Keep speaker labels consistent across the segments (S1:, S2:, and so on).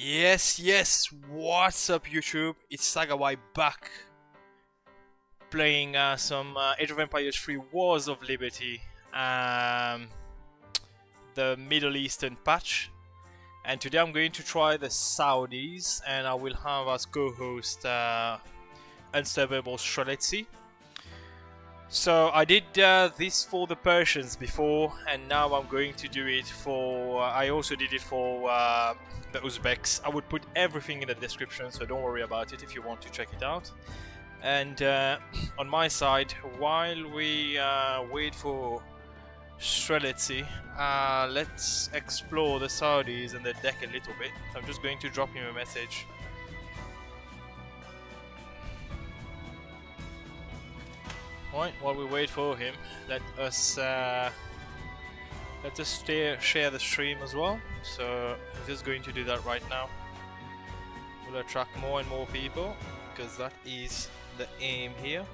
S1: Yes, what's up YouTube? It's Sagawai back playing some Age of Empires 3 Wars of Liberty, the Middle Eastern patch. And today I'm going to try the Saudis, and I will have as co-host Unstoppable Streletsy. So I did this for the Persians before, and now I'm going to do it for... I also did it for the Uzbeks. I would put everything in the description, so don't worry about it if you want to check it out. And on my side, while we wait for Streletsy, let's explore the Saudis and the deck a little bit. I'm just going to drop him a message. Right, while we wait for him, let us share the stream as well. So I'm just going to do that right now. We'll attract more and more people because that is the aim here.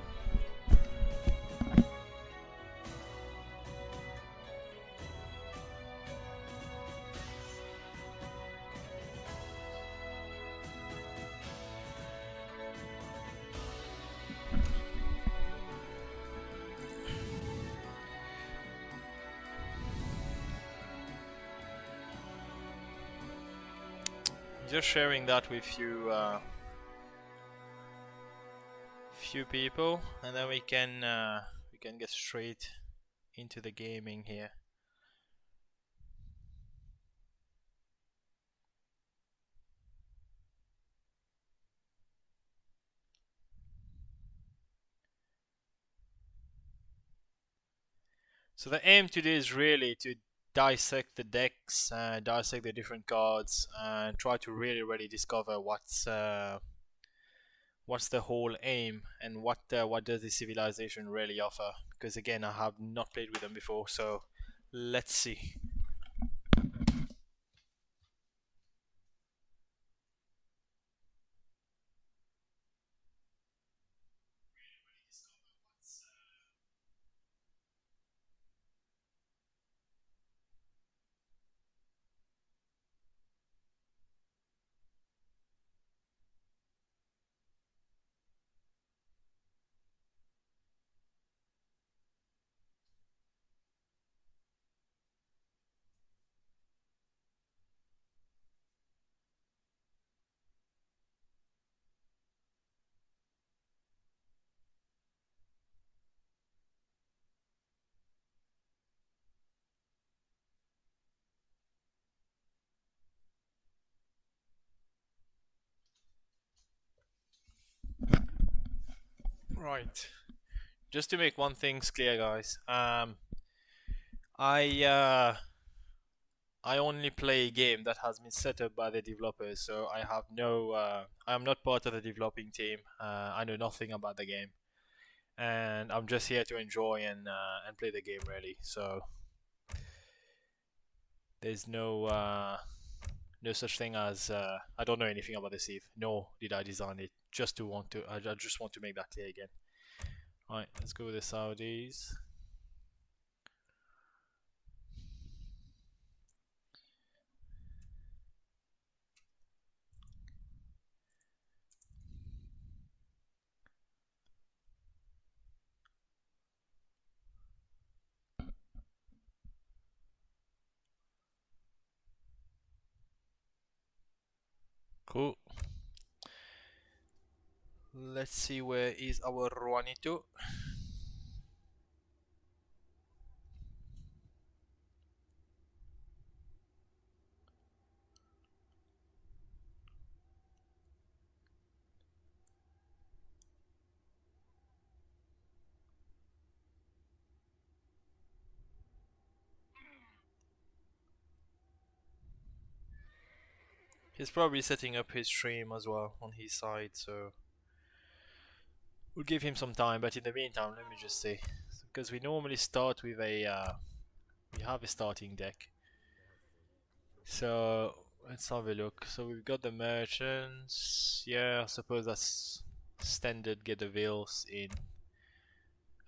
S1: Just sharing that with few people, and then we can get straight into the gaming here. So the aim today is really to dissect the decks, dissect the different cards, and try to really discover what's the whole aim and what does the civilization really offer. Because again, I have not played with them before, so let's see. Right. Just to make one thing clear, guys. I only play a game that has been set up by the developers, so I have no. I am not part of the developing team. I know nothing about the game, and I'm just here to enjoy and play the game really. So there's no such thing as I don't know anything about the Civ. Nor did I design it. Just to want to. I just want to make that clear again. Right, let's go with the Saudis. Cool. Let's see where is our Juanito. He's probably setting up his stream as well on his side, so we'll give him some time. But in the meantime, let me just say, because we normally start with a we have a starting deck. So let's have a look. So we've got the merchants. Yeah, I suppose that's standard. Get the vills in.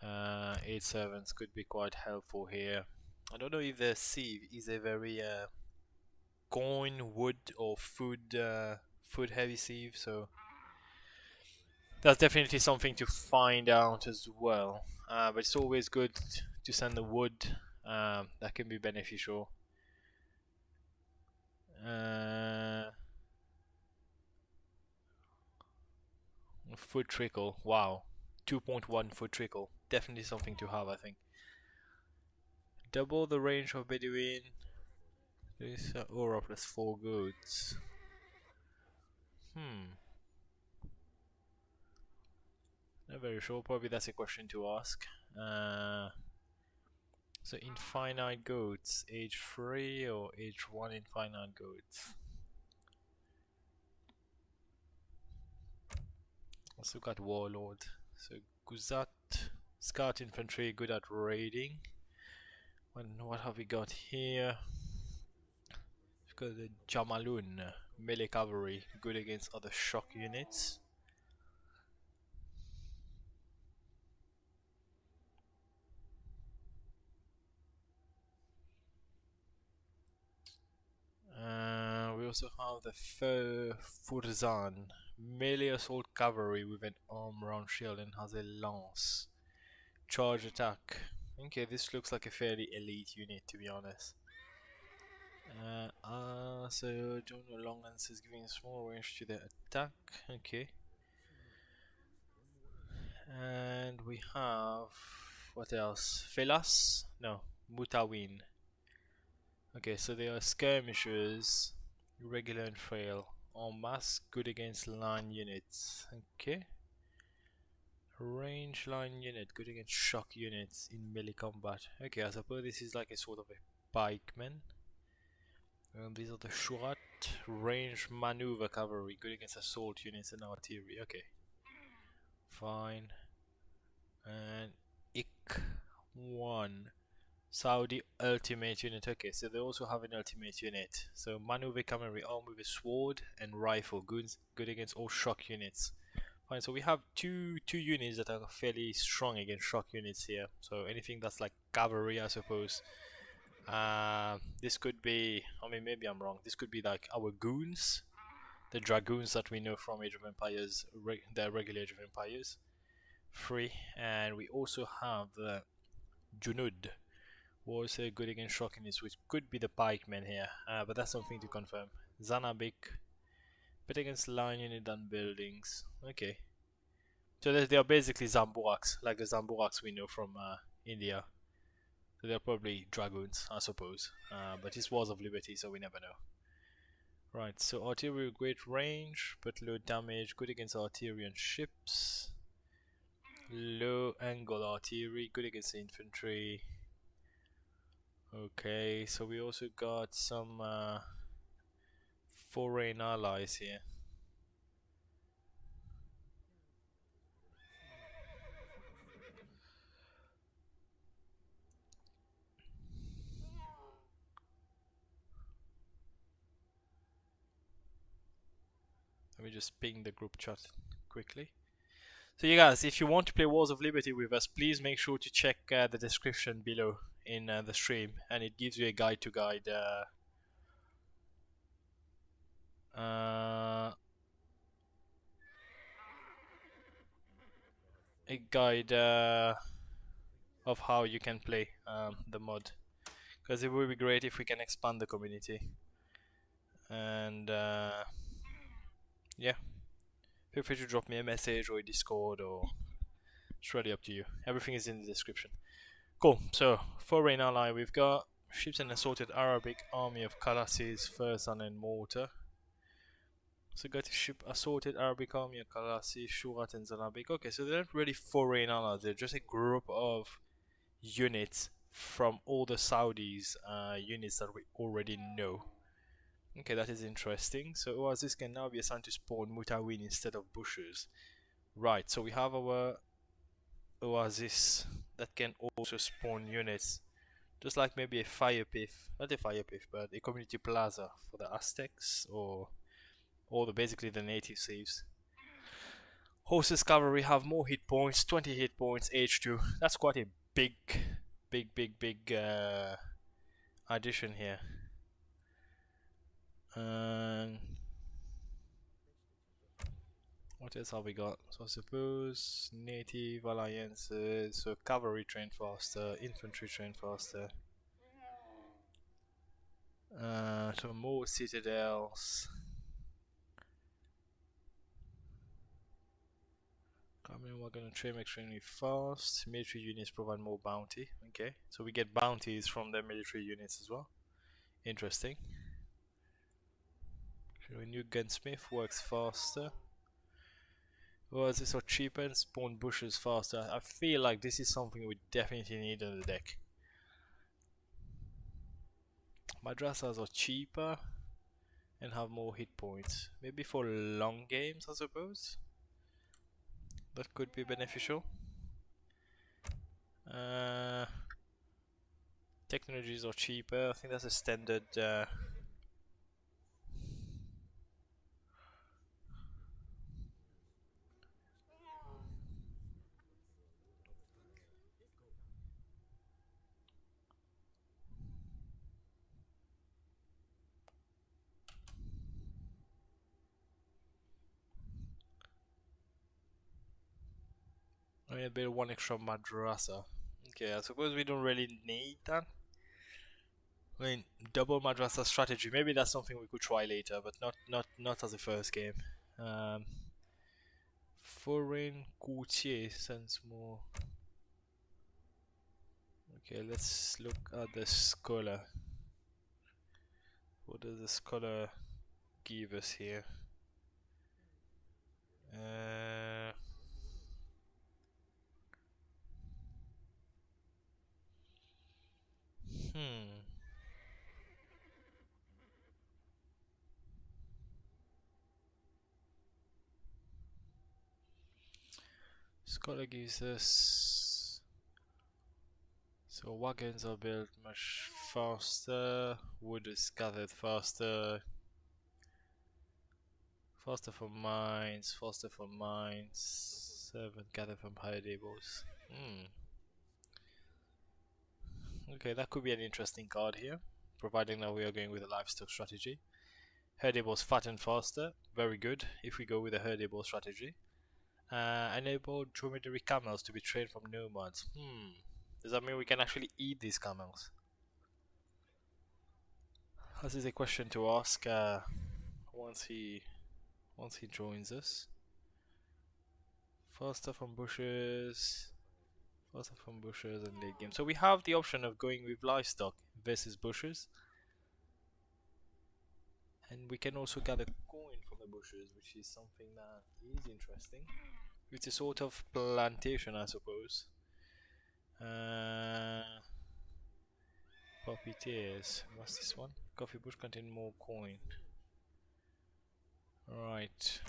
S1: 8 servants could be quite helpful here. I don't know if the sieve is a very coin, wood, or food heavy sieve. So that's definitely something to find out as well. But it's always good to send the wood. That can be beneficial. Foot trickle. Wow. 2.1 foot trickle. Definitely something to have, I think. Double the range of Bedouin. This aura plus 4 goods. Not very sure. Probably that's a question to ask. So infinite goats, age 3 or age 1 infinite goats? Also got warlord. So Guzat, scout infantry, good at raiding. What have we got here? We've got the Jamalun, melee cavalry, good against other shock units. We also have the Furzan, melee assault cavalry with an arm round shield and has a lance. Charge attack. Okay, this looks like a fairly elite unit, to be honest. So John long lance is giving a small range to the attack. Okay. And we have what else? Felas? No, Mutawin. Okay, so they are skirmishers, regular and frail. En masse, good against line units. Okay. Range line unit, good against shock units in melee combat. Okay, I suppose this is like a sort of a pikeman. And these are the Shurat, range maneuver cavalry, good against assault units and artillery. Okay. Fine. And Ik 1. Saudi ultimate unit. Okay, so they also have an ultimate unit. So maneuver cavalry armed with a sword and rifle, good against all shock units. Fine, so we have two units that are fairly strong against shock units here. So anything that's like cavalry, I suppose. This could be, I mean, maybe I'm wrong. This could be like our goons, the dragoons that we know from Age of Empires, the regular Age of Empires. 3, and we also have the Junud, who also good against shock units, which could be the pikemen here, but that's something to confirm. Zanabik, but against line unit and buildings. Okay. So they are basically Zamburaks, like the Zamburaks we know from India. So they're probably dragoons, I suppose. But it's Wars of Liberty, so we never know. Right, so artillery with great range, but low damage, good against artillery and ships. Low angle artillery, good against infantry. Okay, so we also got some foreign allies here. Let me just ping the group chat quickly. So you guys, if you want to play Wars of Liberty with us, please make sure to check the description below in the stream, and it gives you a guide to guide of how you can play the mod, because it would be great if we can expand the community. And yeah, feel free to drop me a message or a Discord, or it's really up to you. Everything is in the description. Cool. So for Rain Ally, we've got ships and assorted Arabic army of Kalassis, Fursan and Mortar. So got a ship assorted Arabic army of Kalassis, Shurat and Zanabik. Okay, so they're not really foreign allies, they're just a group of units from all the Saudis units that we already know. Okay, that is interesting. So Oasis can now be assigned to spawn Mutawin instead of Bushers. Right, so we have our Oasis that can also spawn units. Just like maybe a fire pith, not a fire pith, but a community plaza for the Aztecs or basically the native saves. Horses cavalry have more hit points, 20 hit points, H2. That's quite a big addition here. And what else have we got? So I suppose native alliances, so cavalry train faster, infantry train faster. So more citadels. I mean, we're gonna train extremely fast. Military units provide more bounty. Okay, so we get bounties from the military units as well. Interesting. So a new gunsmith works faster. Oasis are cheaper and spawn bushes faster. I feel like this is something we definitely need on the deck. Madrasahs are cheaper and have more hit points. Maybe for long games, I suppose. That could be beneficial. Technologies are cheaper. I think that's a standard. I mean, build one extra madrasa. Okay, I suppose we don't really need that. I mean, double madrasa strategy. Maybe that's something we could try later, but not as a first game. Um, Foreign courtier sends more. Okay, let's look at the scholar. What does the scholar give us here? Uh, hmm. Scholar gives us. So wagons are built much faster. Wood is gathered faster. Faster for mines. Faster for mines. Servant gathered from higher tables. Hmm. Okay, that could be an interesting card here, providing that we are going with a livestock strategy. Herdables fatten faster, very good if we go with a herdable strategy. Enable dromedary camels to be trained from nomads. Does that mean we can actually eat these camels? This is a question to ask once he joins us. Faster from bushes. Faster from bushes and late game. So we have the option of going with livestock versus bushes. And we can also gather coin from the bushes, which is something that is interesting. It's a sort of plantation, I suppose. Poppy tears. What's this one? Coffee bush contain more coin. Right.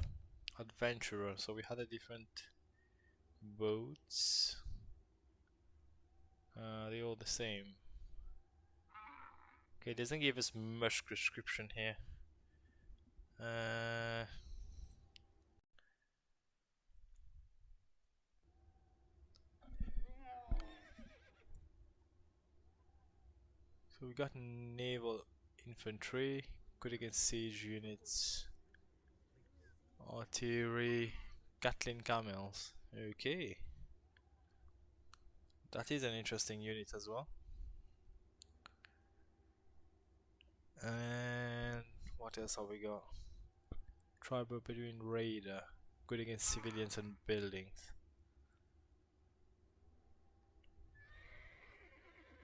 S1: Adventurer. So we had a different boats. They're all the same. Okay, it doesn't give us much description here. So we got naval infantry, good against siege units, artillery, Gatling camels. Okay, that is an interesting unit as well. And what else have we got? Tribal Bedouin Raider, good against civilians and buildings.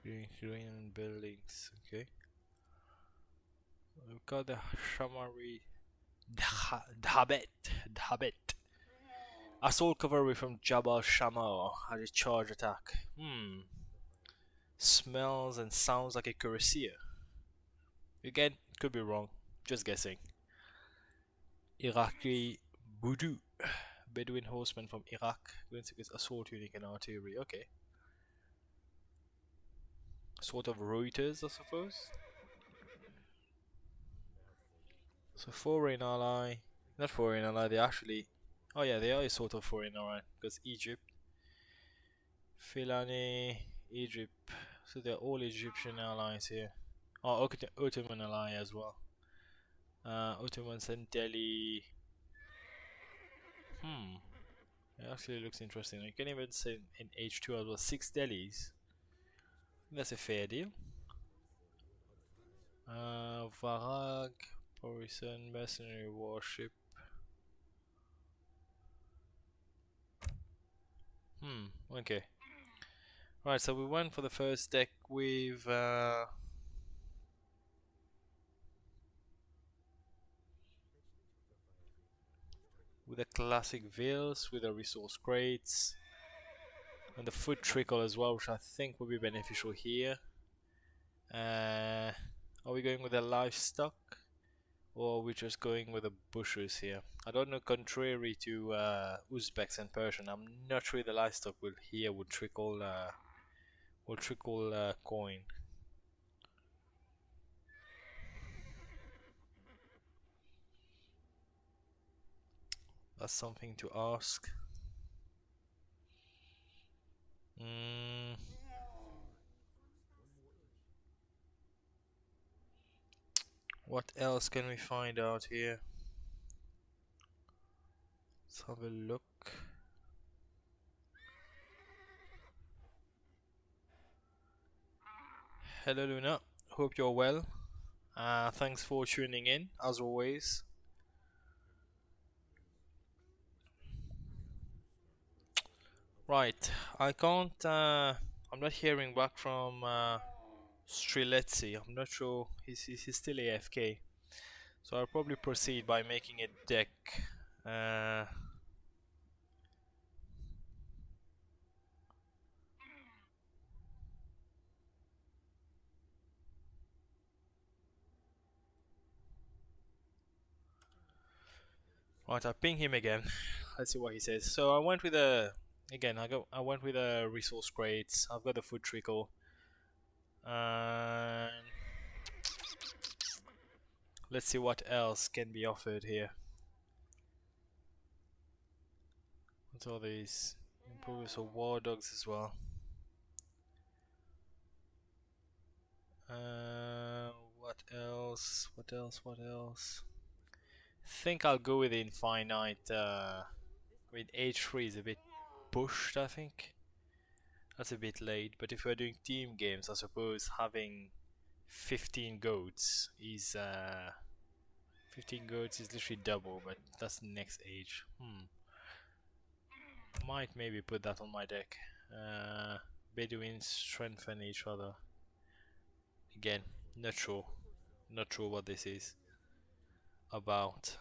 S1: Bedouin and buildings, okay. We've got the Shamari Dhabet. Assault cavalry from Jabal Shammar had a charge attack. Smells and sounds like a cuirassier. Again, could be wrong. Just guessing. Iraqi Budu. Bedouin horsemen from Iraq. Going to get assault unit and artillery. Okay. Sort of Reuters, I suppose. So foreign ally. Not foreign ally, they actually. Oh yeah, they are a sort of foreign ally. Because Egypt. Filani, Egypt. So they're all Egyptian allies here. Oh, Ottoman ally as well. Ottomans and Delhi. It actually looks interesting. You can even say in H2 as well, 6 Delhis. That's a fair deal. Varag, Porison, Mercenary Warship. Okay. Right, so we went for the first deck with the classic Veils, with the resource crates, and the foot trickle as well, which I think will be beneficial here. Are we going with the livestock, or are we just going with the bushes here? I don't know, contrary to Uzbeks and Persian, I'm not sure the livestock would trickle coin. That's something to ask. What else can we find out here? Let's have a look. Hello Luna, hope you're well. Thanks for tuning in, as always. Right, I can't, I'm not hearing back from Streletsy. I'm not sure, he's still AFK. So I'll probably proceed by making a deck. Uh, right, I'll ping him again. Let's see what he says. So I went with I went with a resource crates. I've got the food trickle. And let's see what else can be offered here. What's all these? Improvements of war dogs as well. What else? What else? What else? I think I'll go with infinite. With H3 is a bit pushed, I think. That's a bit late, but if we're doing team games, I suppose having 15 goats is 15 goats is literally double, but that's the next age. Might maybe put that on my deck. Bedouins strengthen each other. Again, not sure. Not sure what this is about.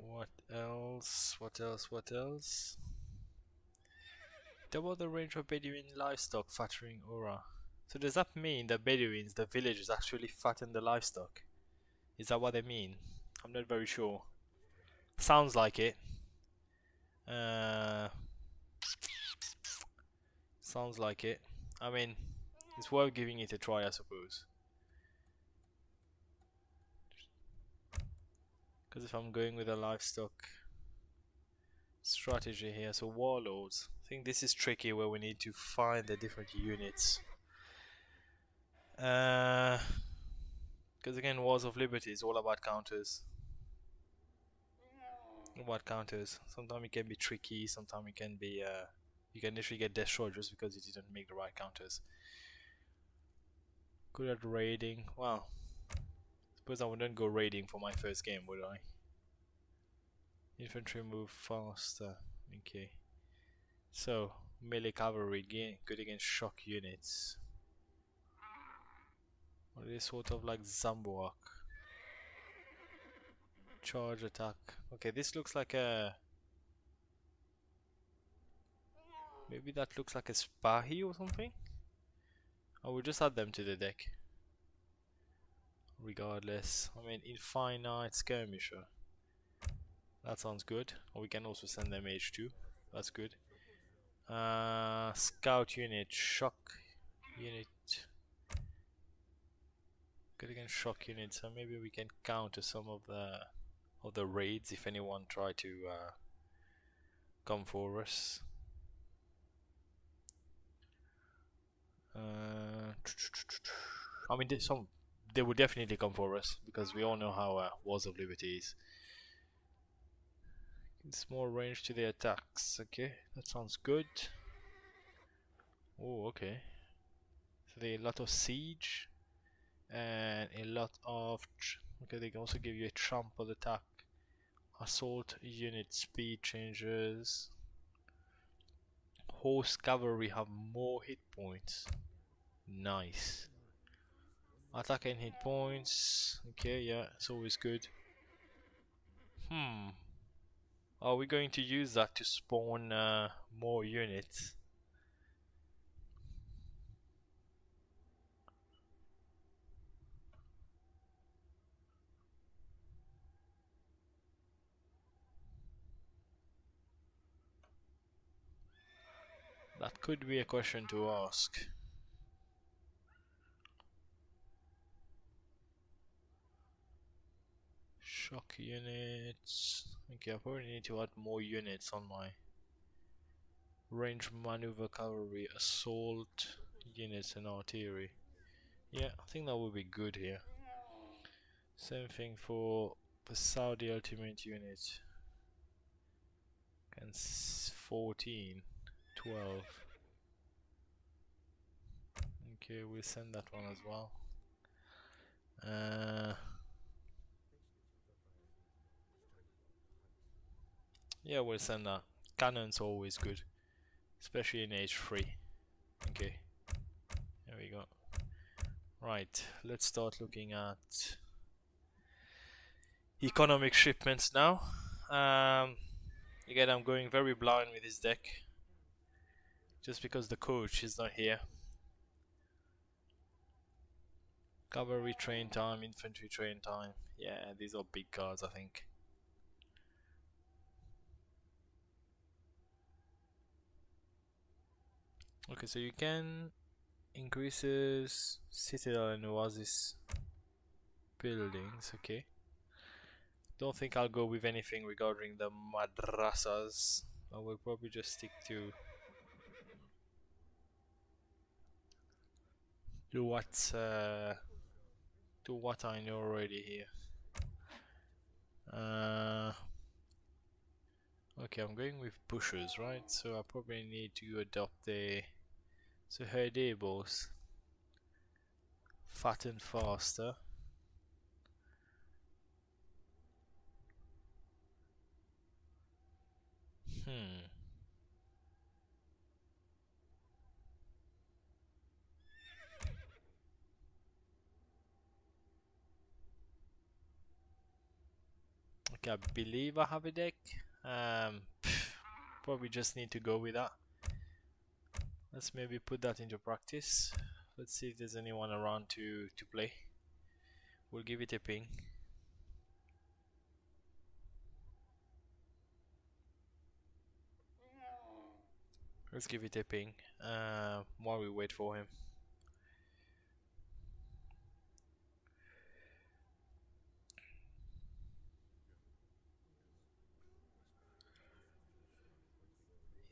S1: What else? What else? What else? Double the range of Bedouin livestock fattering aura. So does that mean that Bedouins, the villagers, actually fatten the livestock? Is that what they mean? I'm not very sure. Sounds like it. Uh, Sounds like it. I mean, it's worth giving it a try, I suppose. Because if I'm going with a livestock strategy here, so warlords. I think this is tricky where we need to find the different units. Because again, Wars of Liberty is all about counters. What counters? Sometimes it can be tricky, sometimes it can be you can literally get destroyed just because you didn't make the right counters. Good at raiding. Well, suppose I wouldn't go raiding for my first game, would I? Infantry move faster. Okay. So, melee cavalry good against shock units. What is sort of like Zamboak? Charge attack. Okay, this looks like a... Maybe that looks like a Spahi or something? I will just add them to the deck. Regardless. I mean, infinite skirmisher. That sounds good. Or we can also send them H2. That's good. Scout unit, shock unit. Good against shock unit, so maybe we can counter some of the raids if anyone try to come for us. I mean, they would definitely come for us because we all know how Wars of Liberty is. It's more range to the attacks. Okay, that sounds good. Oh, okay. So they a lot of siege and a lot of. Okay, they can also give you a trampled attack. Assault unit speed changes. Horse cavalry have more hit points. Nice. Attack and hit points. Okay, yeah, it's always good. Are we going to use that to spawn more units? That could be a question to ask. Shock units. Okay, I probably need to add more units on my range maneuver cavalry, assault units, and artillery. Yeah, I think that would be good here. Same thing for the Saudi ultimate unit. And 14, 12. Okay, we'll send that one as well. Yeah, we'll send that. Cannon's always good, especially in age 3. Okay, there we go. Right, let's start looking at economic shipments now. Again, I'm going very blind with this deck, just because the coach is not here. Cavalry train time, infantry train time. Yeah, these are big cards, I think. Okay, so you can increases Citadel and Oasis buildings. Okay. Don't think I'll go with anything regarding the Madrasas. I will probably just stick to what I know already here. Okay, I'm going with bushes, right? So I probably need to adopt a herdables. Fat and faster. Okay, I believe I have a deck. Probably just need to go with that. Let's maybe put that into practice. Let's see if there's anyone around to play. We'll give it a ping. Let's give it a ping while we wait for him.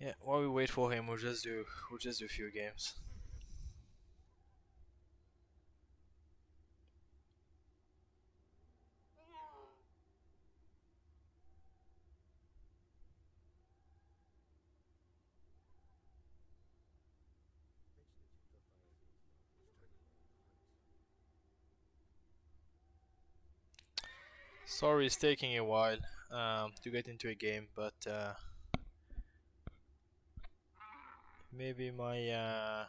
S1: Yeah, while we wait for him, we'll just do a few games. Sorry, it's taking a while to get into a game, but maybe my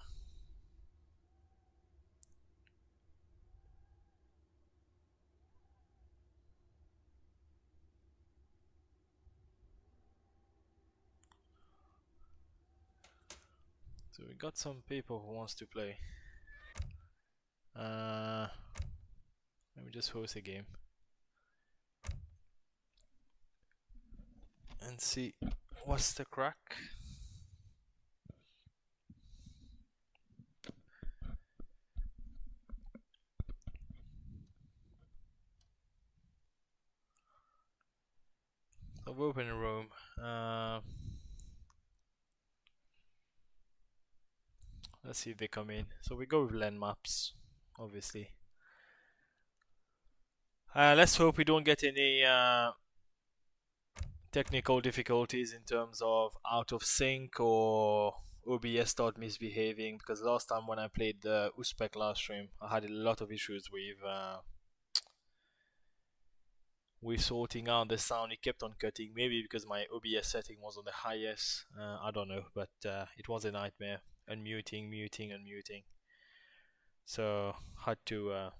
S1: so we got some people who wants to play. Let me just host a game and see what's the crack. I've opened a room. Let's see if they come in. So we go with land maps, obviously. Let's hope we don't get any technical difficulties in terms of out of sync or OBS start misbehaving, because last time when I played the Uzbek live stream, I had a lot of issues with sorting out the sound. It kept on cutting, maybe because my OBS setting was on the highest. I don't know, but it was a nightmare. Unmuting, muting, unmuting. So had to.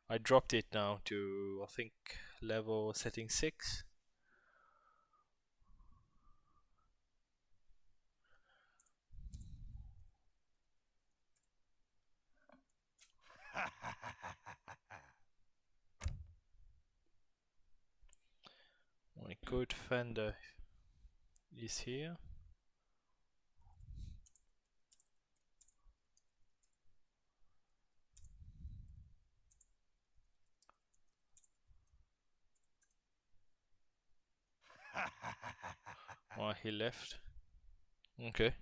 S1: I dropped it now to, I think, level setting 6. My code fender is here. Oh, he left. Okay.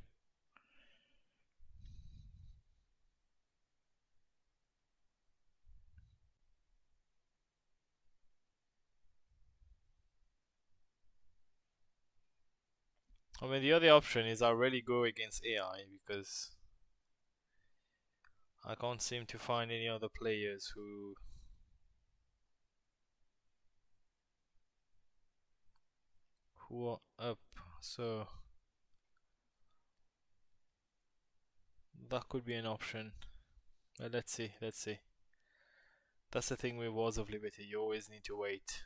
S1: I mean, the other option is I really go against AI, because I can't seem to find any other players who are up. So that could be an option. But let's see, let's see. That's the thing with Wars of Liberty, you always need to wait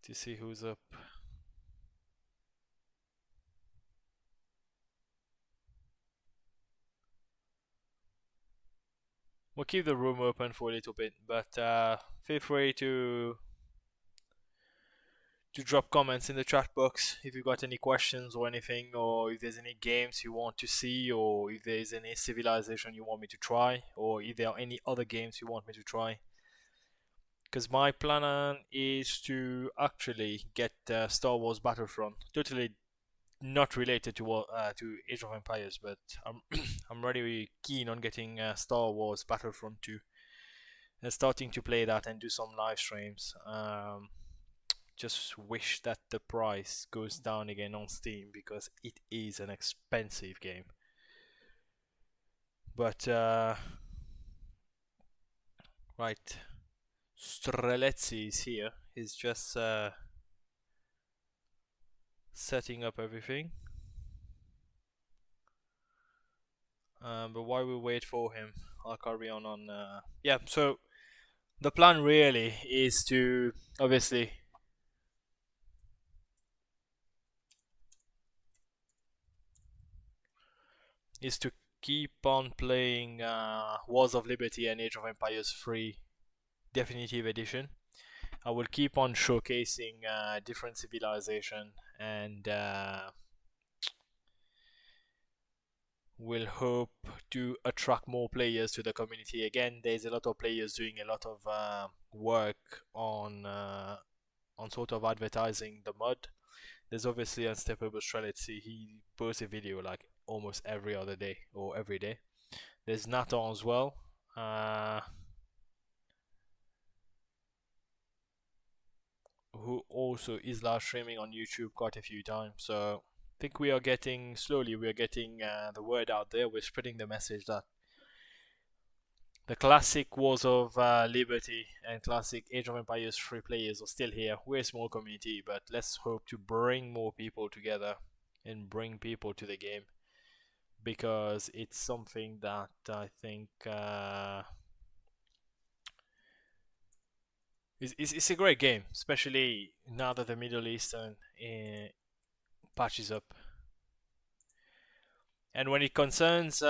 S1: to see who's up. We'll keep the room open for a little bit, but feel free to drop comments in the chat box if you got any questions or anything, or if there's any games you want to see, or if there's any civilization you want me to try, or if there are any other games you want me to try. Because my plan is to actually get Star Wars Battlefront, totally not related to Age of Empires, but I'm I'm really keen on getting Star Wars Battlefront 2 and starting to play that and do some live streams. Just wish that the price goes down again on Steam, because it is an expensive game. But right, Streletsy is here. He's just setting up everything. But while we wait for him, I'll carry on. Yeah, so the plan really is to obviously keep on playing Wars of Liberty and Age of Empires 3 Definitive Edition. I will keep on showcasing different civilization, and will hope to attract more players to the community. Again, there's a lot of players doing a lot of work on sort of advertising the mod. There's obviously Unstoppable Streletsy. He posts a video like almost every other day or every day. There's Nathan as well. Who also is live streaming on YouTube quite a few times. So I think we are getting the word out there. We're spreading the message that the classic Wars of Liberty and classic Age of Empires 3 players are still here. We're a small community, but let's hope to bring more people together and bring people to the game, because it's something that I think it's a great game, especially now that the Middle Eastern patch is up. And when it concerns,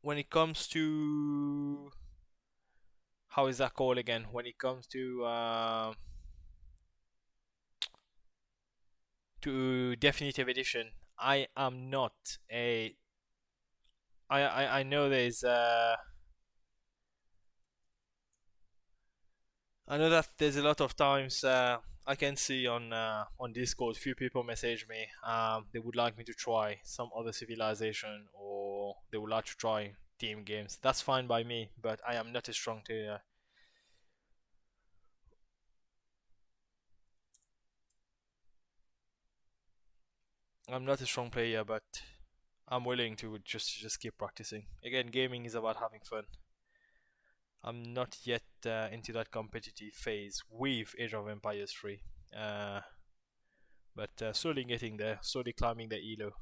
S1: when it comes to, how is that called again? When it comes to definitive edition, I am not a. I know there's I know that there's a lot of times I can see on Discord, few people message me. They would like me to try some other civilization, or they would like to try team games. That's fine by me, but I am not a strong player. I'm not a strong player, but I'm willing to just keep practicing. Again, gaming is about having fun. I'm not yet into that competitive phase with Age of Empires 3, but slowly getting there, slowly climbing the elo.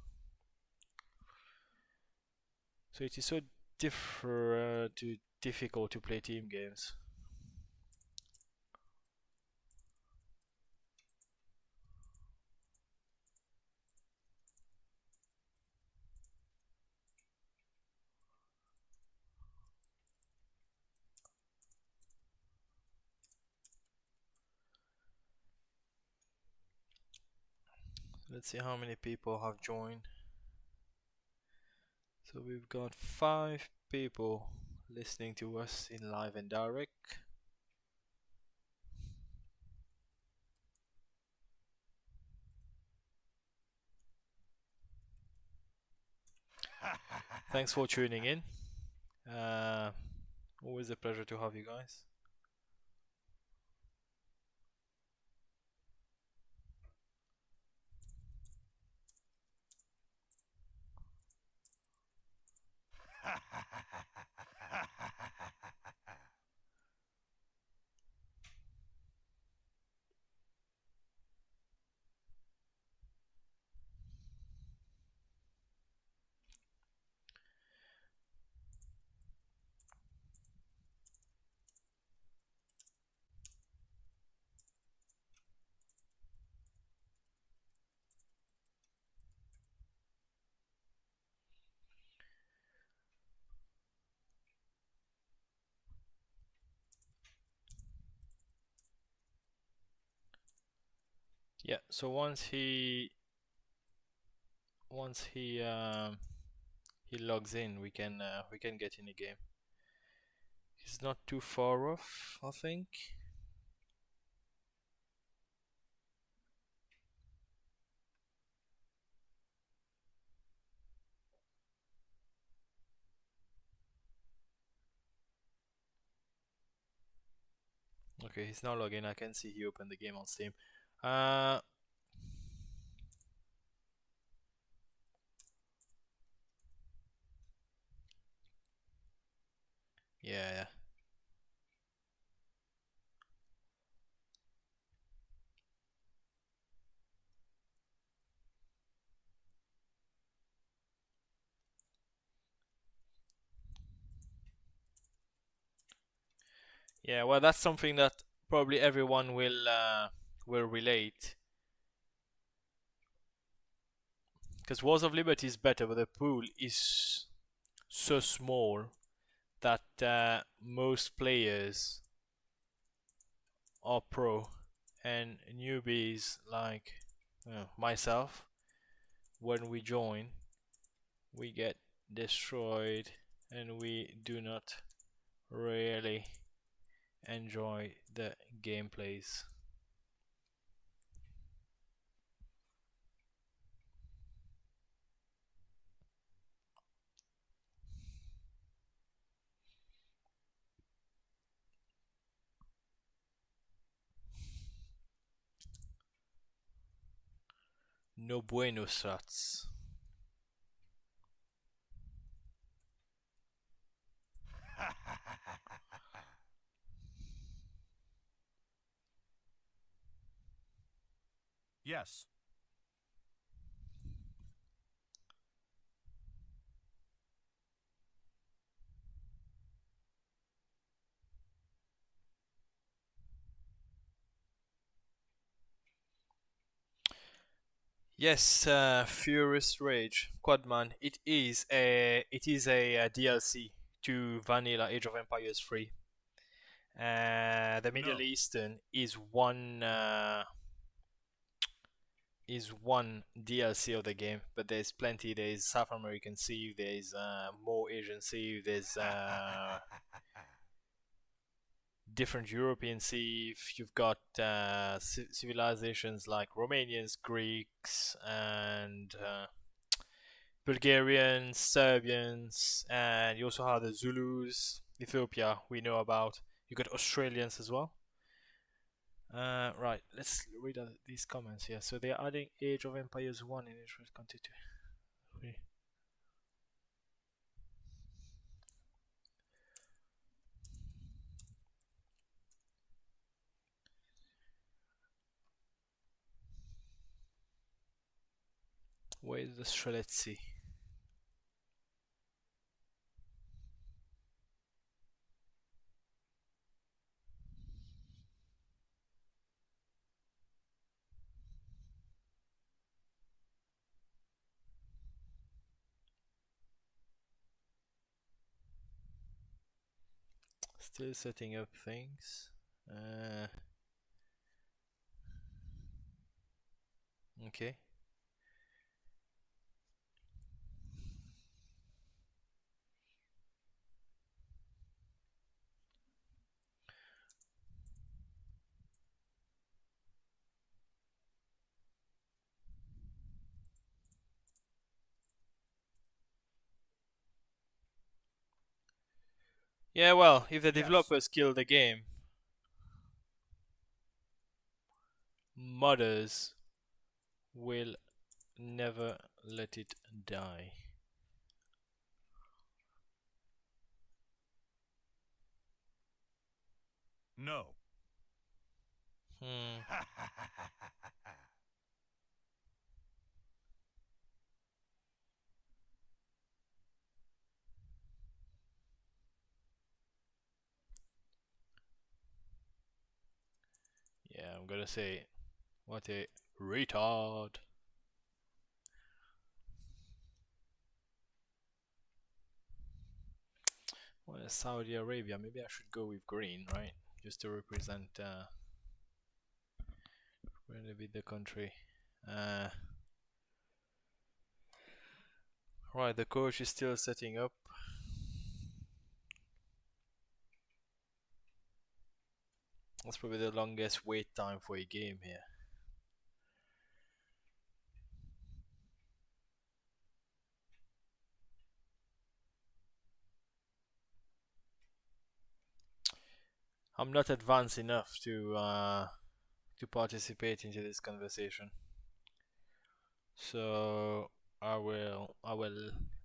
S1: So it is so difficult to play team games. Let's see how many people have joined. So we've got 5 people listening to us in live and direct. Thanks for tuning in. Always a pleasure to have you guys. Yeah, so once he logs in, we can get in the game. He's not too far off, I think. Okay, he's now logged in. I can see he opened the game on Steam. Uh, yeah. Yeah, well, that's something that probably everyone will relate. Because Wars of Liberty is better, but the pool is so small that most players are pro, and newbies like myself, when we join, we get destroyed, and we do not really enjoy the gameplays. No bueno, Strats.
S2: Yes.
S1: Yes, Furious Rage, Quadman. It is a DLC to Vanilla Age of Empires 3. The Middle
S2: No.
S1: Eastern is one DLC of the game, but there's plenty. There's South American Sea, there's more Asian Sea, there's different European sea. If you've got civilizations like Romanians, Greeks, and Bulgarians, Serbians, and you also have the Zulus. Ethiopia, we know about. You got Australians as well. Right, let's read these comments here. So they're adding Age of Empires 1 in interest content. Where is the Streletsy? Still setting up things. Okay. Yeah, well, if the developers kill the game, modders will never let it die.
S2: No.
S1: Yeah, I'm gonna say, what a retard. Well, Saudi Arabia, maybe I should go with green, right? Just to represent really the country. Right, the coach is still setting up. That's probably the longest wait time for a game here. I'm not advanced enough to participate into this conversation, so I will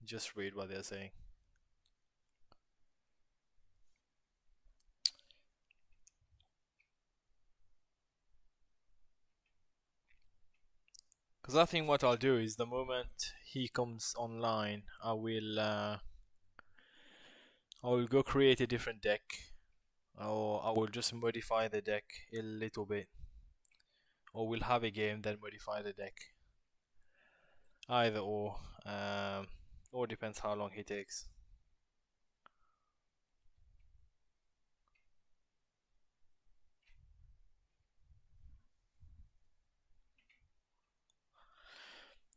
S1: just read what they're saying. Because I think what I'll do is the moment he comes online, I will go create a different deck, or I will just modify the deck a little bit, or we'll have a game then modify the deck. Either or depends how long he takes.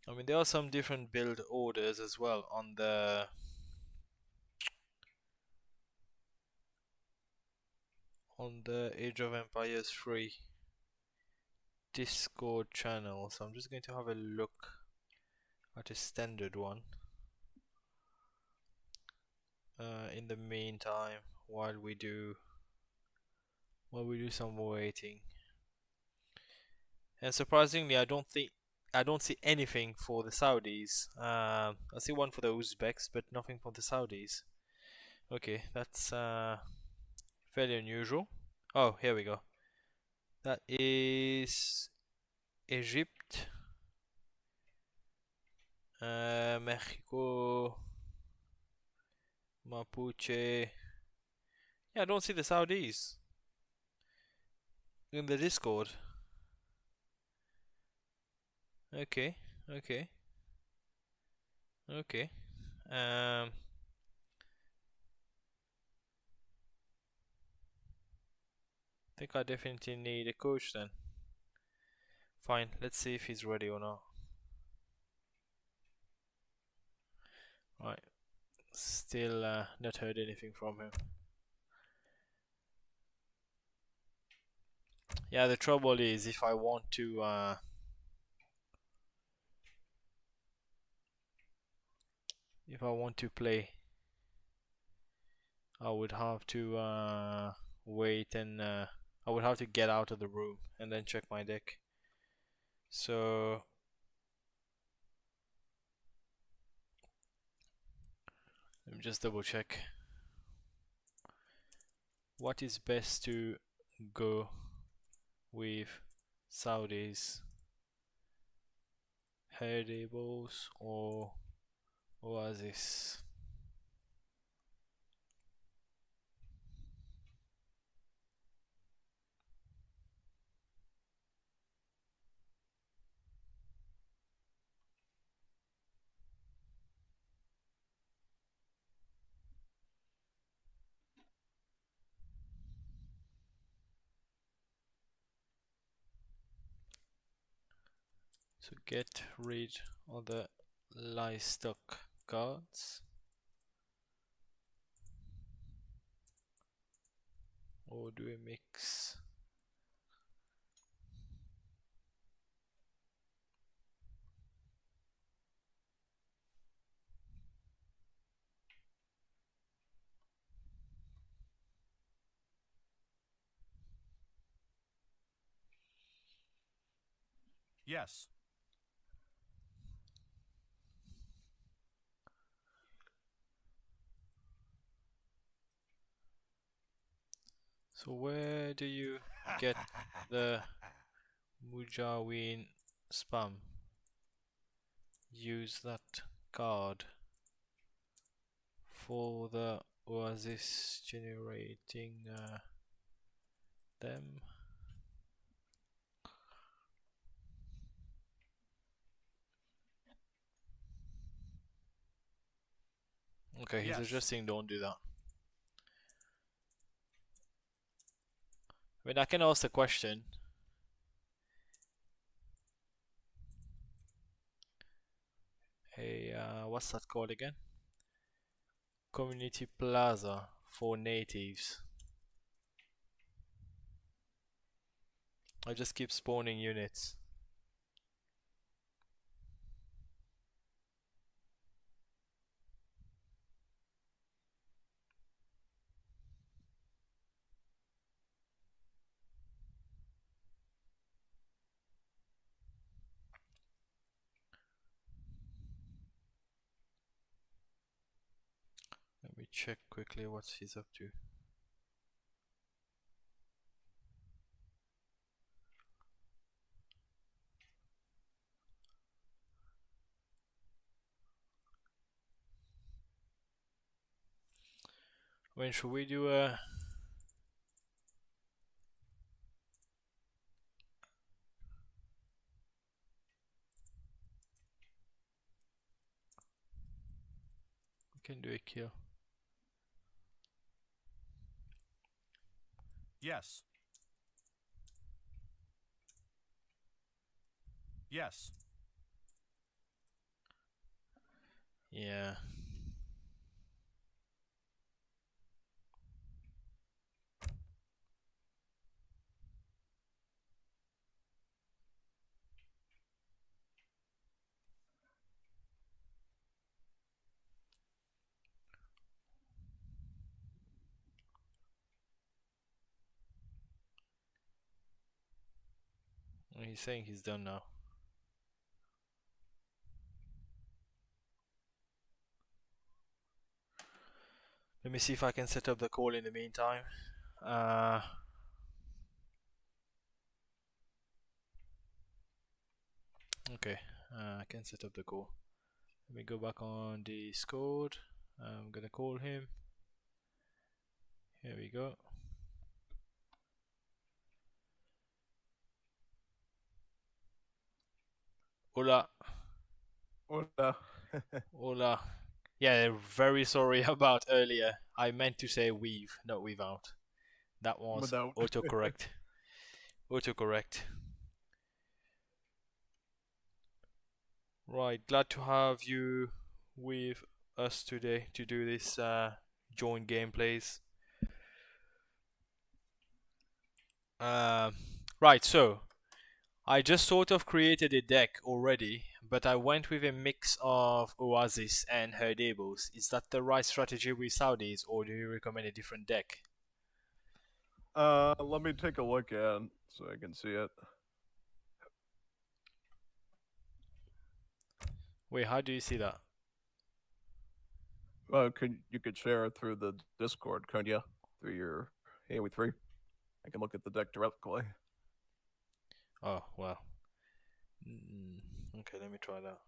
S1: I mean, there are some different build orders as well on the Age of Empires 3 Discord channel, so I'm just going to have a look at a standard one in the meantime while we do some waiting. And surprisingly, I don't see anything for the Saudis. I see one for the Uzbeks, but nothing for the Saudis. Okay, that's fairly unusual. Oh, here we go. That is Egypt, Mexico, Mapuche. Yeah, I don't see the Saudis in the Discord. Okay, okay, okay. I think I definitely need a coach then. Fine, let's see if he's ready or not. Right, still not heard anything from him. Yeah, the trouble is if I want to play, I would have to wait and I would have to get out of the room and then check my deck. So let me just double check. What is best to go with Saudis? Herdables or Oasis? So get rid of the livestock cards, or do a mix?
S2: Yes.
S1: So where do you get the Mujawin spam? Use that card for the Oasis generating them. Okay, he's
S2: Yes.
S1: suggesting don't do that. I mean, I can ask the question. Hey, what's that called again? Community Plaza for natives. I just keep spawning units. Let me check quickly what he's up to. When should we do a... We can do a kill.
S2: Yes. Yes.
S1: Yeah. He's saying he's done now. Let me see if I can set up the call in the meantime. Okay, I can set up the call. Let me go back on Discord. I'm gonna call him. Here we go. Hola.
S2: Hola.
S1: Hola. Yeah, very sorry about earlier. I meant to say weave, not without. That was
S2: Without.
S1: autocorrect. Autocorrect. Right, glad to have you with us today to do this joint gameplays. Right, so I just sort of created a deck already, but I went with a mix of Oasis and Herdables. Is that the right strategy with Saudis, or do you recommend a different deck?
S2: Let me take a look at it so I can see it.
S1: Wait, how do you see that?
S2: Well, you could share it through the Discord, couldn't you? Through your AOE3. I can look at the deck directly.
S1: Oh, well. Okay, let me try that.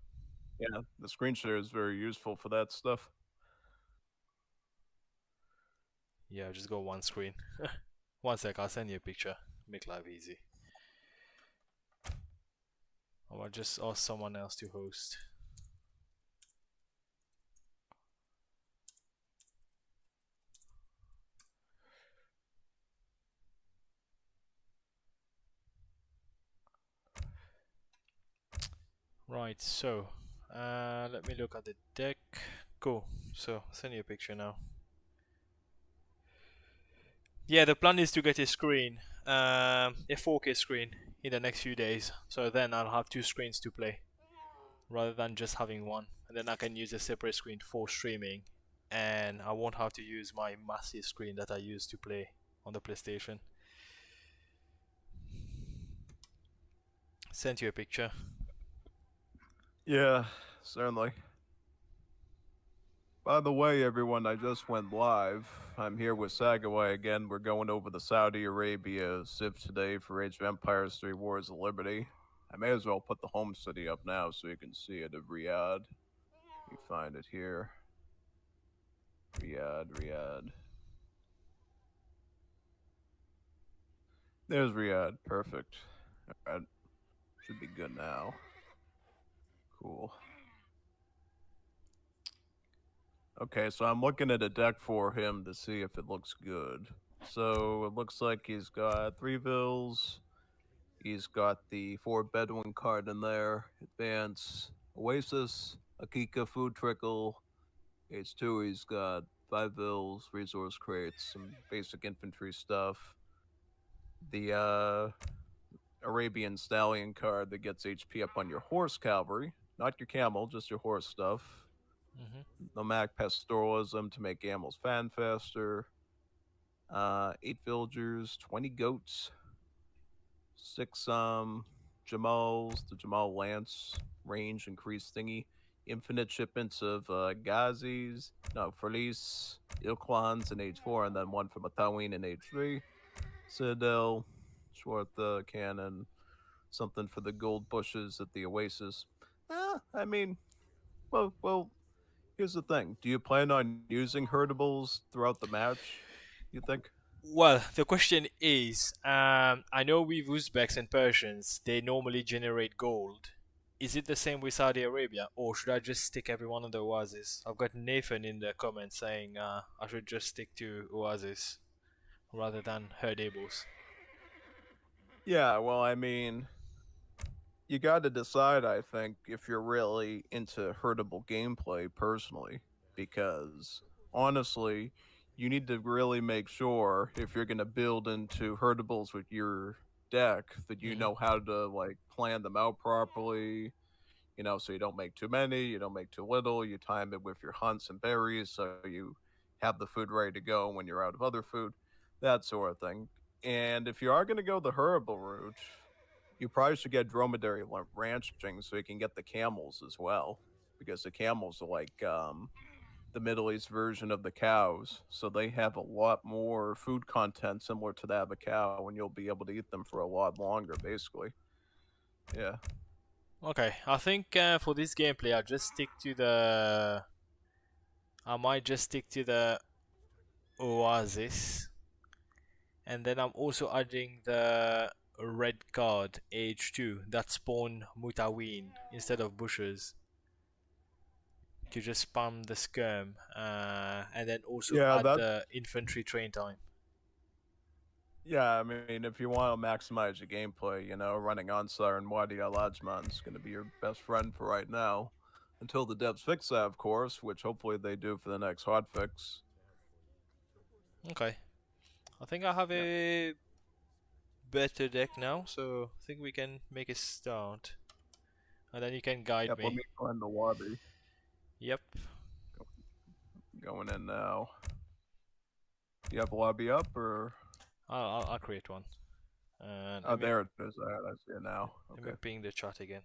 S2: Yeah, the screen share is very useful for that stuff.
S1: Yeah, just go one screen. One sec, I'll send you a picture. Make life easy. Or I'll just ask someone else to host. Right, so let me look at the deck. Cool. So send you a picture now. Yeah, the plan is to get a screen, a 4K screen, in the next few days. So then I'll have two screens to play, rather than just having one. And then I can use a separate screen for streaming, and I won't have to use my massive screen that I use to play on the PlayStation. Sent you a picture.
S2: Yeah, certainly. By the way, everyone, I just went live. I'm here with Sagaway again. We're going over the Saudi Arabia Civ today for Age of Empires 3 Wars of Liberty. I may as well put the home city up now so you can see it of Riyadh. You find it here. Riyadh. There's Riyadh. Perfect. Alright. Should be good now. Cool. Okay, so I'm looking at a deck for him to see if it looks good. So it looks like he's got 3 vills. He's got the 4 Bedouin card in there. Advance, Oasis, Akika, Food Trickle. H2, he's got 5 vills, resource crates, some basic infantry stuff. The Arabian Stallion card that gets HP up on your horse cavalry. Not your camel, just your horse stuff. Nomadic pastoralism to make camels fan faster. 8 villagers, 20 goats, 6 Jamals, the Jamal Lance range increased thingy. Infinite shipments of Felice, Ilklans in age 4, and then one from Atawin in age 3. Citadel, Schwartha Cannon, something for the gold bushes at the Oasis. I mean, well, here's the thing. Do you plan on using herdables throughout the match, you think?
S1: Well, the question is, I know with Uzbeks and Persians, they normally generate gold. Is it the same with Saudi Arabia, or should I just stick everyone on the Oasis? I've got Nathan in the comments saying I should just stick to Oasis rather than Herdables.
S2: Yeah, well, I mean, you got to decide, I think, if you're really into herdable gameplay personally, because honestly, you need to really make sure if you're going to build into herdables with your deck that you
S1: Hmm.
S2: know how to like plan them out properly, so you don't make too many, you don't make too little, you time it with your hunts and berries so you have the food ready to go when you're out of other food, that sort of thing. And if you are going to go the herbal route, you probably should get dromedary ranching so you can get the camels as well, because the camels are like the Middle East version of the cows, so they have a lot more food content similar to that of a cow, and you'll be able to eat them for a lot longer, basically. Yeah.
S1: Okay, I think for this gameplay, I might just stick to the Oasis, and then I'm also adding the red card H2 that spawn Mutaween instead of bushes to just spam the skirm, and then also
S2: Yeah,
S1: add
S2: that
S1: the infantry train time.
S2: Yeah, I mean, if you want to maximize your gameplay, running Ansar and Wadi Al Ajman is going to be your best friend for right now. Until the devs fix that, of course, which hopefully they do for the next hotfix.
S1: Okay, I think I have
S2: Yeah.
S1: a better deck now, so I think we can make a start. And then you can guide
S2: Yep, let
S1: me.
S2: me find the lobby.
S1: Yep.
S2: Going in now. Do you have a lobby up or?
S1: I'll create one. And
S2: Oh, there it is. I see it now.
S1: let me
S2: Okay.
S1: ping the chat again.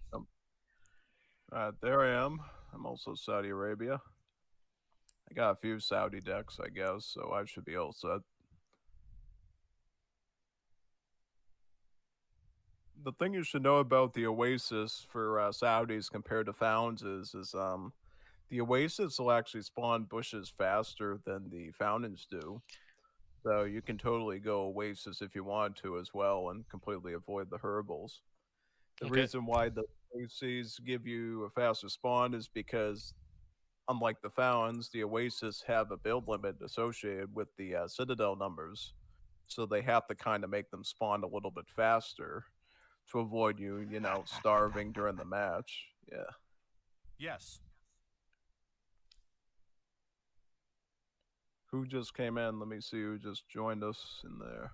S2: There I am. I'm also Saudi Arabia. I got a few Saudi decks, I guess, so I should be all set. The thing you should know about the Oasis for Saudis compared to Founds is the Oasis will actually spawn bushes faster than the Fountains do. So you can totally go Oasis if you want to as well and completely avoid the herbals. The
S1: Okay.
S2: reason why the Oases give you a faster spawn is because, unlike the Fountains, the Oasis have a build limit associated with the Citadel numbers. So they have to kind of make them spawn a little bit faster to avoid you, starving during the match. Yeah.
S3: Yes.
S2: Who just came in? Let me see who just joined us in there.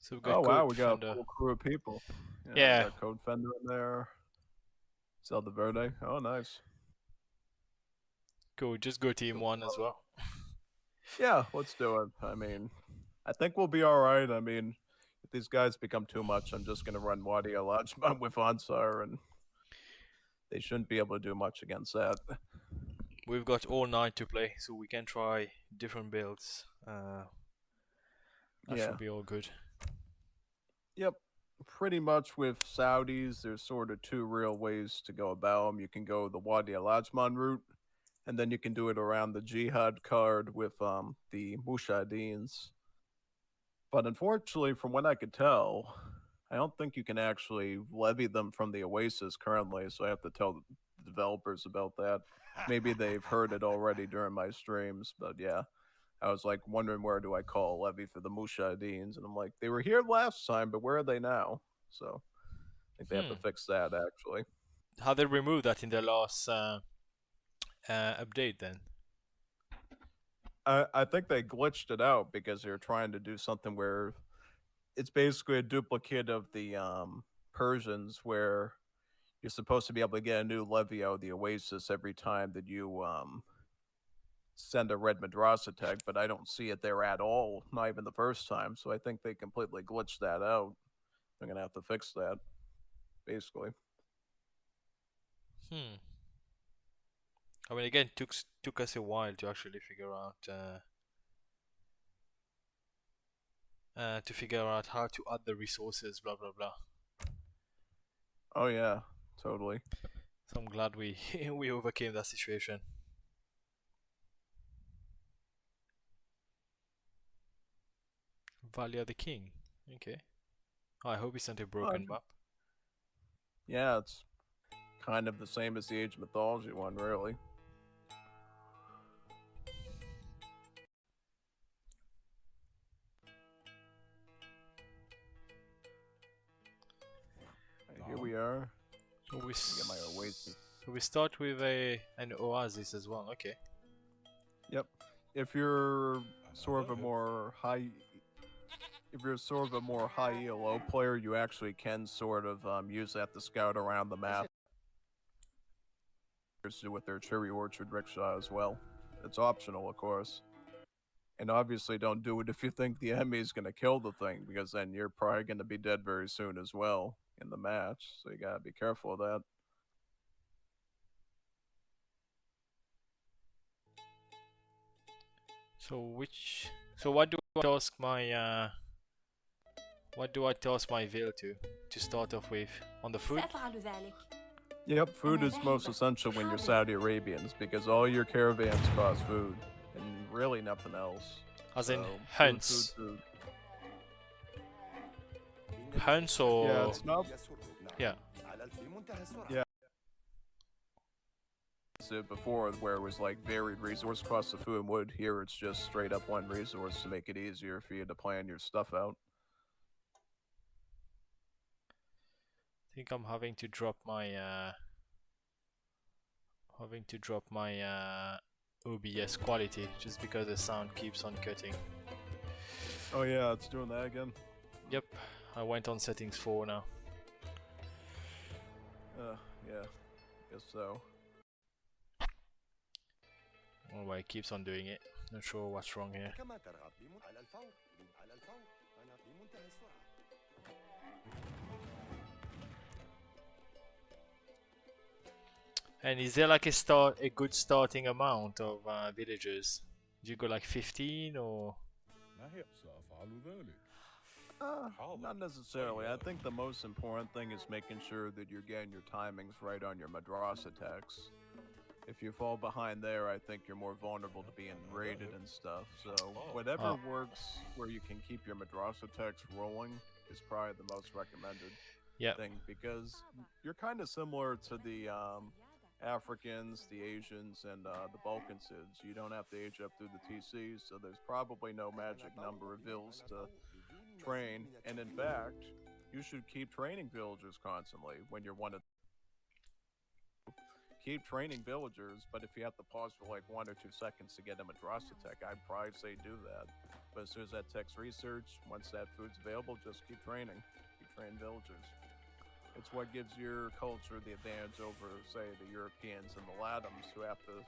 S1: So we got
S2: Oh, wow,
S1: Code
S2: we got
S1: Fender.
S2: a full crew of people.
S1: Yeah.
S2: We got Code Fender in there. Zelda Verde. Oh, nice.
S1: Cool, just go team 1 as well.
S2: Yeah, let's do it. I mean, I think we'll be all right. I mean, if these guys become too much, I'm just going to run Wadi Alajman with Ansar, and they shouldn't be able to do much against that.
S1: We've got all night to play, so we can try different builds. That should be all good.
S2: Yep. Pretty much with Saudis, there's sort of two real ways to go about them. You can go the Wadi Al-Ajman route, and then you can do it around the Jihad card with the Mushadins. But unfortunately, from what I could tell, I don't think you can actually levy them from the Oasis currently, so I have to tell the developers about that. Maybe they've heard it already during my streams, but yeah. I was like wondering where do I call a levy for the Mushadins, and I'm like, they were here last time, but where are they now? So I think they have to fix that actually.
S1: How they removed that in the last update then?
S2: I think they glitched it out because they're trying to do something where it's basically a duplicate of the Persians, where you're supposed to be able to get a new levy out of the Oasis every time that you send a red Madrasah tag, but I don't see it there at all, not even the first time. So I think they completely glitched that out. I'm gonna have to fix that, basically.
S1: I mean, again, took us a while to actually figure out how to add the resources, blah blah blah.
S2: Oh yeah, totally.
S1: So I'm glad we we overcame that situation. Valia the King. Okay. Oh, I hope it's not a broken map.
S2: Yeah, it's kind of the same as the Age of Mythology one, really. Here we are.
S1: So we
S2: get my Oasis.
S1: So we start with an Oasis as well. Okay.
S2: Yep. If you're sort of a more high ELO player, you actually can sort of use that to scout around the map. With their cherry orchard rickshaw as well. It's optional, of course. And obviously don't do it if you think the enemy is going to kill the thing, because then you're probably going to be dead very soon as well in the match. So you got to be careful of that.
S1: So what do I task my veil to start off with on the food?
S2: Yep, food is most essential when you're Saudi Arabians, because all your caravans cost food and really nothing else.
S1: As in hunts.
S2: Food.
S1: Hunts or
S2: yeah, it's not.
S1: Yeah.
S2: Yeah. Before, where it was like varied resource costs of food and wood. Here it's just straight up one resource to make it easier for you to plan your stuff out.
S1: I think I'm having to drop my OBS quality just because the sound keeps on cutting.
S2: Oh yeah, it's doing that again.
S1: Yep, I went on settings 4 now.
S2: Yeah, guess so.
S1: Oh, well, it keeps on doing it. Not sure what's wrong here. And is there like a good starting amount of villagers? Do you go like 15 or?
S2: Not necessarily. I think the most important thing is making sure that you're getting your timings right on your Madrasah text. If you fall behind there, I think you're more vulnerable to being raided and stuff. So whatever works where you can keep your Madrasah text rolling is probably the most recommended thing, because you're kind of similar to the Africans, the Asians, and the Balkan Cids. You don't have to age up through the TCs, so there's probably no magic number of vills to train. And in fact, you should keep training villagers constantly when you're one of. Keep training villagers, but if you have to pause for like 1 or 2 seconds to get a Madrasah tech, I'd probably say do that. But as soon as that tech's researched, once that food's available, just keep training. Keep training villagers. It's what gives your culture the advantage over, say, the Europeans and the Latins, who have to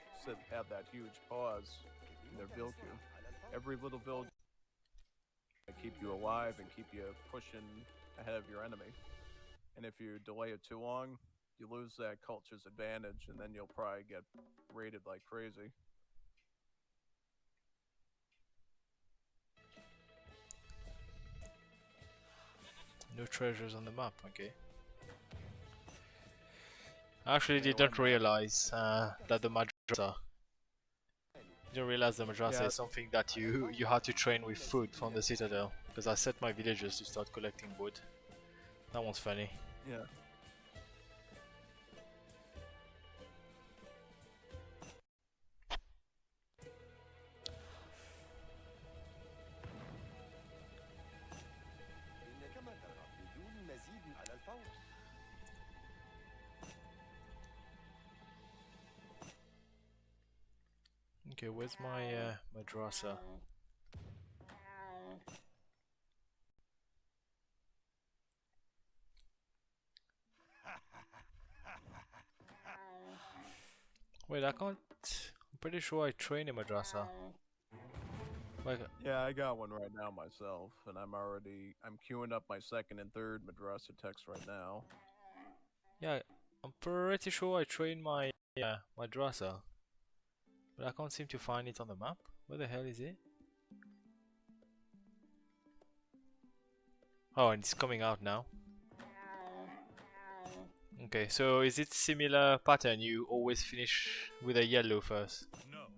S2: have that huge pause in their build queue. Every little village to keep you alive and keep you pushing ahead of your enemy. And if you delay it too long, you lose that culture's advantage, and then you'll probably get raided like crazy.
S1: No treasures on the map, okay. I actually didn't realize that the Madrasah. Didn't realize the Madrasah is something that you had to train with food from the citadel. Because I set my villagers to start collecting wood. That one's funny.
S2: Yeah.
S1: Okay, where's my Madrasah? Wait, I can't. I'm pretty sure I train in Madrasah. Like,
S2: yeah, I got one right now myself, and I'm queuing up my 2nd and 3rd Madrasah text right now.
S1: Yeah, I'm pretty sure I train my Madrasah, but I can't seem to find it on the map. Where the hell is it? Oh, and it's coming out now. Okay, so is it similar pattern? You always finish with a yellow first?
S2: No.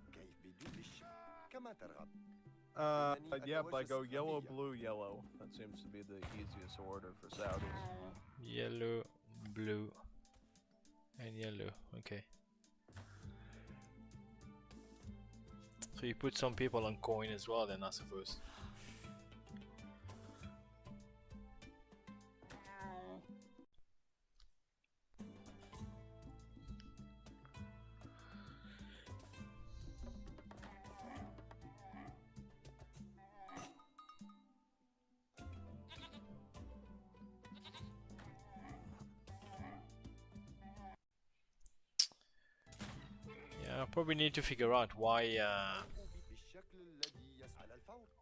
S2: Yeah, but I go yellow, blue, yellow. That seems to be the easiest order for Saudis.
S1: Yellow, blue, and yellow. Okay. So you put some people on coin as well then, I suppose. I probably need to figure out why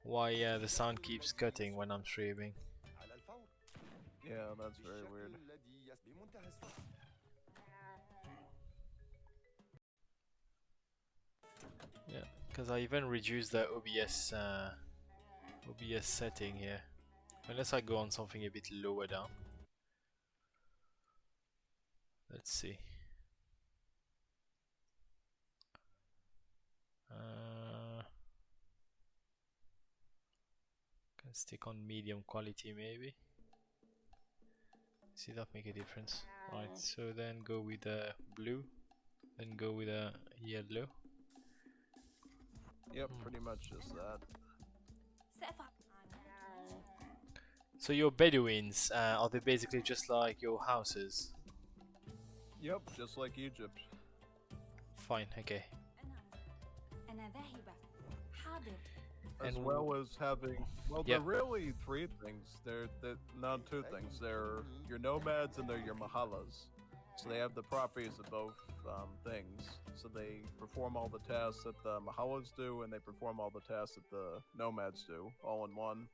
S1: the sound keeps cutting when I'm streaming.
S2: Yeah, that's very weird.
S1: Yeah, because I even reduced the OBS setting here. Unless I go on something a bit lower down. Let's see. Can stick on medium quality maybe. See that make a difference. Right, so then go with the blue, then go with a yellow.
S2: Yep, pretty much just that.
S1: So your Bedouins, are they basically just like your houses?
S2: Yep, just like Egypt.
S1: Fine, okay.
S2: As
S1: And
S2: well as having, well,
S1: yeah.
S2: they're really three things. They're not two things. They're your nomads and they're your mahalas. So they have the properties of both things. So they perform all the tasks that the mahalas do, and they perform all the tasks that the nomads do, all in one.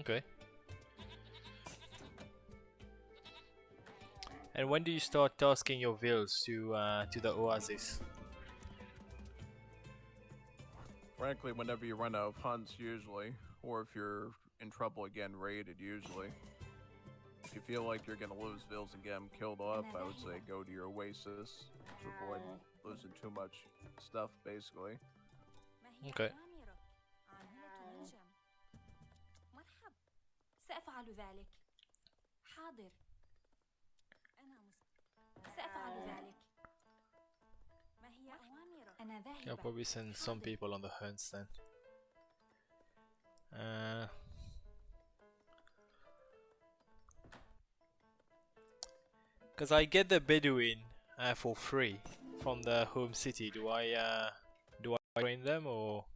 S1: Okay. And when do you start tasking your vills to the Oasis?
S2: Frankly, whenever you run out of hunts, usually, or if you're in trouble again, raided, usually. If you feel like you're gonna lose vills and get them killed off, I would say go to your Oasis to avoid losing too much stuff, basically.
S1: Okay.
S3: سأفعل ذلك. حاضر. سأفعل ذلك. ما هي أوامرك؟ أنا ذاهبة.
S1: I'll probably send some people on the hunts then. Because I get the Bedouin for free from the home city. Do I train them, or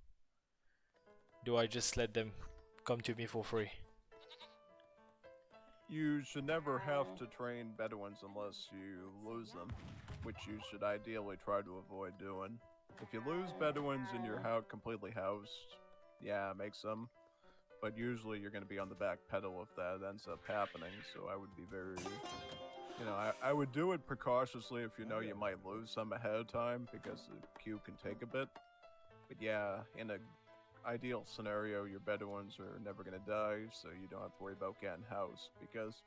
S1: do I just let them come to me for free?
S2: You should never have to train Bedouins unless you lose them, which you should ideally try to avoid doing. If you lose Bedouins and you're completely housed, yeah, make some. But usually you're going to be on the back pedal if that ends up happening, so I would be very... You know, I would do it precautiously if you know you might lose some ahead of time, because the queue can take a bit. But yeah, in an ideal scenario, your Bedouins are never going to die, so you don't have to worry about getting housed. Because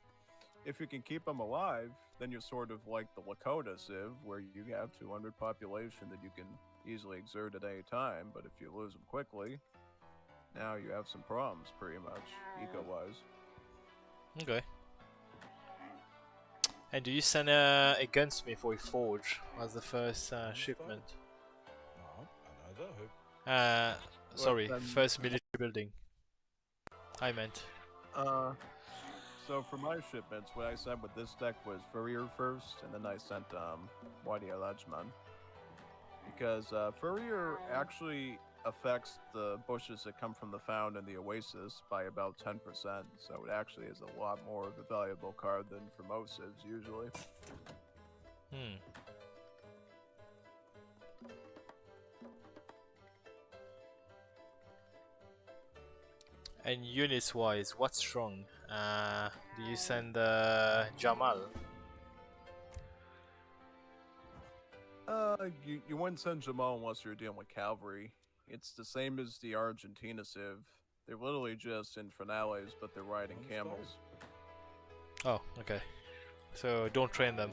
S2: if you can keep them alive, then you're sort of like the Lakota Civ, where you have 200 population that you can easily exert at any time. But if you lose them quickly, now you have some problems, pretty much, eco-wise.
S1: Okay. And do you send a gunsmith or a forge as the first shipment? Sorry, first military building. I meant.
S2: So for my shipments, what I sent with this deck was Furrier first, and then I sent Wadi Al-Ajman. Because Furrier actually affects the bushes that come from the Found and the Oasis by about 10%, so it actually is a lot more of a valuable card than for most civs usually.
S1: And units wise, what's strong? Do you send Jamal?
S2: You wouldn't send Jamal unless you're dealing with cavalry. It's the same as the Argentina Civ. They're literally just infernales, but they're riding camels.
S1: Oh, okay. So don't train them.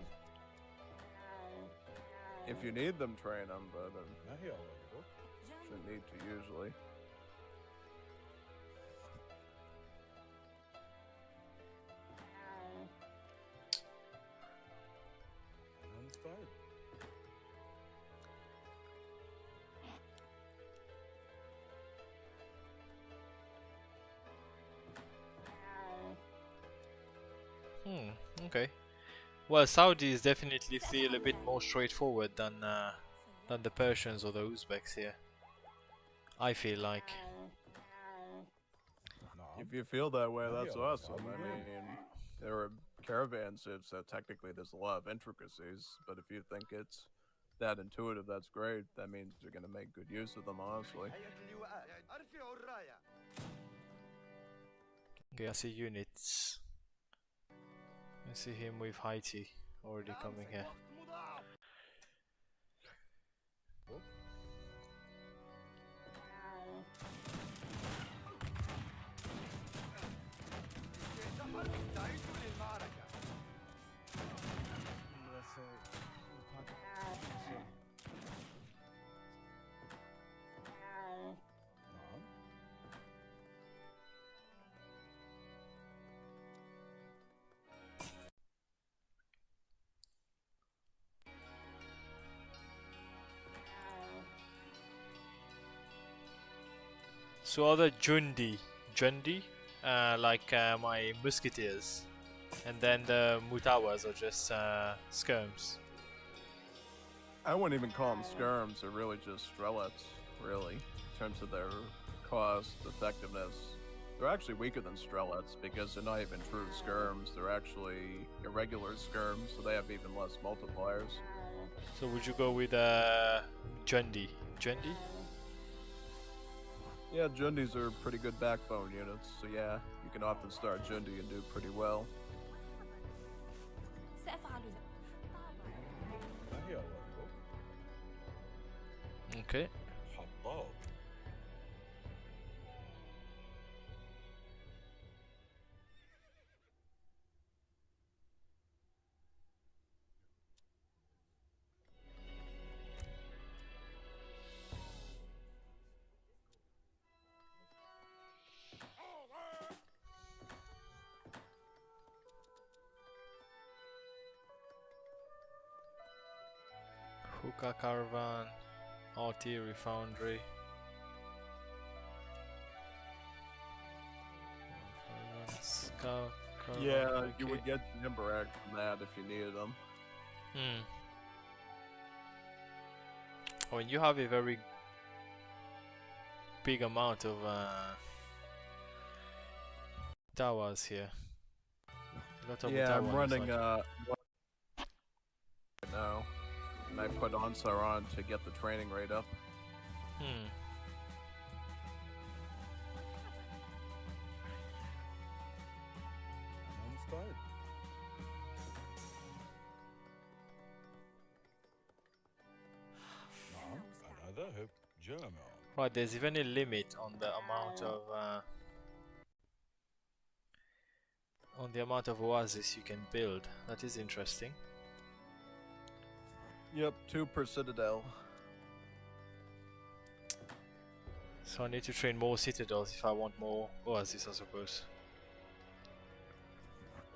S2: If you need them, train them, but shouldn't need to usually.
S1: Okay. Well, Saudis definitely feel a bit more straightforward than the Persians or the Uzbeks here. I feel like.
S2: If you feel that way, that's awesome. I mean, there are caravan civs that technically there's a lot of intricacies, but if you think it's that intuitive, that's great. That means you're going to make good use of them, honestly.
S1: Okay, I see units. I see him with Haiti already coming here. So other Jundi, like my musketeers, and then the Mutawas are just skirms.
S2: I wouldn't even call them skirms. They're really just strelets, really, in terms of their cost effectiveness. They're actually weaker than strelets because they're not even true skirms. They're actually irregular skirms, so they have even less multipliers.
S1: So would you go with Jundi? Jundi?
S2: Yeah, Jundis are pretty good backbone units, so yeah, you can often start Jundi and do pretty well.
S3: سأفعل ذلك.
S1: Okay. Hookah caravan, artillery foundry. Scout caravan,
S2: Yeah, you
S1: okay.
S2: would get Nimbarak from that if you needed them.
S1: Hmm. I mean, you have a very big amount of towers here. A lot of
S2: Yeah, I'm
S1: towers,
S2: running
S1: like-
S2: now, and I put Onsar on to get the training rate up.
S1: Hmm. Right, there's even a limit on the amount of oasis you can build. That is interesting.
S2: Yep, 2 per citadel.
S1: So I need to train more citadels if I want more oasis, I suppose.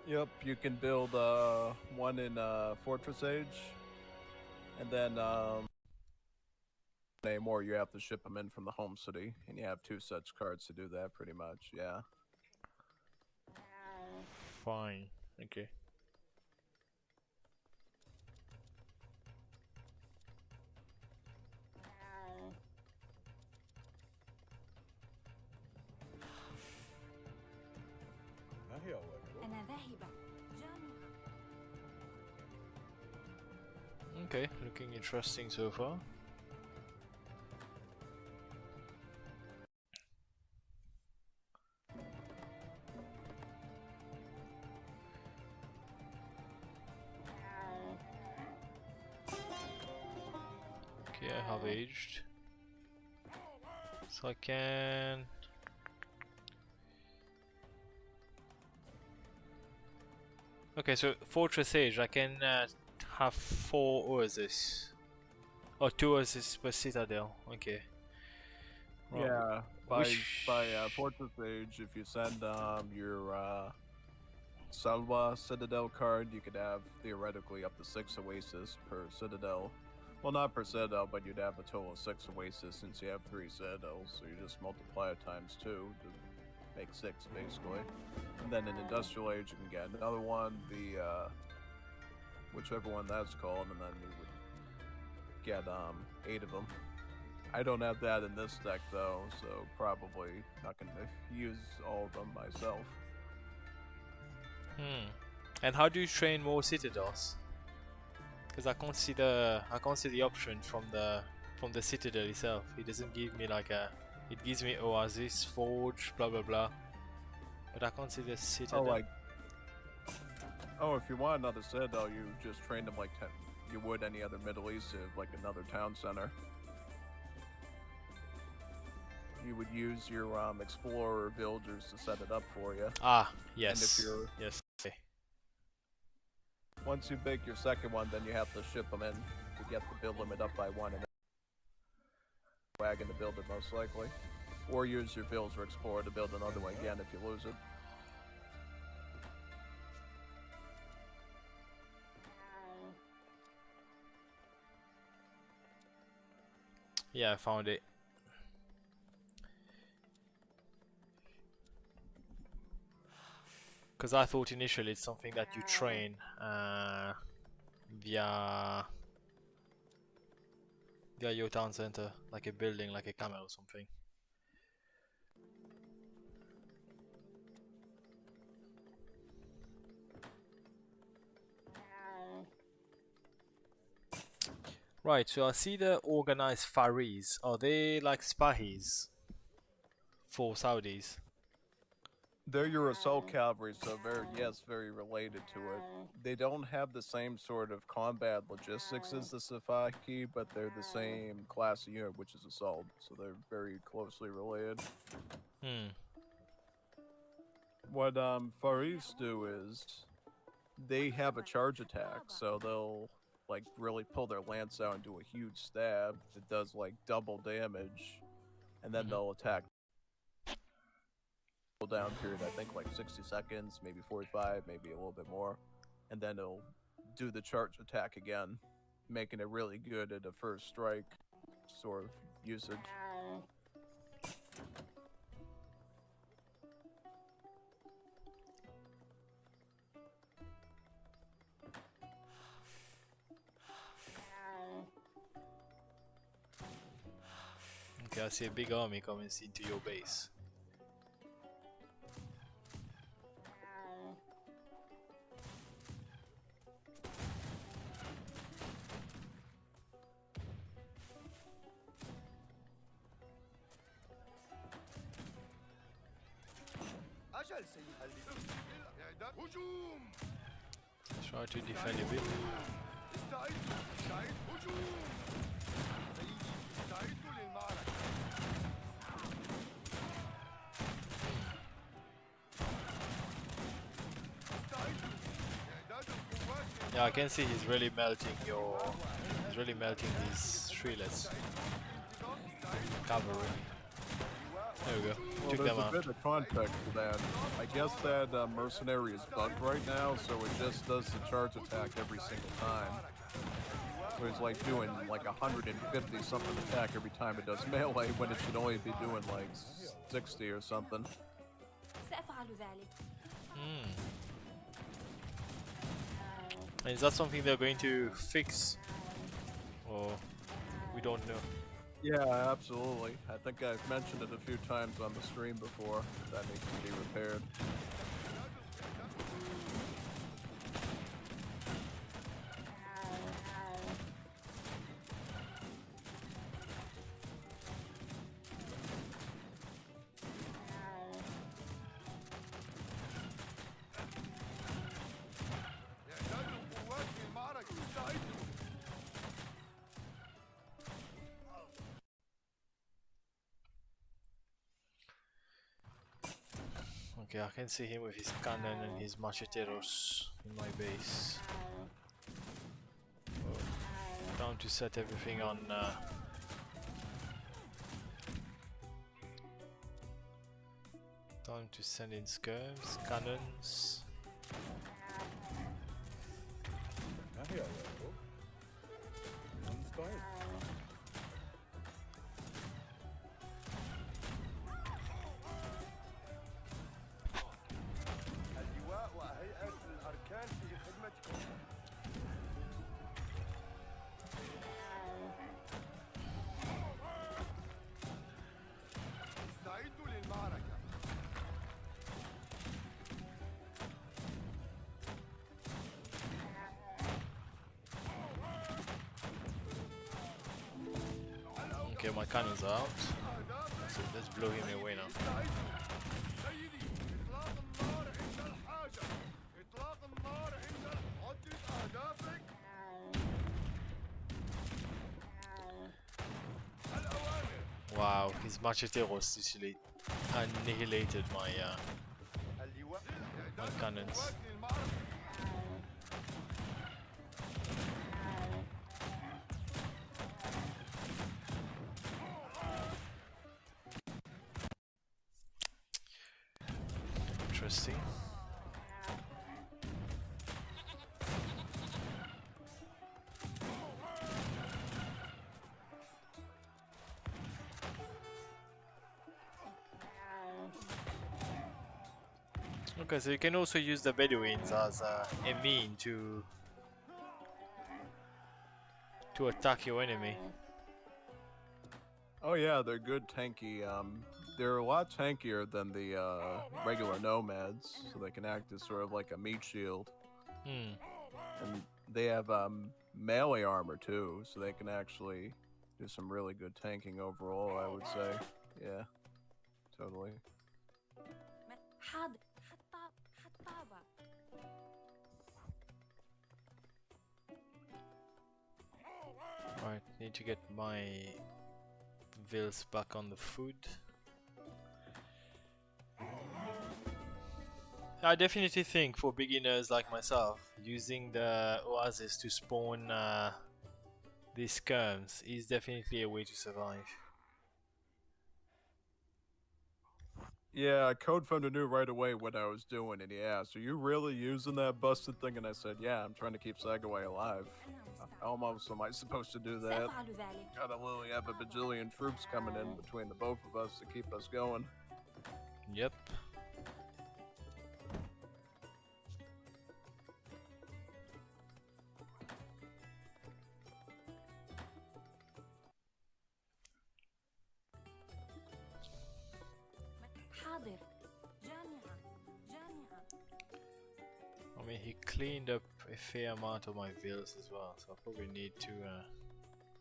S2: Yep, you can build one in Fortress Age, and then more you have to ship them in from the home city, and you have 2 such cards to do that pretty much, yeah.
S1: Fine. Okay.
S3: أنا ذاهبة. جامعة.
S1: Okay, looking interesting so far. Okay, I have aged. So I can... Okay, so Fortress Age, I can have 4 oasis. Or 2 oasis per citadel, okay. Right,
S2: Yeah,
S1: which-
S2: by Fortress Age, if you send your Salwa Citadel card, you could have theoretically up to 6 Oasis per Citadel. Well, not per Citadel, but you'd have a total of 6 Oasis since you have 3 Citadels, so you just multiply it times 2 to make 6, basically. And then in Industrial Age, you can get another one, the whichever one that's called, and then you would get 8 of them. I don't have that in this deck though, so probably not gonna use all of them myself.
S1: And how do you train more citadels? Because I can't see the option from the citadel itself. It doesn't give me like a. It gives me Oasis, Forge, blah blah blah. But I can't see the citadel.
S2: Oh, if you want another Citadel, you just train them like you would any other Middle East, like another town center. You would use your Explorer villagers to set it up for you.
S1: Ah, yes.
S2: And if you're
S1: yes. Okay.
S2: Once you make your second one, then you have to ship them in to get the build limit up by 1 and then wagon to build it most likely. Or use your Villager Explorer to build another one again if you lose it.
S1: Yeah, I found it. Because I thought initially it's something that you train via Yeah, your town center, like a building, like a camel or something. Right, so I see the organized Faris. Are they like Spahis for Saudis?
S2: They're your assault cavalry, so very related to it. They don't have the same sort of combat logistics as the Safaki, but they're the same class of unit, which is assault, so they're very closely related.
S1: Hmm.
S2: What Faris do is they have a charge attack, so they'll like really pull their lance out and do a huge stab that does like double damage, and then they'll attack. Down period, I think like 60 seconds, maybe 45, maybe a little bit more, and then it'll do the charge attack again, making it really good at a first strike sort of usage.
S1: Okay, I see a big army coming into your base. Try to defend a bit. Yeah, I can see he's really melting these Streletsy cavalry. There we go.
S2: Well,
S1: Took
S2: there's
S1: them
S2: a
S1: out.
S2: bit of context to that. I guess that mercenary is bugged right now, so it just does the charge attack every single time. So it's like doing like 150 something attack every time it does melee, when it should only be doing like 60 or something.
S3: سأفعل ذلك.
S1: And is that something they're going to fix? Or we don't know?
S2: Yeah, absolutely. I think I've mentioned it a few times on the stream before. That needs to be repaired.
S1: Okay, I can see him with his cannon and his macheteros in my base. Time to set everything on. Time to send in skirms, cannons. Okay, my cannons are out. So let's blow him away now. Wow, his macheteros literally annihilated my cannons. Interesting. Okay, so you can also use the Bedouins as a mean to attack your enemy.
S2: Oh yeah, they're good tanky. They're a lot tankier than the regular nomads, so they can act as sort of like a meat shield.
S1: Hmm.
S2: And they have melee armor too, so they can actually do some really good tanking overall, I would say. Yeah, totally.
S3: حاضر حطابة.
S1: Right, need to get my vills back on the food. I definitely think for beginners like myself, using the Oasis to spawn these skirms is definitely a way to survive.
S2: Yeah, Code Thunder knew right away what I was doing, and he asked, "Are you really using that busted thing?" And I said, "Yeah, I'm trying to keep Sagaway alive." How else am I supposed to do that?
S3: سأفعل ذلك.
S2: Gotta literally have a bajillion troops coming in between the both of us to keep us going.
S1: Yep.
S3: حاضر. جامعة. جامعة.
S1: I mean, he cleaned up a fair amount of my vills as well, so I probably need to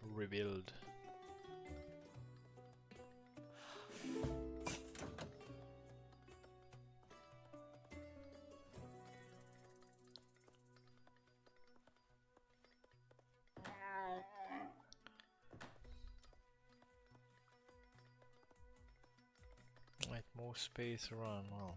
S1: rebuild. Like more space around, wow.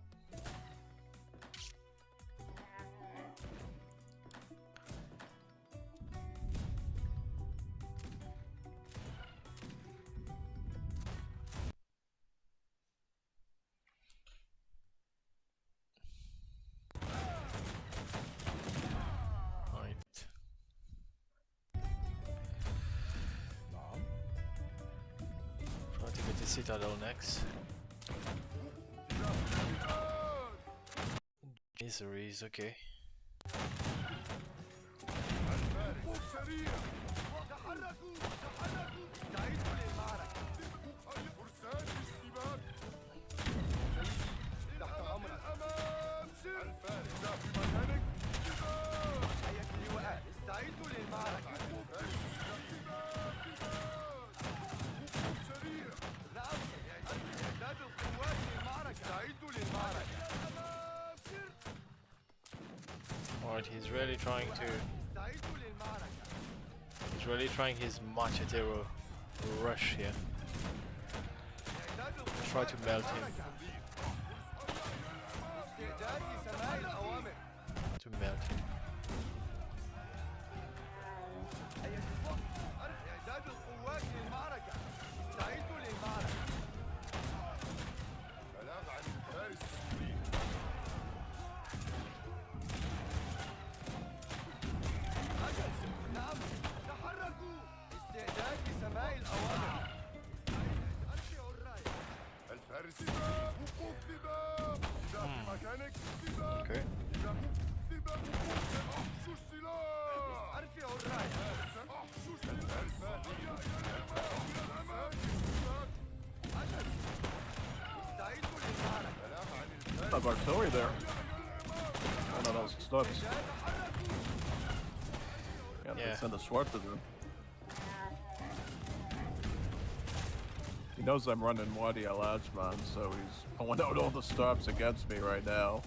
S1: Right. Try to get the citadel next. Miseries, okay. Alright, he's really trying his Machetero rush here. Try to melt him. To melt him. Okay.
S2: Have artillery there. Oh no, that was studs. Yeah, send a sword to them. He knows I'm running Wadi Al Ajman, so he's pulling out all the stops against me right now.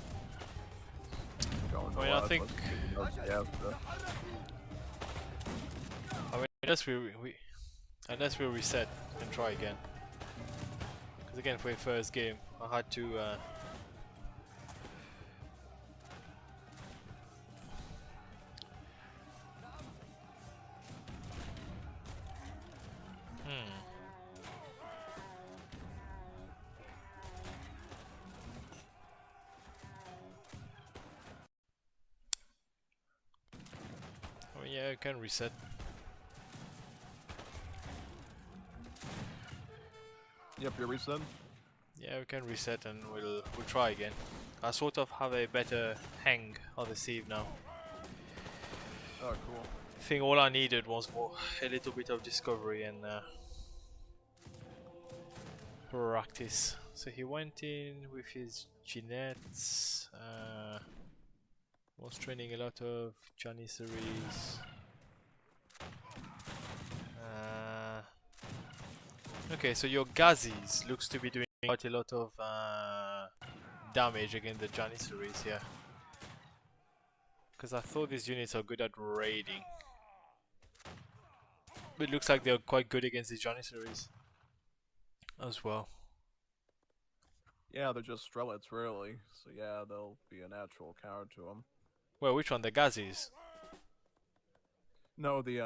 S2: Going
S1: I mean, I think. I mean, unless we reset and try again. Because again, for a first game, I had to. I mean, yeah, I can reset.
S2: Yep, you're reset.
S1: Yeah, we can reset and we'll try again. I sort of have a better hang of the sieve now.
S2: Oh, cool.
S1: I think all I needed was a little bit of discovery and practice. So he went in with his Jeanettes. Was training a lot of Janissaries. Okay, so your Gazis looks to be doing quite a lot of damage against the Janissaries here. Because I thought these units are good at raiding. But it looks like they're quite good against the Janissaries as well.
S2: Yeah, they're just Strelets, really. So yeah, they'll be a natural counter to them.
S1: Well, which one? The Gazis?
S2: No, the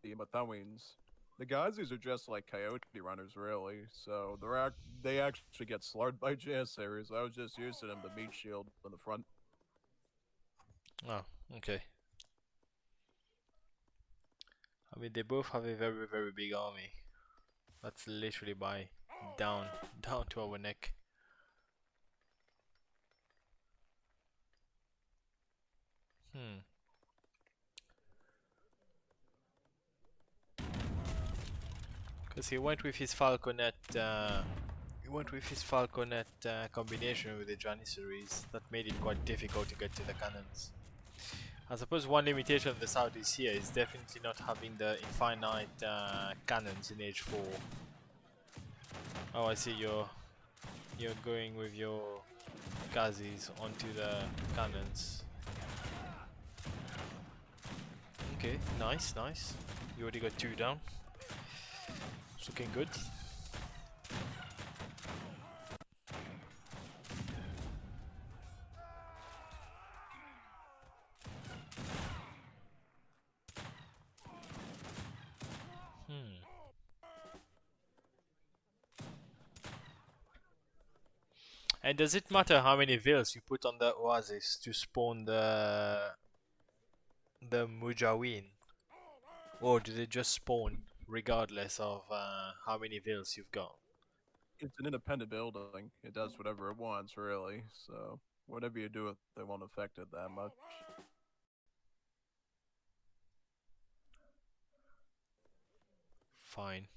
S2: Mathawins. The Gazis are just like coyote runners, really. So they actually get slaughtered by Janissaries. I was just using them to meat shield in the front.
S1: Oh, okay. I mean, they both have a very, very big army. That's literally by down to our neck. Because he went with his Falconet. Combination with the Janissaries that made it quite difficult to get to the cannons. I suppose one limitation of the Saudis here is definitely not having the infinite cannons in Age 4. Oh, I see you're going with your Gazis onto the cannons. Okay, nice. You already got 2 down. It's looking good. And does it matter how many vills you put on the Oasis to spawn the Mujawin? Or do they just spawn regardless of how many vills you've got?
S2: It's an independent building. It does whatever it wants, really. So whatever you do with it won't affect it that much.
S1: Fine.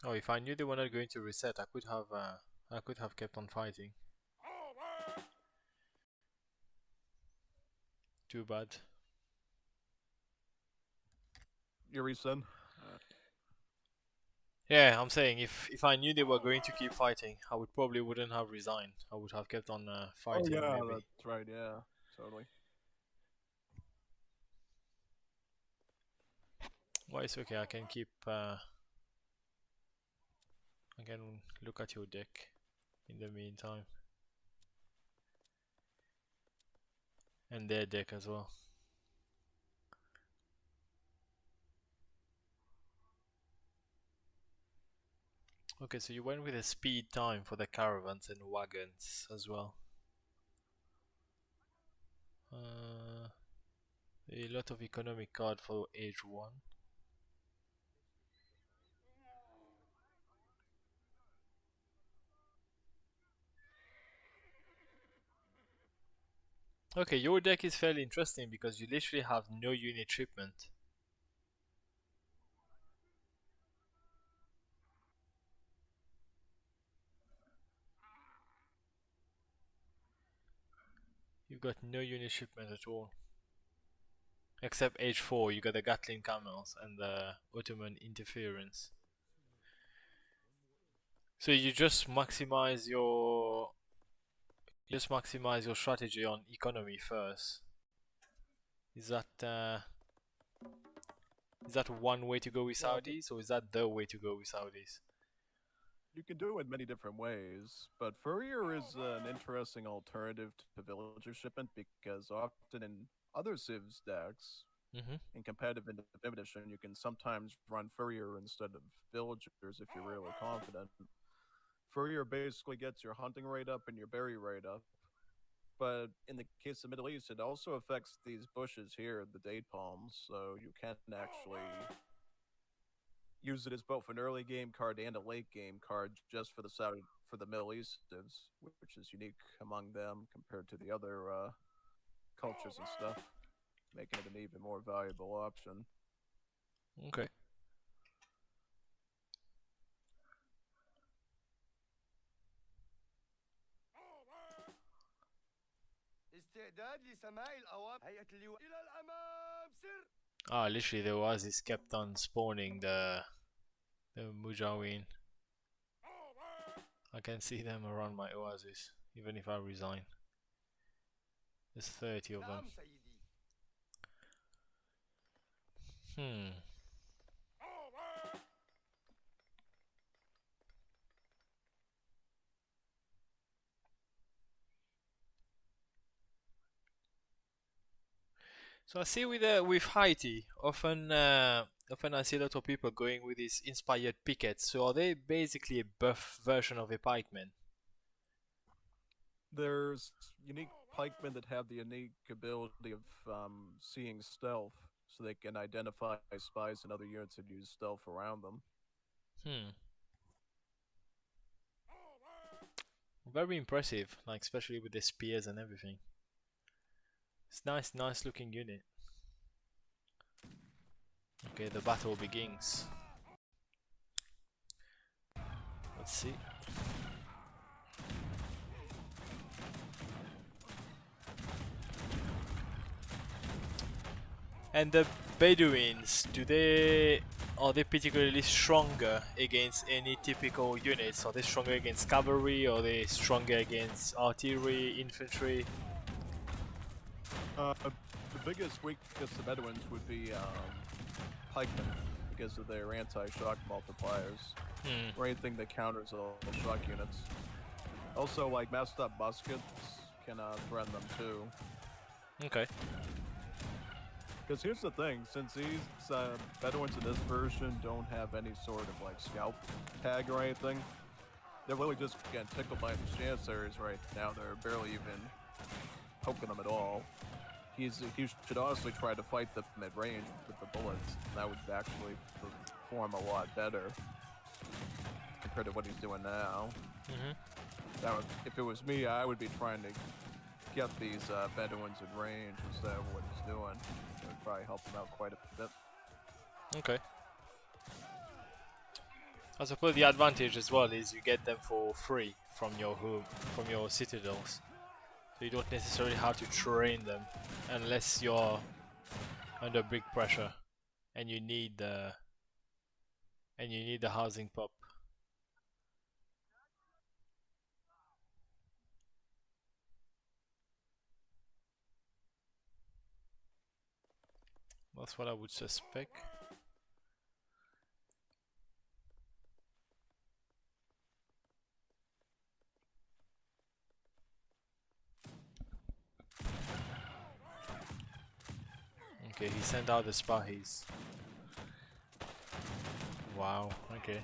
S1: Oh, if I knew they were not going to reset, I could have kept on fighting. Too bad.
S2: Your reason?
S1: Yeah, I'm saying if I knew they were going to keep fighting, I would probably wouldn't have resigned. I would have kept on fighting.
S2: Oh yeah,
S1: maybe.
S2: that's right. Yeah, totally.
S1: Well, it's okay. I can keep. I can look at your deck in the meantime, and their deck as well. Okay, so you went with a speed time for the caravans and wagons as well. A lot of economic card for Age 1. Okay, your deck is fairly interesting because you literally have no unit shipment. You've got no unit shipment at all. Except Age 4, you got the Gatling Camels and the Ottoman Interference. So you just maximize your strategy on economy first. Is that one way to go with Saudis, or is that the way to go with Saudis?
S2: You can do it many different ways, but Furrier is an interesting alternative to villager shipment because often in other Civs decks, in competitive edition, you can sometimes run Furrier instead of villagers if you're really confident. Furrier basically gets your hunting rate up and your berry rate up. But in the case of Middle East, it also affects these bushes here, the date palms, so you can actually use it as both an early game card and a late game card just for the for the Middle Easterns, which is unique among them compared to the other cultures and stuff, making it an even more valuable option.
S1: Okay. Ah, literally the Oasis kept on spawning the Mujawin. I can see them around my Oasis, even if I resign. There's 30 of them. So I see with Haiti, often I see a lot of people going with these inspired pickets. So are they basically a buff version of a pikeman?
S2: There's unique pikemen that have the unique ability of seeing stealth, so they can identify spies and other units and use stealth around them.
S1: Very impressive, like especially with the spears and everything. It's nice looking unit. Okay, the battle begins. Let's see. And the Bedouins, are they particularly stronger against any typical units? Are they stronger against cavalry? Are they stronger against artillery, infantry?
S2: The biggest weakness of Bedouins would be pikemen because of their anti-shock multipliers, or anything that counters all shock units. Also, like messed up muskets can threaten them too.
S1: Okay.
S2: Because here's the thing, since these Bedouins in this version don't have any sort of like scalp tag or anything, they're literally just getting tickled by the Janissaries right now. They're barely even poking them at all. He should honestly try to fight them at range with the bullets. That would actually perform a lot better compared to what he's doing now. If it was me, I would be trying to get these Bedouins at range instead of what he's doing. It would probably help him out quite a bit.
S1: Okay. I suppose the advantage as well is you get them for free from your home, from your citadels. So you don't necessarily have to train them unless you're under big pressure and you need the housing pop. That's what I would suspect. Okay, he sent out the spies. Wow, okay.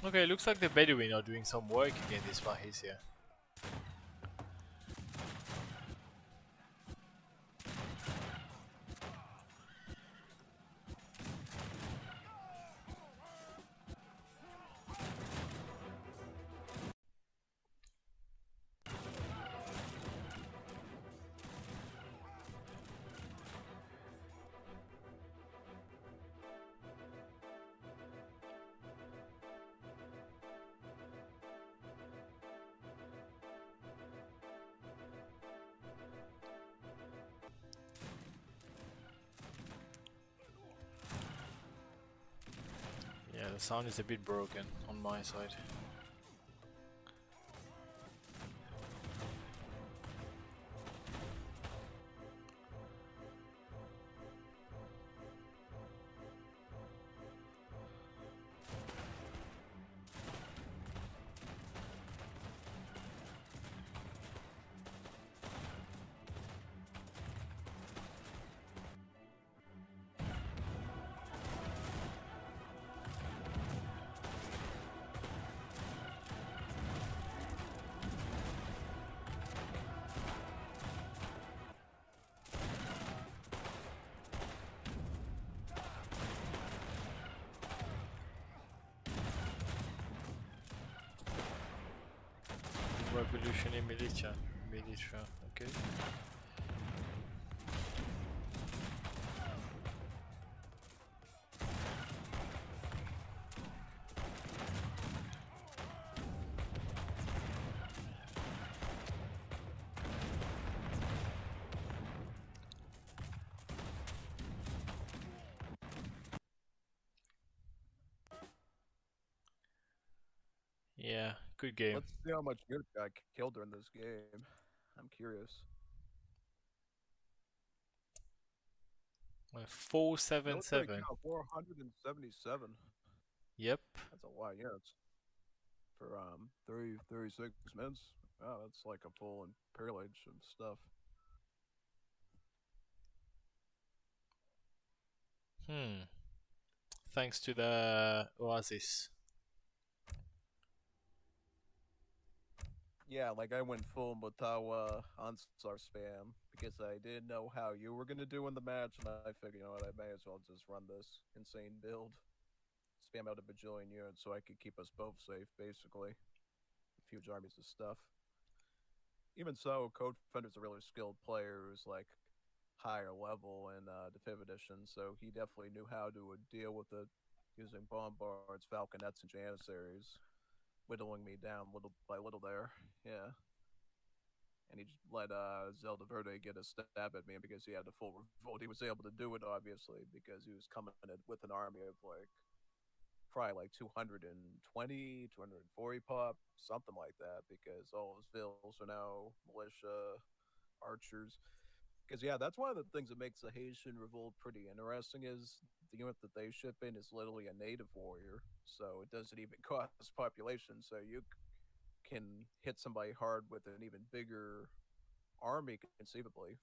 S1: Okay, looks like the Bedouin are doing some work against these spies here. Yeah, the sound is a bit broken on my side. Revolutionary militia. Militia, okay. Yeah, good game.
S2: Let's see how much unit got killed during this game. I'm curious.
S1: 477.
S2: Military count 477.
S1: Yep.
S2: That's a lot of units for 36 minutes. Wow, that's like a full imperial age of stuff.
S1: Thanks to the Oasis.
S2: Yeah, like I went full Mutawa Ansar spam because I didn't know how you were gonna do in the match, and I figured, you know what, I may as well just run this insane build, spam out a bajillion units so I could keep us both safe, basically. Huge armies of stuff. Even so, Code Defender's a really skilled player who's like higher level in the 5th edition, so he definitely knew how to deal with it using bombards, falconets, and janissaries, whittling me down little by little there. Yeah. And he just let Zelda Verde get a stab at me, and because he had the full revolt, he was able to do it, obviously, because he was coming in with an army of like probably like 220, 240 pop, something like that, because all his vills are now militia, archers. Because yeah, that's one of the things that makes the Haitian revolt pretty interesting is the unit that they ship in is literally a native warrior, so it doesn't even cost population. So you can hit somebody hard with an even bigger army conceivably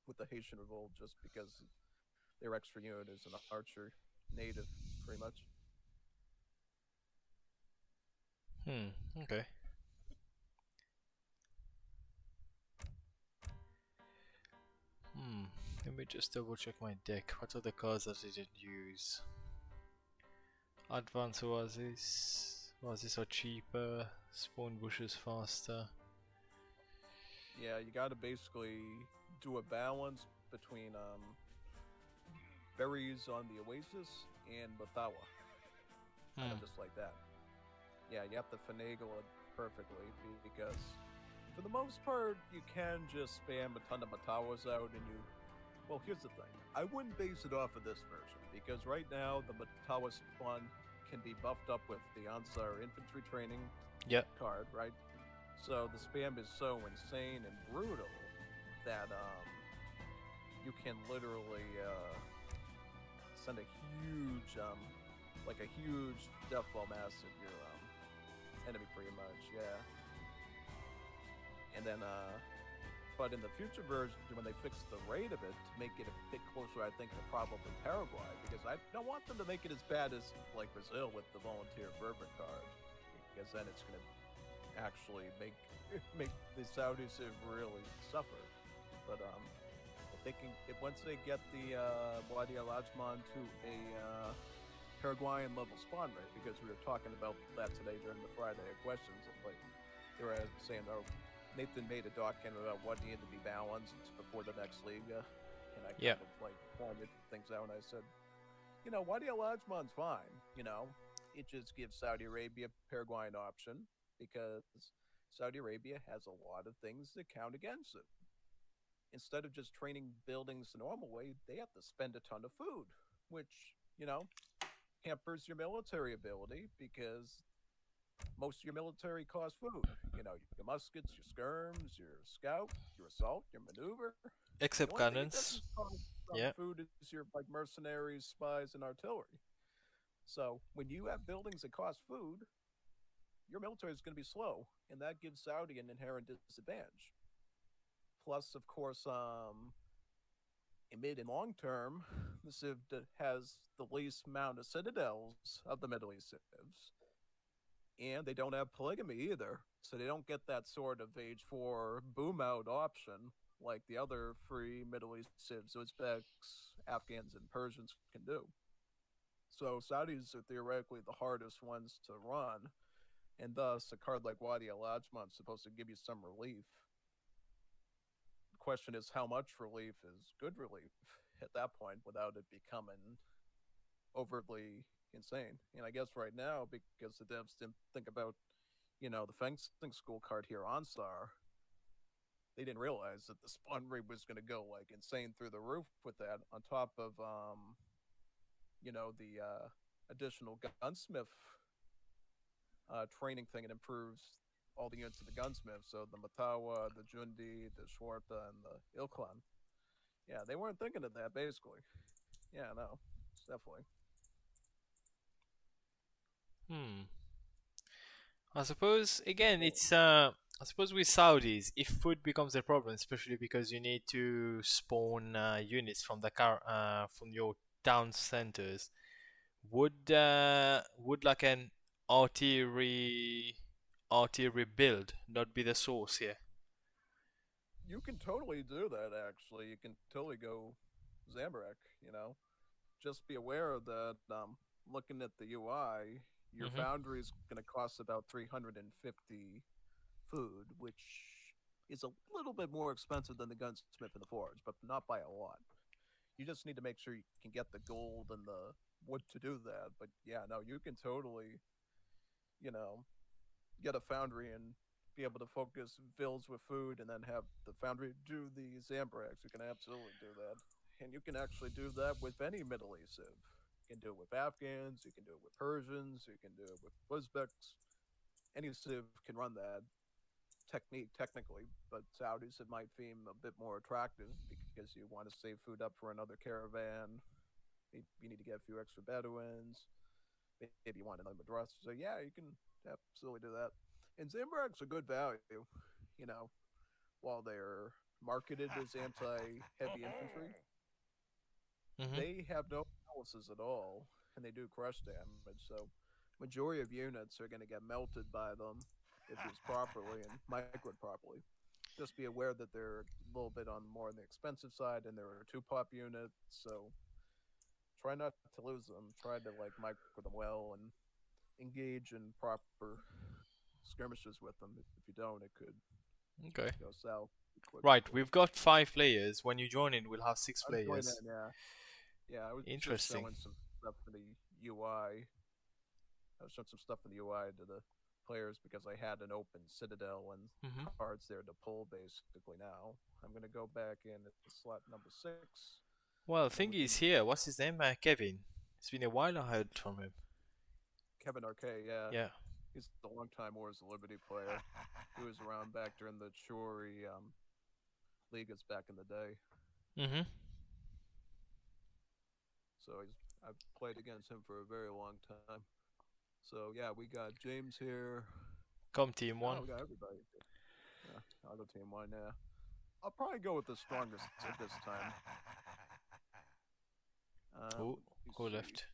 S2: with the Haitian revolt just because their extra unit is an archer native, pretty much.
S1: Okay. Let me just double check my deck. What are the cards that I didn't use? Advanced Oasis. Oasis are cheaper. Spawn bushes faster.
S2: Yeah, you got to basically do a balance between berries on the Oasis and Matawa, kind of just like that. Yeah, you have to finagle it perfectly because, for the most part, you can just spam a ton of Matawas out and you. Well, here's the thing. I wouldn't base it off of this version because right now the Matawa spawn can be buffed up with the Ansar infantry training card, right? So the spam is so insane and brutal that you can literally send a huge like a huge death ball mass at your enemy, pretty much, yeah. And then but in the future version, when they fix the rate of it to make it a bit closer, I think, to probably Paraguay, because I don't want them to make it as bad as like Brazil with the volunteer fervor card, because then it's going to actually make the Saudis really suffer. But if they can, once they get the Wadi Al-Ajman to a Paraguayan level spawn rate, because we were talking about that today during the Friday questions, like they were saying, oh, Nathan made a document about what needed to be balanced before the next league, and I kind of like pointed things out, and I said, you know, Wadi Al-Ajman's fine, you know, it just gives Saudi Arabia a Paraguayan option because Saudi Arabia has a lot of things that count against it. Instead of just training buildings the normal way, they have to spend a ton of food, which, you know, hampers your military ability because most of your military costs food. You know, your muskets, your skirms, your scout, your assault, your maneuver.
S1: Except
S2: the only thing it
S1: cannons.
S2: doesn't cost from food is your like mercenaries, spies, and artillery. So when you have buildings that cost food, your military is going to be slow, and that gives Saudi an inherent disadvantage. Plus, of course, in mid and long term, the Civ has the least amount of citadels of the Middle East civs, and they don't have polygamy either, so they don't get that sort of age 4 boom out option like the other free Middle East civs, Uzbeks, Afghans, and Persians can do. So Saudis are theoretically the hardest ones to run, and thus a card like Wadi Al-Ajman is supposed to give you some relief. The question is how much relief is good relief at that point without it becoming overtly insane. And I guess right now, because the devs didn't think about, the fencing school card here, Ansar, they didn't realize that the spawn rate was going to go like insane through the roof with that, on top of the additional gunsmith training thing. It improves all the units of the gunsmith, so the Matawa, the Jundi, the Shwarta, and the Ilklan. Yeah, they weren't thinking of that, basically. Yeah, no, definitely.
S1: I suppose again it's I suppose with Saudis, if food becomes a problem, especially because you need to spawn units from the from your town centers, would like an artillery artillery build not be the source here?
S2: You can totally do that, actually. You can totally go Zamorak, Just be aware that looking at the UI, your
S1: Mm-hmm.
S2: foundry is going to cost about 350 food, which is a little bit more expensive than the gunsmith and the forge, but not by a lot. You just need to make sure you can get the gold and the wood to do that. But yeah, no, you can totally, you know, get a foundry and be able to focus vills with food and then have the foundry do the Zambrax. You can absolutely do that. And you can actually do that with any Middle East civ. You can do it with Afghans, you can do it with Persians, you can do it with Uzbeks. Any civ can run that technique technically, but Saudis it might seem a bit more attractive because you want to save food up for another caravan. You need to get a few extra Bedouins. Maybe you want another Madrasah. So yeah, you can absolutely do that. And Zambark's a good value, you know, while they're marketed as anti-heavy infantry,
S1: Mm-hmm.
S2: they have no analysis at all, and they do crush damage. So, majority of units are going to get melted by them if used properly and microed properly. Just be aware that they're a little bit on the expensive side, and there are 2-pop units, so try not to lose them. Try to like micro them well and engage in proper skirmishes with them. If you don't, it could
S1: Okay.
S2: go south
S1: Right,
S2: quickly.
S1: we've got 5 players. When you join in, we'll have 6 players.
S2: Yeah. Yeah, I was just
S1: Interesting.
S2: showing some stuff in the UI. I was showing some stuff in the UI to the players because I had an open Citadel and
S1: Mm-hmm.
S2: cards there to pull basically now. I'm going to go back in at slot number 6.
S1: Well,
S2: And we
S1: Thingy
S2: can
S1: is here. What's his name? Kevin. It's been a while I heard from him.
S2: Kevin Arquet, yeah.
S1: Yeah.
S2: He's a long-time Wars of Liberty player. He was around back during the Chori Ligas back in the day.
S1: Mm-hmm.
S2: So I've played against him for a very long time. So yeah, we got James here.
S1: Come team one.
S2: Oh, we got everybody. Yeah, I'll go team 1 now. I'll probably go with the strongest at this time.
S1: Oh, who
S2: see.
S1: left?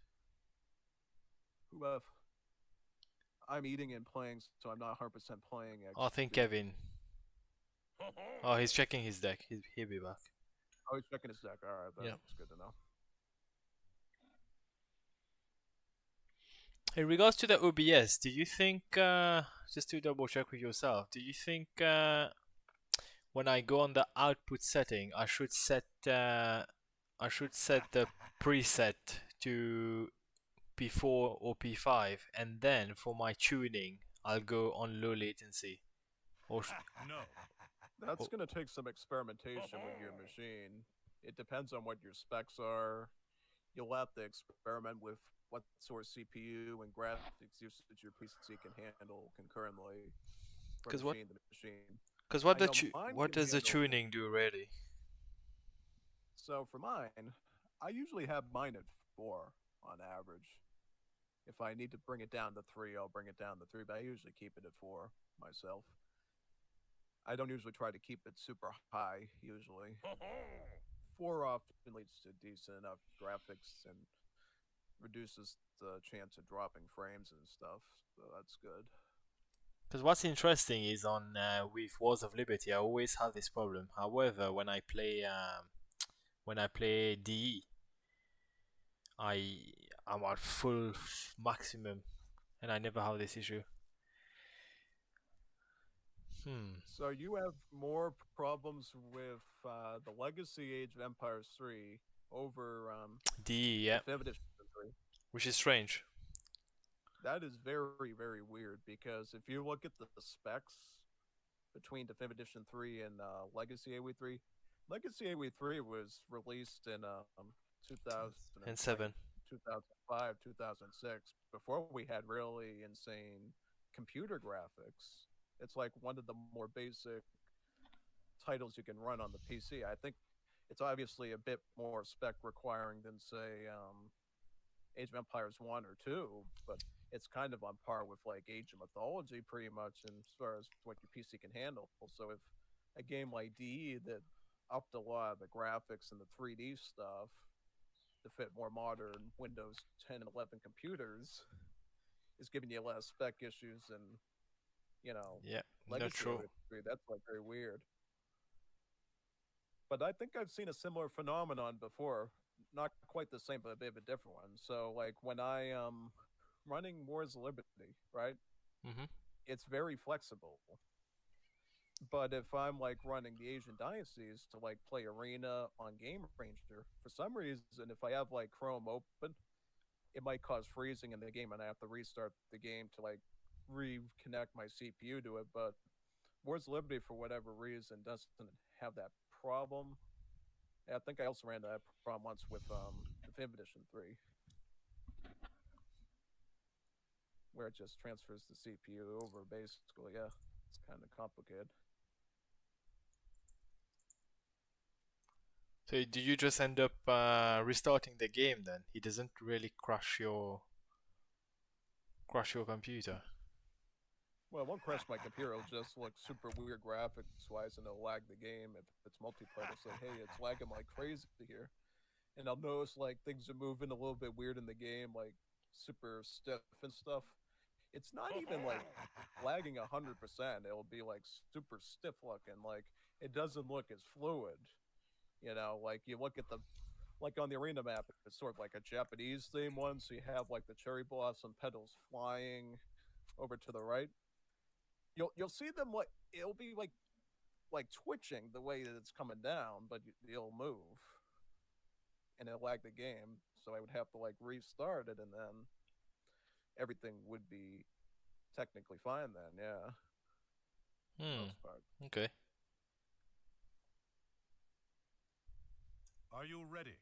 S2: Who left? I'm eating and playing, so I'm not 100% playing.
S1: I think Kevin. Oh, he's checking his deck. He'll be back.
S2: Oh, he's checking his deck. All right, that's
S1: Yeah.
S2: good to know.
S1: In regards to the OBS, do you think, just to double check with yourself, do you think when I go on the output setting, I should set the preset to P4 or P5, and then for my tuning, I'll go on low latency? Or
S4: No.
S2: That's going to take some experimentation with your machine. It depends on what your specs are. You'll have to experiment with what sort of CPU and graphics usage your PC can handle concurrently from
S1: 'Cause
S2: machine to machine.
S1: Because
S2: I know mine
S1: what
S2: can
S1: does the
S2: handle-
S1: tuning do really?
S2: So for mine, I usually have mine at 4 on average. If I need to bring it down to 3, I'll bring it down to 3, but I usually keep it at 4 myself. I don't usually try to keep it super high, usually. 4 often leads to decent enough graphics and reduces the chance of dropping frames and stuff, so that's good.
S1: Because what's interesting is on with Wars of Liberty, I always have this problem. However, when I play DE, I'm at full maximum, and I never have this issue.
S2: So you have more problems with the Legacy Age of Empires 3 over
S1: Yeah,
S2: Definitive 3.
S1: which is strange.
S2: That is very, very weird because if you look at the specs between Definitive Edition 3 and Legacy AW3, Legacy AW3 was released in 2000
S1: And
S2: like
S1: 7.
S2: 2005, 2006, before we had really insane computer graphics. It's like one of the more basic titles you can run on the PC. I think it's obviously a bit more spec requiring than say Age of Empires 1 or 2, but it's kind of on par with like Age of Mythology pretty much in as far as what your PC can handle. So if a game like DE that upped a lot of the graphics and the 3D stuff to fit more modern Windows 10 and 11 computers is giving you less spec issues and
S1: Yeah, not
S2: Legacy
S1: true.
S2: AW3, that's like very weird. But I think I've seen a similar phenomenon before. Not quite the same, but a bit of a different one. So, like when I running Wars of Liberty, right?
S1: Mm-hmm.
S2: It's very flexible. But if I'm like running the Asian Dynasties to like play Arena on Game Ranger, for some reason, if I have like Chrome open, it might cause freezing in the game, and I have to restart the game to like reconnect my CPU to it. But Wars of Liberty, for whatever reason, doesn't have that problem. I think I also ran that problem once with Definitive Edition 3, where it just transfers the CPU over, basically. Yeah, it's kind of complicated.
S1: So do you just end up restarting the game then? It doesn't really crash your computer.
S2: Well, it won't crash my computer. It'll just look super weird graphics-wise, and it'll lag the game. If it's multiplayer, it'll say, hey, it's lagging like crazy here. And I'll notice, like, things are moving a little bit weird in the game, like, super stiff and stuff. It's not even, like, lagging 100%. It'll be, like, super stiff looking. Like, it doesn't look as fluid. Like, you look at like, on the arena map, it's sort of like a Japanese theme one, so you have, like, the cherry blossom petals flying over to the right. You'll see them, like, it'll be like twitching the way that it's coming down, but it'll move and it'll lag the game. So I would have to like restart it, and then everything would be technically fine then. Yeah, for the most part.
S1: Okay.
S4: Are you ready?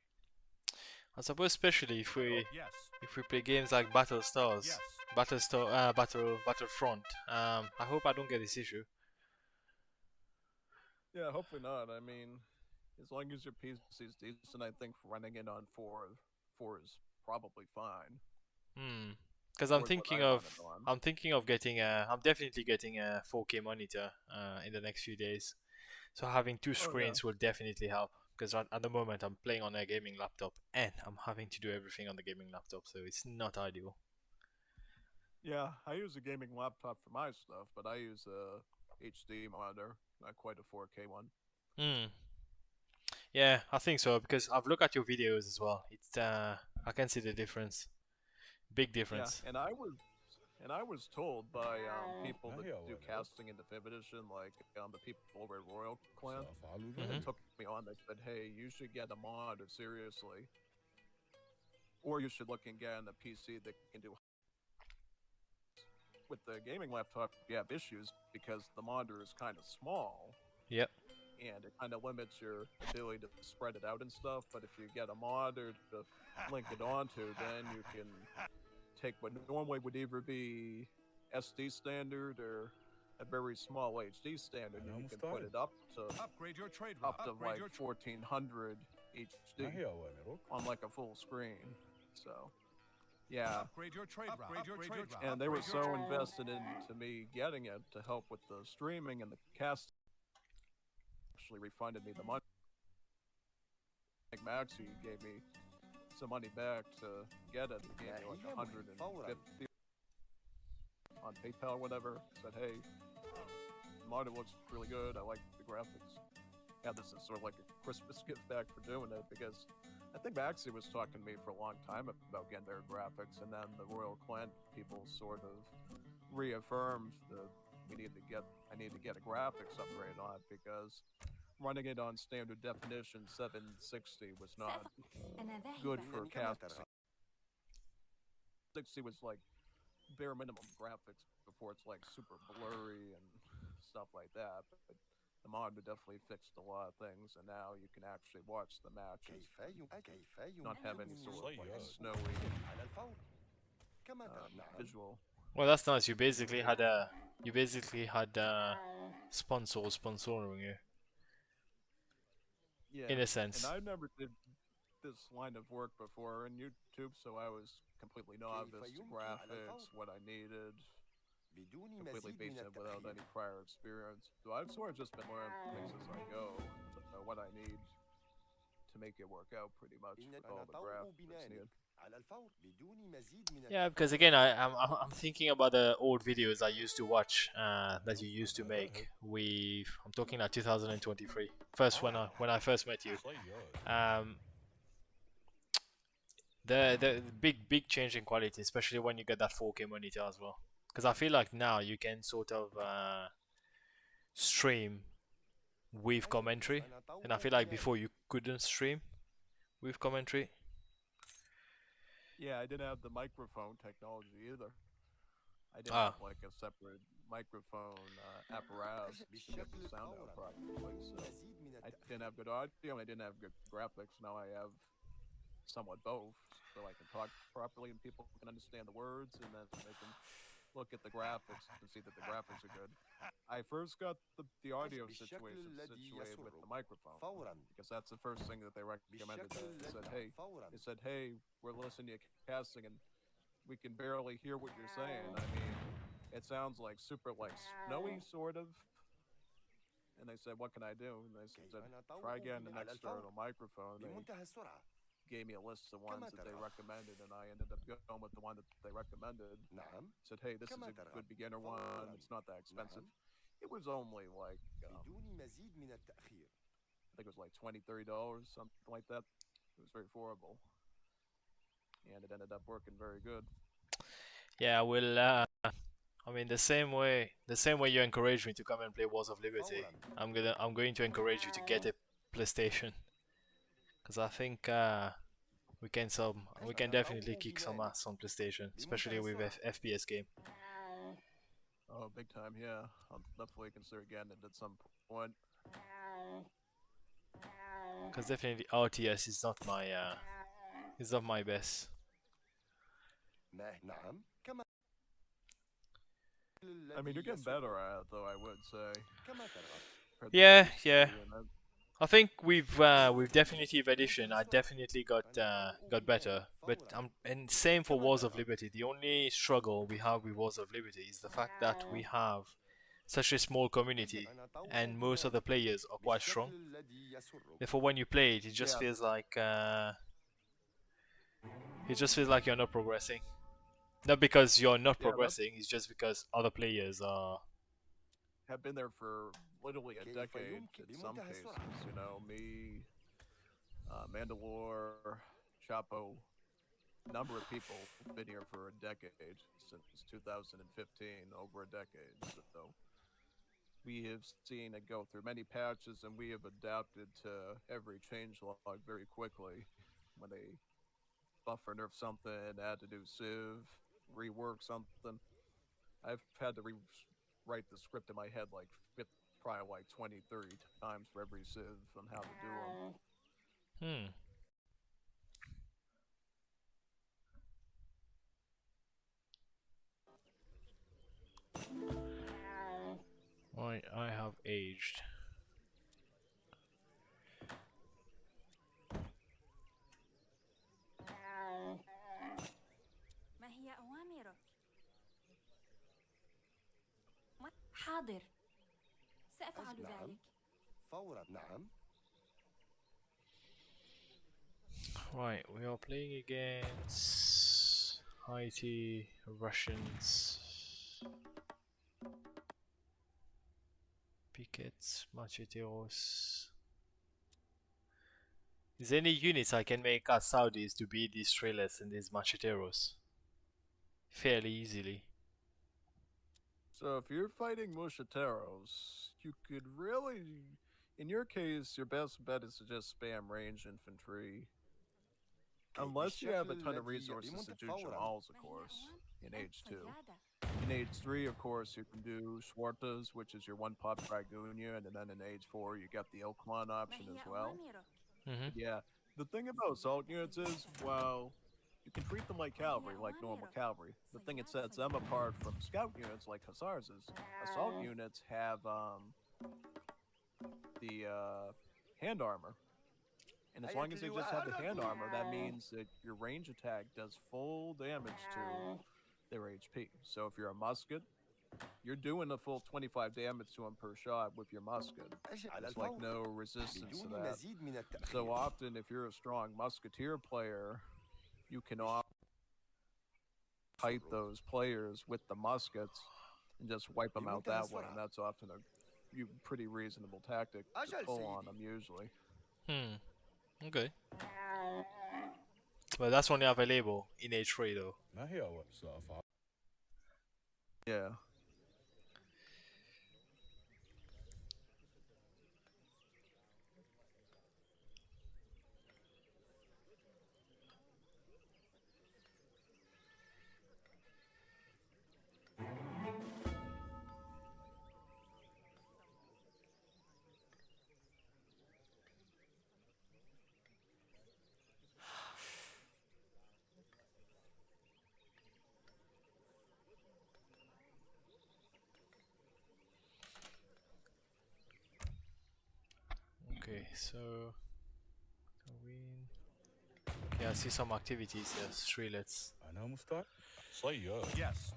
S1: I suppose especially if we
S4: Yes.
S1: play games like Battle Stars,
S4: Yes.
S1: Battlefront. I hope I don't get this issue.
S2: Yeah, hopefully not. I mean, as long as your PC is decent, I think running it on 4 is probably fine.
S1: Because I'm thinking of getting I'm definitely getting a 4K monitor in the next few days. So having two screens will definitely help. Because at the moment I'm playing on a gaming laptop and I'm having to do everything on the gaming laptop, so it's not ideal.
S2: Yeah, I use a gaming laptop for my stuff, but I use a HD monitor, not quite a 4K one.
S1: Yeah, I think so, because I've looked at your videos as well. It's I can see the difference. Big difference.
S2: Yeah, and I was told by people that do casting in Definitive Edition, like the people over at Royal Clan, that took me on. They said, "Hey, you should get a monitor seriously, or you should look and get a PC that can do." With the gaming laptop, you have issues because the monitor is kind of small.
S1: Yep.
S2: And it kind of limits your ability to spread it out and stuff. But if you get a monitor to link it onto, then you can take what normally would either be SD standard or a very small HD standard, and you can put it up to like 1400 HD on like a full screen. So yeah, and they were so invested into me getting it to help with the streaming and the cast. Actually refunded me the money. Like Maxi gave me some money back to get it. He gave me like 150 on PayPal or whatever. Said, hey, the monitor looks really good. I like the graphics. Yeah, this is sort of like a Christmas gift back for doing it, because I think Maxi was talking to me for a long time about getting their graphics, and then the Royal Clan people sort of reaffirmed the I need to get a graphics upgrade on it because running it on standard definition 760 was not
S3: أنا
S2: good
S3: ذاهبة.
S2: for casting. 60 was like bare minimum graphics before it's like super blurry and stuff like that. But the mod definitely fixed a lot of things, and now you can actually watch the matches, not have any sort of like snowy visual.
S1: Well, that's nice. You basically had sponsors sponsoring you.
S2: Yeah,
S1: In a sense.
S2: and I never did this line of work before in YouTube, so I was completely novice to graphics, what I needed, completely basic without any prior experience. So I've sort of just been learning things as I go, what I need to make it work out pretty much with all the graphics needed.
S1: Yeah, because again, I'm thinking about the old videos I used to watch that you used to make. I'm talking like 2023. First when I first met you. The big change in quality, especially when you get that 4K monitor as well. Because I feel like now you can sort of stream with commentary, and I feel like before you couldn't stream with commentary.
S2: Yeah, I didn't have the microphone technology either. I didn't have like a separate microphone apparatus to get the sound out properly. So I didn't have good audio and I didn't have good graphics. Now I have somewhat both, so I can talk properly and people can understand the words, and then they can look at the graphics and see that the graphics are good. I first got the audio situation situated with the microphone because that's the first thing that they recommended. They said, hey, we're listening to you casting and we can barely hear what you're saying. I mean, it sounds like super like snowy sort of. And they said, what can I do? And they said, try getting an external microphone. They gave me a list of ones that they recommended, and I ended up going with the one that they recommended. Said, hey, this is a good beginner one. It's not that expensive. It was only like I think it was like $20-$30, something like that. It was very affordable, and it ended up working very good.
S1: Yeah, I will. I mean, the same way you encourage me to come and play Wars of Liberty, I'm going to encourage you to get a PlayStation, because I think we can definitely kick some ass on PlayStation, especially with FPS game.
S2: Oh, big time, yeah. I'll definitely consider getting it at some point.
S1: Because definitely RTS is not my best.
S2: I mean, you're getting better at it, though, I would say.
S1: Yeah. I think with Definitive Edition, I definitely got better. But and same for Wars of Liberty. The only struggle we have with Wars of Liberty is the fact that we have such a small community, and most of the players are quite strong. Therefore, when you play it, it just feels like you're not progressing. Not because you're not progressing, it's just because other players
S2: have been there for literally a decade in some cases. You know, me, Mandalore, Chapo, a number of people have been here for a decade, since 2015, over a decade. So we have seen it go through many patches, and we have adapted to every changelog very quickly. When they buff or nerf something, add a new civ, rework something, I've had to rewrite the script in my head like probably like 20-30 times for every civ on how to do them.
S1: I have aged.
S3: ما هي أوامرك؟ حاضر. سأفعل ذلك.
S1: Right, we are playing against Haiti, Russians, Pickets, Macheteros. Is there any units I can make as Saudis to beat these Streletsy and these Macheteros fairly easily?
S2: So if you're fighting Mosquiteros, you could really, in your case, your best bet is to just spam range infantry. Unless you have a ton of resources to do Jamals, of course, in Age 2. In Age 3, of course, you can do Schwartas, which is your one-pop Dragoon, and then in Age 4, you got the Elklon option as well. But yeah, the thing about assault units is, well, you can treat them like cavalry, like normal cavalry. The thing that sets them apart from scout units like Hussars is assault units have the hand armor. And as long as they just have the hand armor, that means that your range attack does full damage to their HP. So if you're a musket, you're doing a full 25 damage to them per shot with your musket. There's like no resistance to that. So often, if you're a strong musketeer player, you can fight those players with the muskets and just wipe them out that way. And that's often a pretty reasonable tactic to pull on them usually.
S1: Okay. Well, that's only available in H3 though.
S2: Yeah.
S1: Okay, so okay, I see some activities here. Streletsy.
S4: Yes.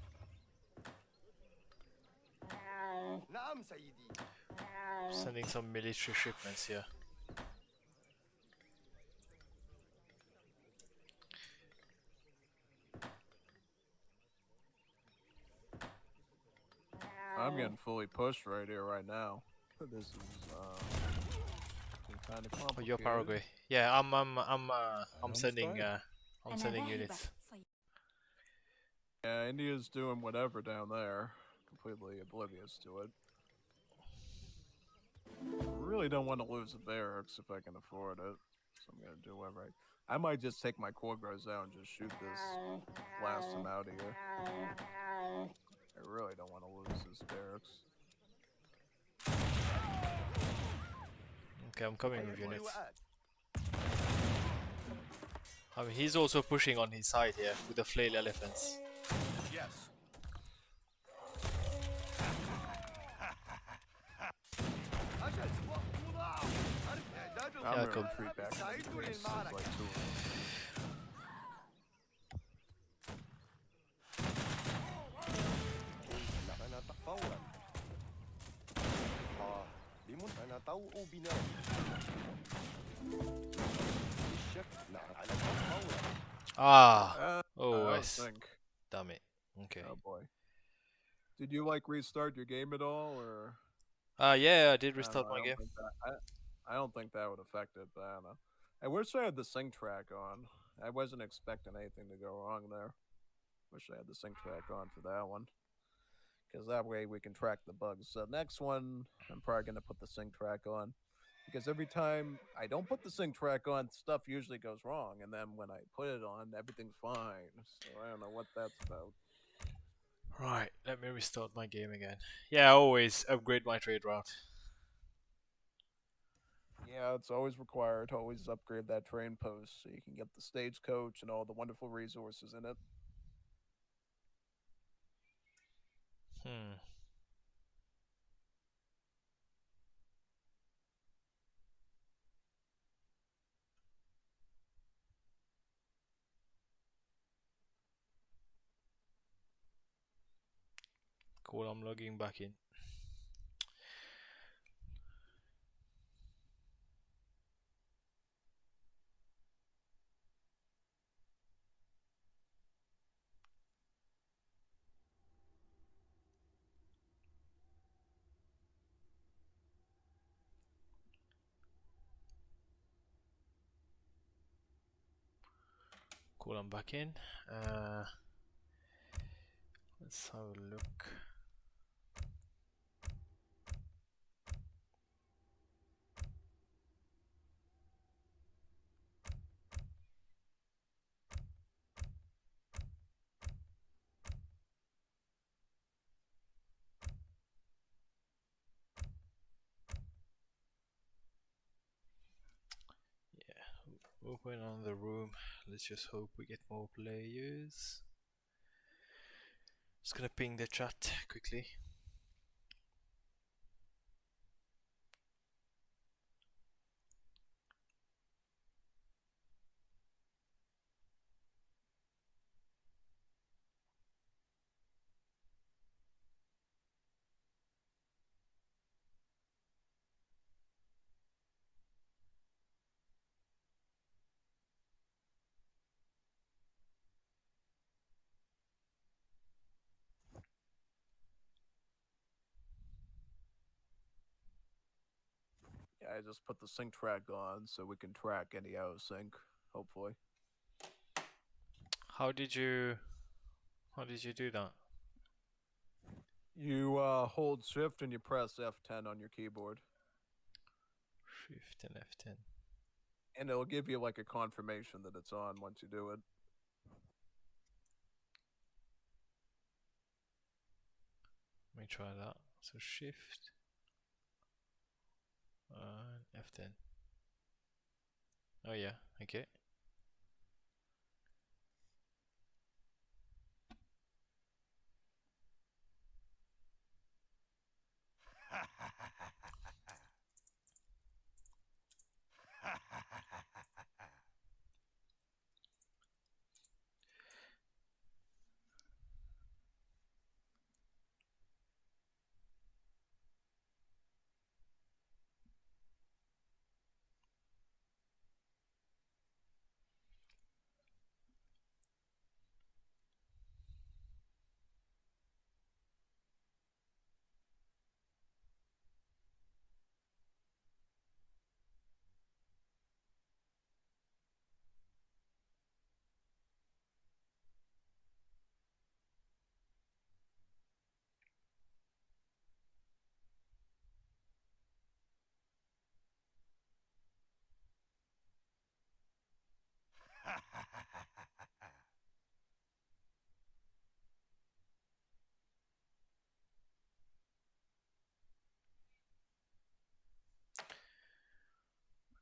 S1: Sending some military shipments here.
S2: I'm getting fully pushed right here, right now. This is kind of complicated.
S1: Oh, you're Paraguay. Yeah, I'm sending units.
S2: Yeah, India's doing whatever down there, completely oblivious to it. I really don't want to lose the barracks if I can afford it, so I'm gonna do whatever I might just take my Quagras out and just shoot this, blast them out of here. I really don't want to lose this barracks.
S1: Okay, I'm coming with units. I mean, he's also pushing on his side here with the flail elephants.
S4: Yes.
S2: I'm
S1: Yeah,
S2: gonna
S1: cool.
S2: retreat back to Greece. There's like 2 of them.
S1: Ah! Oh,
S2: I
S1: I
S2: think.
S1: damn it. Okay.
S2: Oh boy. Did you like restart your game at all, or?
S1: Yeah, I did
S2: I don't
S1: restart
S2: know,
S1: my
S2: I don't
S1: game.
S2: think I don't think that would affect it, but I don't know. I wish I had the sync track on. I wasn't expecting anything to go wrong there. Wish I had the sync track on for that one, because that way we can track the bugs. So next one, I'm probably gonna put the sync track on, because every time I don't put the sync track on, stuff usually goes wrong, and then when I put it on, everything's fine. So I don't know what that's about.
S1: Right, let me restart my game again. Yeah, I always upgrade my trade route.
S2: Yeah, it's always required. Always upgrade that train post so you can get the stagecoach and all the wonderful resources in it.
S1: Cool, I'm logging back in. Cool, I'm back in. Let's have a look. Open on the room. Let's just hope we get more players. Just gonna ping the chat quickly.
S2: Yeah, I just put the sync track on so we can track any out of sync, hopefully.
S1: How did you do that?
S2: You hold shift and you press F10 on your keyboard.
S1: Shift and F10.
S2: And it'll give you like a confirmation that it's on once you do it.
S1: Let me try that. So shift and F10. Oh yeah, okay.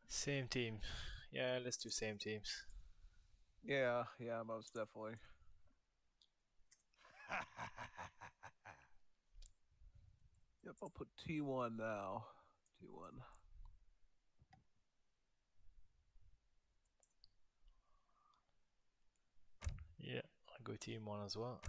S1: Same team. Yeah, let's do same teams.
S2: Yeah, most definitely. Yep, I'll put T1 now. T1.
S1: Yeah, I'll go team 1 as well.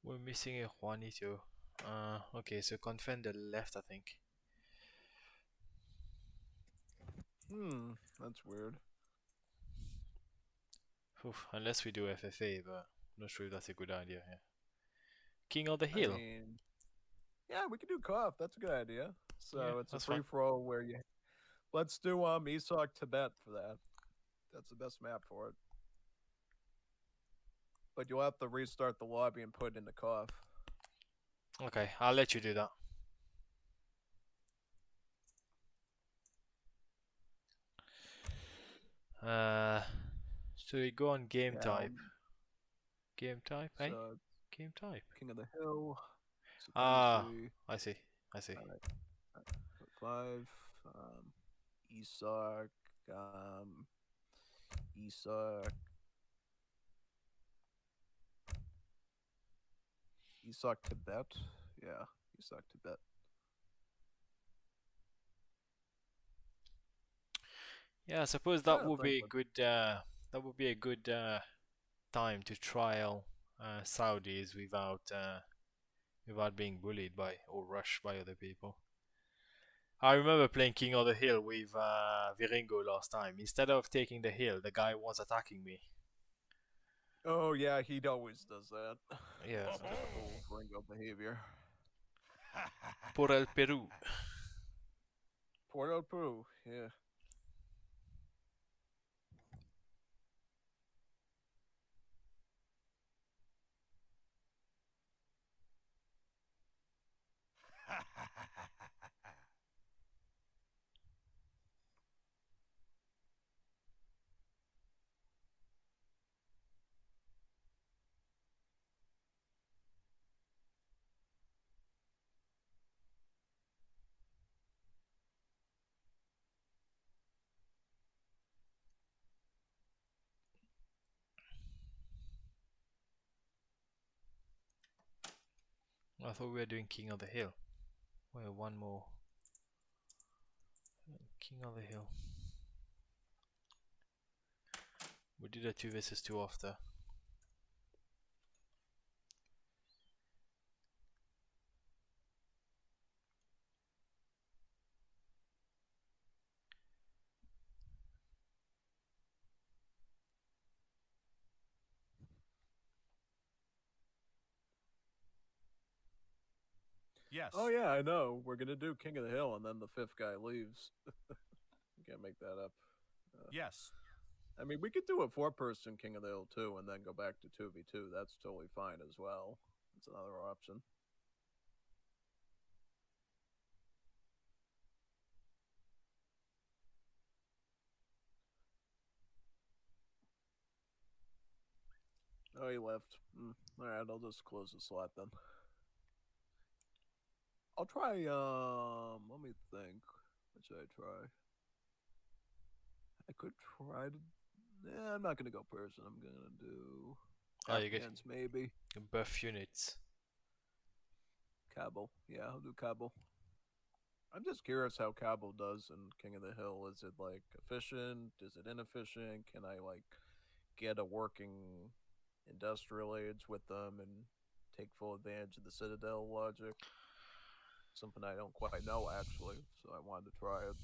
S1: We're missing a Juanito. Okay, so confirm the left, I think.
S2: That's weird.
S1: Oof, unless we do FFA, but I'm not sure if that's a good idea. Yeah. King of the
S2: I
S1: Hill.
S2: mean, yeah, we could do Cough. That's a good idea. So
S1: Yeah,
S2: it's a
S1: that's fine.
S2: free-for-all where you... Let's do Isak Tibet for that. That's the best map for it. But you'll have to restart the lobby and put in the Cough.
S1: Okay, I'll let you do that. So we go on game type. Game type, eh?
S2: So
S1: Game type.
S2: King of the Hill.
S1: Ah,
S2: Supremacy.
S1: I see. I see.
S2: Alright. 5. Isak. Isak. Isak Tibet. Yeah, Isak Tibet.
S1: Yeah, I suppose that would be good. That would be a good time to trial Saudis without being bullied by or rushed by other people. I remember playing King of the Hill with Viringo last time. Instead of taking the hill, the guy was attacking me.
S2: Oh yeah, he always does that.
S1: Yeah.
S2: It's typical Ringo behavior.
S1: Por el Perú.
S2: Puerto Peru, yeah.
S1: I thought we were doing King of the Hill. Wait, one more. King of the Hill. We did a 2 versus 2 after.
S4: Yes.
S2: Oh yeah, I know. We're gonna do King of the Hill, and then the fifth guy leaves. You can't make that up.
S4: Yes.
S2: I mean, we could do a 4-person King of the Hill too, and then go back to 2v2. That's totally fine as well. It's another option. Oh, he left. Alright, I'll just close the slot then. I'll try, let me think. What should I try? I could try to... Yeah, I'm not gonna go person. I'm gonna do...
S1: Oh, you get
S2: Afghans, maybe.
S1: buff units.
S2: Kabul. Yeah, I'll do Kabul. I'm just curious how Kabul does in King of the Hill. Is it, like, efficient? Is it inefficient? Can I, like, get a working industrial age with them and take full advantage of the Citadel logic? Something I don't quite know, actually, so I wanted to try it.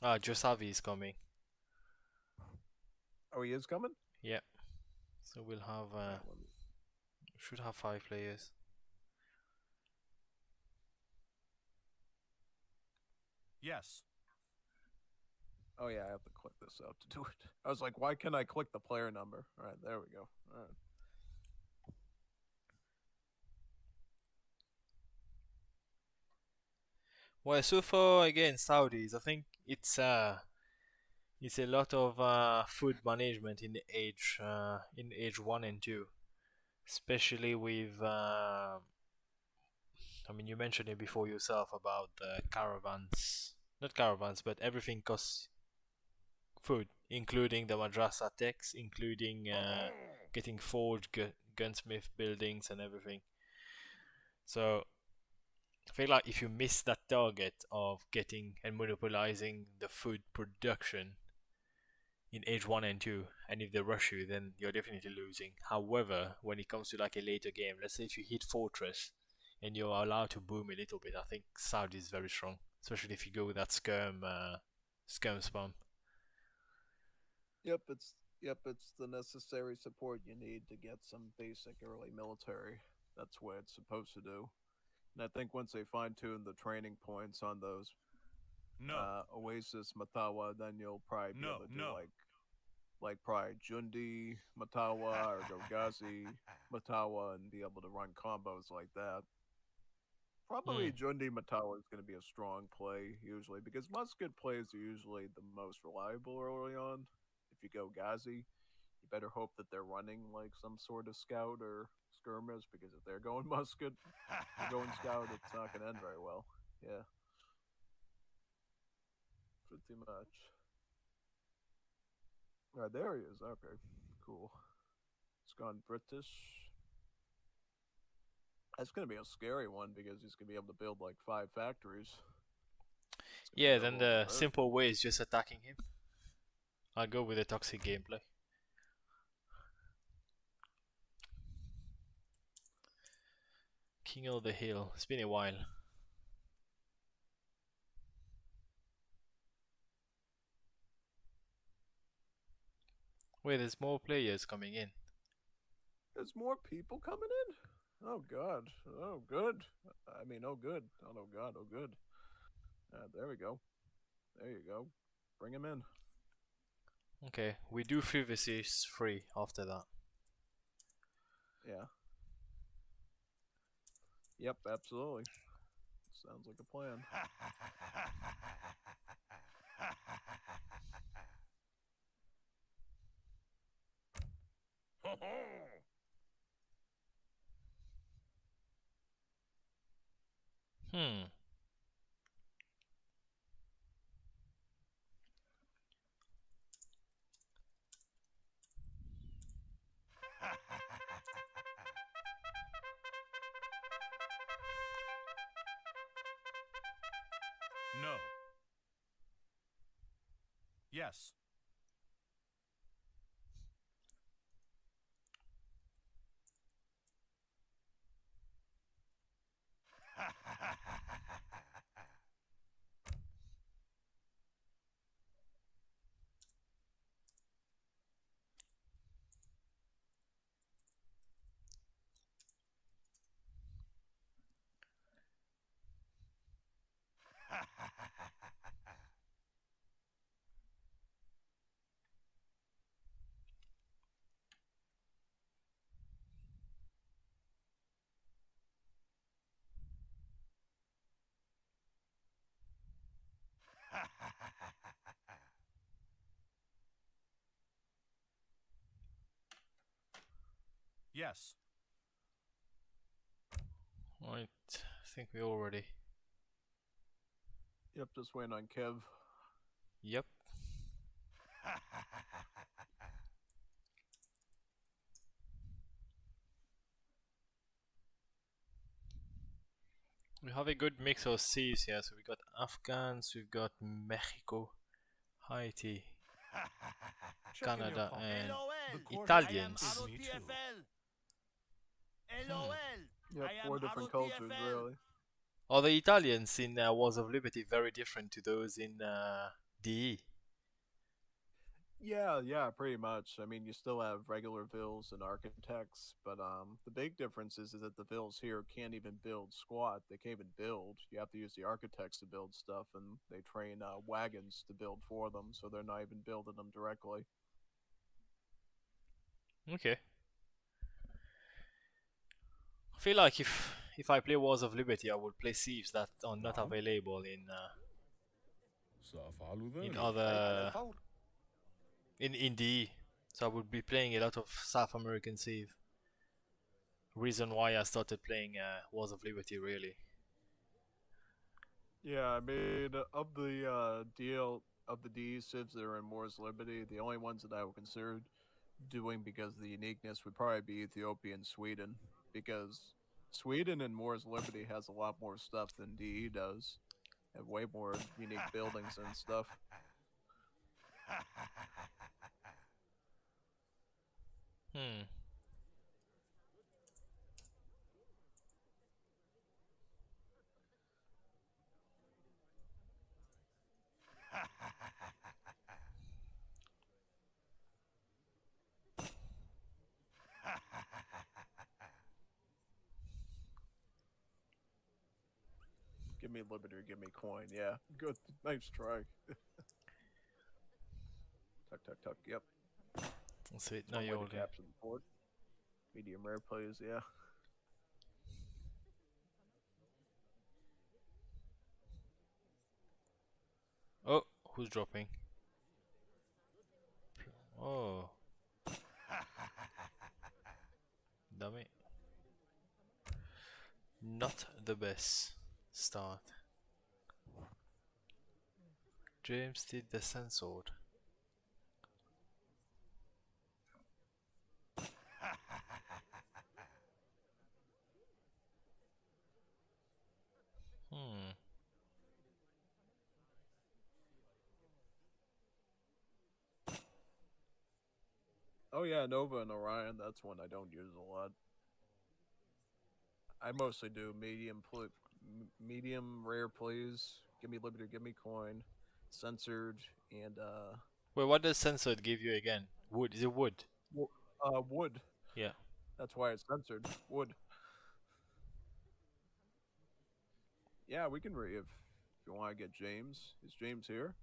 S1: Ah, Josavi is coming.
S2: Oh, he is coming?
S1: Yeah. So we'll have should have 5 players.
S4: Yes.
S2: Oh yeah, I have to click this out to do it. I was like, why can't I click the player number? Alright, there we go. Alright.
S1: Well, so far again, Saudis. I think it's a lot of food management in age 1 and 2, especially with. I mean, you mentioned it before yourself about the caravans. Not caravans, but everything costs food, including the Madrasah techs, including getting forged gunsmith buildings and everything. So I feel like if you miss that target of getting and monopolizing the food production in age 1 and 2, and if they rush you, then you're definitely losing. However, when it comes to like a later game, let's say if you hit Fortress and you're allowed to boom a little bit, I think Saudi is very strong, especially if you go with that skirm spam.
S2: Yep, it's the necessary support you need to get some basic early military. That's what it's supposed to do. And I think once they fine tune the training points on those
S4: No.
S2: Oasis Matawa, then you'll probably be able to do
S4: No.
S2: like probably Jundi Matawa or Gogazi Matawa and be able to run combos like that. Probably Jundi Matawa is going to be a strong play usually because musket plays are usually the most reliable early on. If you go Ghazi, you better hope that they're running like some sort of scout or skirmish because if they're going musket, they're going scout, it's not going to end very well. Yeah. Pretty much. Alright, there he is. Okay, cool. It's gone British. That's gonna be a scary one because he's gonna be able to build like 5 factories.
S1: Yeah, then the simple way is just attacking him. I'll go with the toxic gameplay. King of the Hill. It's been a while. Wait, there's more players coming in.
S2: There's more people coming in? Oh god. Oh good. I mean, oh good. Oh god, oh good. There we go. There you go. Bring him in.
S1: Okay, we do 3 vs 3 after that.
S2: Yeah. Yep, absolutely. Sounds like a plan.
S1: Hmm.
S4: No. Yes. Yes.
S1: Right, I think we already.
S2: Yep, just waiting on Kev.
S1: Yep. We have a good mix of seas here. So we got Afghans, we've got Mexico, Haiti,
S4: Checking your
S1: Canada,
S4: call.
S1: and
S4: The coordinates
S1: Italians.
S4: is me too.
S2: Yep, 4 different cultures, really.
S1: Are the Italians in Wars of Liberty very different to those in DE?
S2: Yeah, pretty much. I mean, you still have regular vills and architects, but the big difference is that the vills here can't even build squat. They can't even build. You have to use the architects to build stuff, and they train wagons to build for them, so they're not even building them directly.
S1: Okay. I feel like if I play Wars of Liberty, I would play Thieves that are not available in other in DE. So I would be playing a lot of South American Civ. Reason why I started playing Wars of Liberty, really.
S2: Yeah, I mean, of the of the D civs that are in Moore's Liberty, the only ones that I would consider doing because of the uniqueness would probably be Ethiopia and Sweden, because Sweden and Moore's Liberty has a lot more stuff than DE does, have way more unique buildings and stuff.
S1: Hmm.
S2: Give me Liberty or give me coin. Yeah, good. Nice try. Tuck. Yep.
S1: That's it.
S2: It's
S1: Now
S2: one
S1: you're
S2: way
S1: all
S2: to
S1: in.
S2: capture the board. Medium rare plays, yeah.
S1: Oh, who's dropping? Oh, damn it. Not the best start. James did the censored. Hmm.
S2: Oh yeah, Nova and Orion. That's one I don't use a lot. I mostly do medium rare plays. Give me Liberty, give me coin, censored, and
S1: Wait, what does censored give you again? Wood. Is it wood?
S2: Wood.
S1: Yeah.
S2: That's why it's censored. Wood. Yeah, we can if you want to get James. Is James here?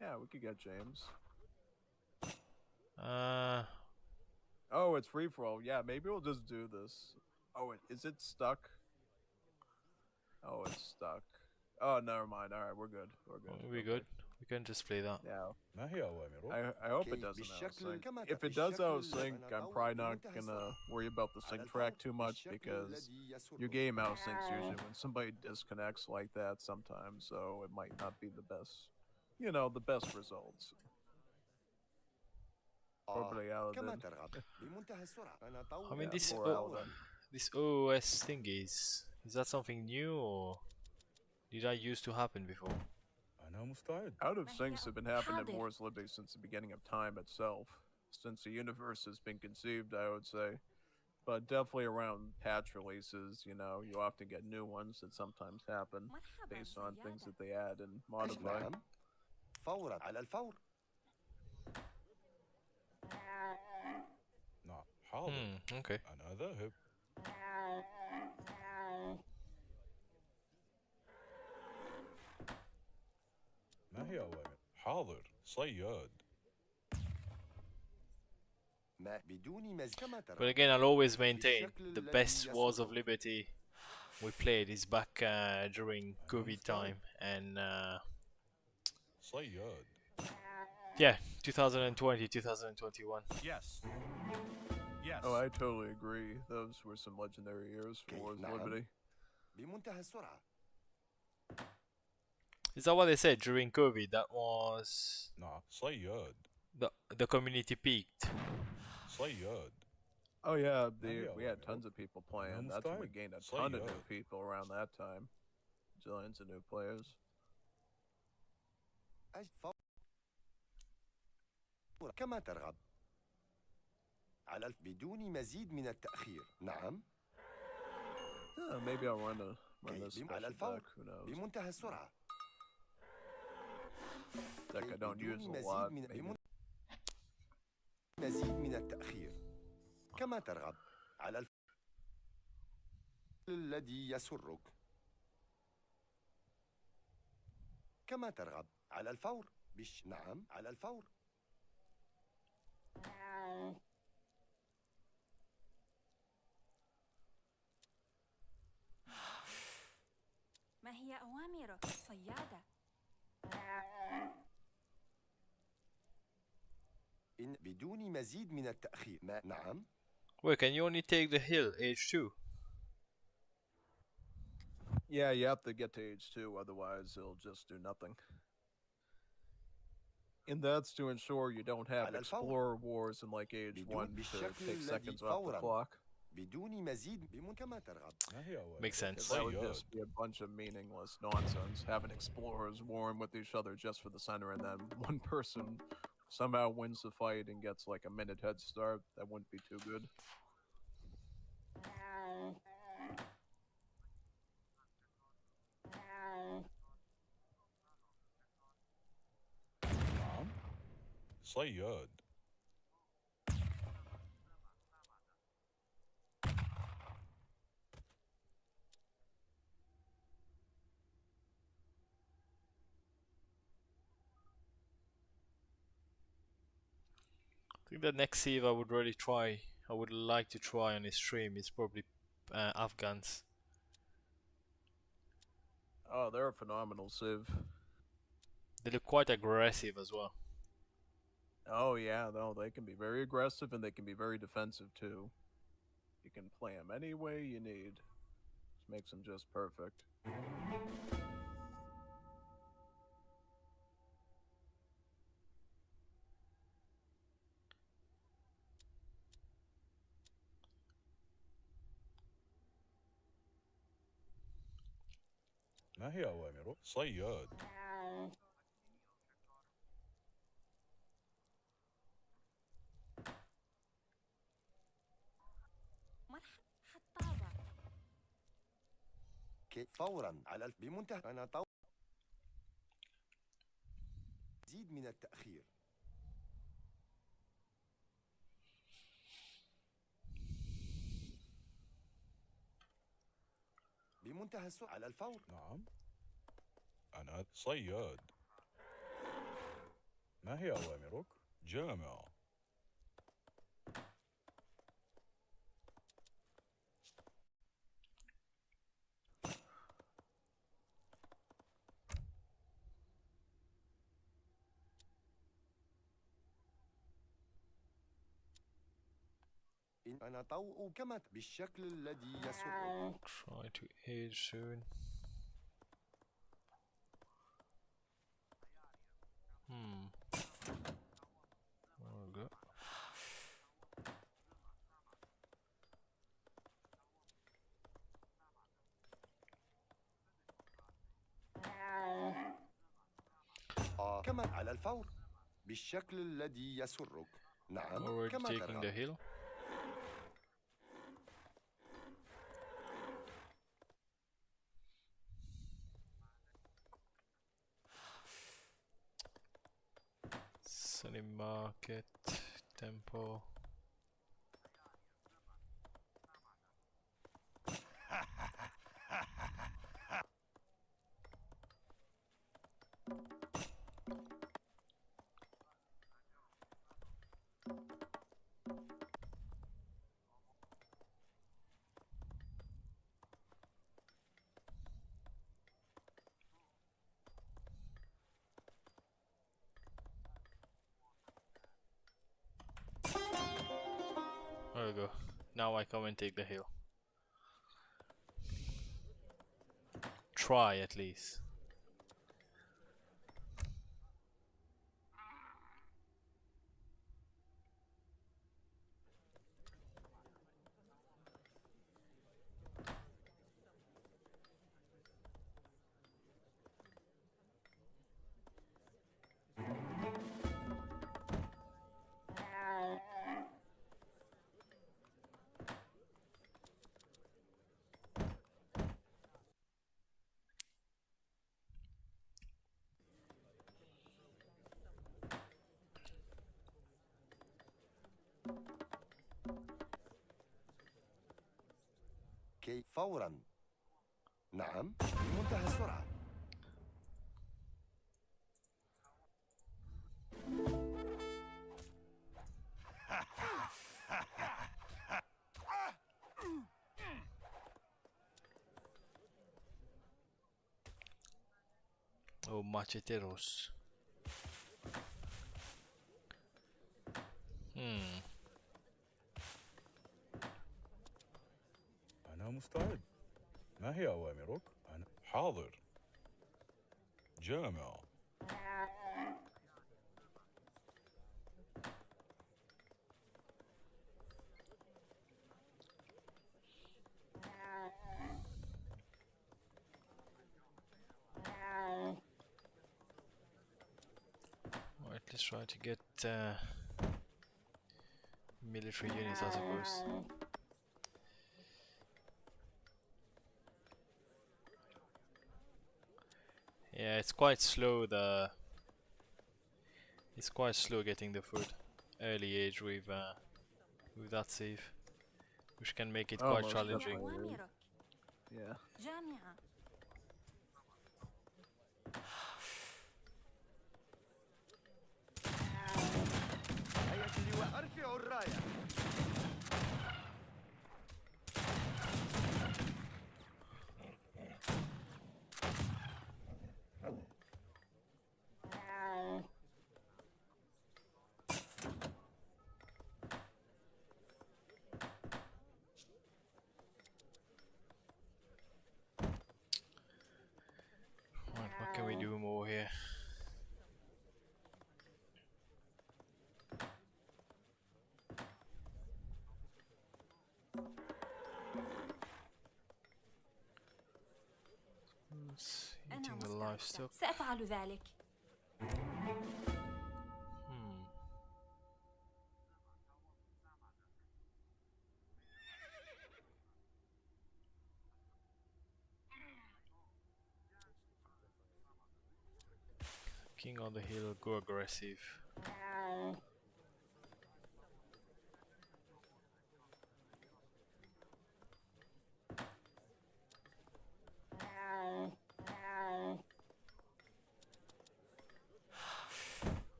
S2: Yeah, we could get James. Oh, it's free for all. Yeah, maybe we'll just do this. Oh, is it stuck? Oh, it's stuck. Oh, never mind. All right, we're good. We're good.
S1: We good. We can just play that.
S2: Yeah.
S5: ما هي أوامره؟
S2: I hope it doesn't outsync. If it does outsync, I'm probably not gonna worry about the sync track too much because your game outsyncs usually when somebody disconnects like that sometimes, so it might not be the best, the best results. Probably out of
S5: كما
S2: it.
S5: ترغب بمنتهى السرعة أنا طوع
S1: I mean, this
S2: poor Alden.
S1: this OOS thing is that something new or did that used to happen before?
S5: أنا مستعد.
S2: Out of syncs have been happening in
S3: حاضر.
S2: War's Libby since the beginning of time itself, since the universe has been conceived, I would say. But definitely around patch releases, you often get new ones that sometimes happen
S3: مرحبا
S2: based on things
S3: سيادة.
S2: that they add and modify.
S5: نعم فورا على الفور. نعم حاضر.
S1: Okay.
S5: أنا ذاهب. ما هي أوامر؟ حاضر صياد. ما بدون مزيد كما
S1: But
S5: ترغب.
S1: again, I'll always maintain the best Wars of Liberty we played is back during COVID time and
S5: صياد.
S1: yeah, 2020, 2021.
S4: Yes. Yes.
S2: Oh, I totally agree. Those were some legendary years for
S5: Okay,
S2: War's
S5: نعم.
S2: Liberty.
S5: بمنتهى السرعة.
S1: Is that what they said during COVID? That was
S5: نعم صياد.
S1: the community peaked.
S5: صياد.
S2: Oh yeah,
S5: yeah,
S2: we had
S5: well,
S2: tons of people playing.
S5: I'm
S2: That's when we
S5: started.
S2: gained a
S5: So
S2: ton of
S5: yeah.
S2: new people around that time. Zillions of new players.
S5: كما ترغب. على بدون مزيد من التأخير. نعم.
S2: Maybe I'll run this
S5: على
S2: special
S5: الفور.
S2: deck. Who knows?
S5: بمنتهى السرعة.
S2: Deck I don't use a lot. Maybe.
S5: مزيد من التأخير. كما ترغب. على الذي يسرك. كما ترغب. على الفور. نعم على الفور.
S3: ما هي أوامرك صيادة؟
S5: إن بدون مزيد من التأخير. نعم.
S1: Wait, can you only take the hill age 2?
S2: Yeah, you have to get to age 2, otherwise it'll just do nothing. And that's to ensure you don't have
S5: على الفور.
S2: Explorer Wars in like age
S5: بدون
S2: 1 to
S5: بالشكل
S2: take
S5: الذي
S2: seconds off the
S5: فوراً.
S2: clock.
S5: بدون مزيد كما ترغب. ما هي أوامر؟
S1: Makes sense.
S2: That would just be a bunch of meaningless nonsense, having explorers warring with each other just for the center, and then one person somehow wins the fight and gets like a minute head start. That wouldn't be too good.
S5: نعم. صياد.
S1: I think the next save I would really try, I would like to try on his stream is probably Afghans.
S2: Oh, they're a phenomenal civ.
S1: They look quite aggressive as well.
S2: Oh yeah, no, they can be very aggressive and they can be very defensive too. You can play them any way you need. Which makes them just perfect.
S5: ما هي أوامره؟ صياد.
S3: حطابة.
S5: فورا على بمنتهى أنا زيد من التأخير. بمنتهى السرعة على الفور.
S4: نعم. أنا صياد. ما هي أوامرك؟ جامع.
S5: أنا طوء كما بالشكل الذي يسرك.
S1: Try to age soon. There we go.
S5: كما على الفور بالشكل الذي يسرك. نعم
S1: Already
S5: كما
S1: taking the
S5: ترى.
S1: hill. Sunny Market, Temple. There we go. Now I come and take the hill. Try at least.
S5: كي فورا. نعم بمنتهى السرعة.
S1: Oh, macheteros.
S4: أنا مستعد. ما هي أوامرك؟ أنا حاضر. جامع.
S1: Alright, let's try to get military units, I suppose. Yeah, it's quite slow. It's quite slow getting the food early age with that save, which can make it quite
S2: Almost
S1: challenging.
S2: definitely.
S3: أوامرك.
S2: Yeah.
S3: جامعة.
S5: هيا اللواء أرفعوا الراية.
S1: Right, what can we do more here?
S3: أنا
S1: Eating the
S3: مستعدة.
S1: livestock.
S3: سأفعل ذلك.
S1: King on the hill, go aggressive.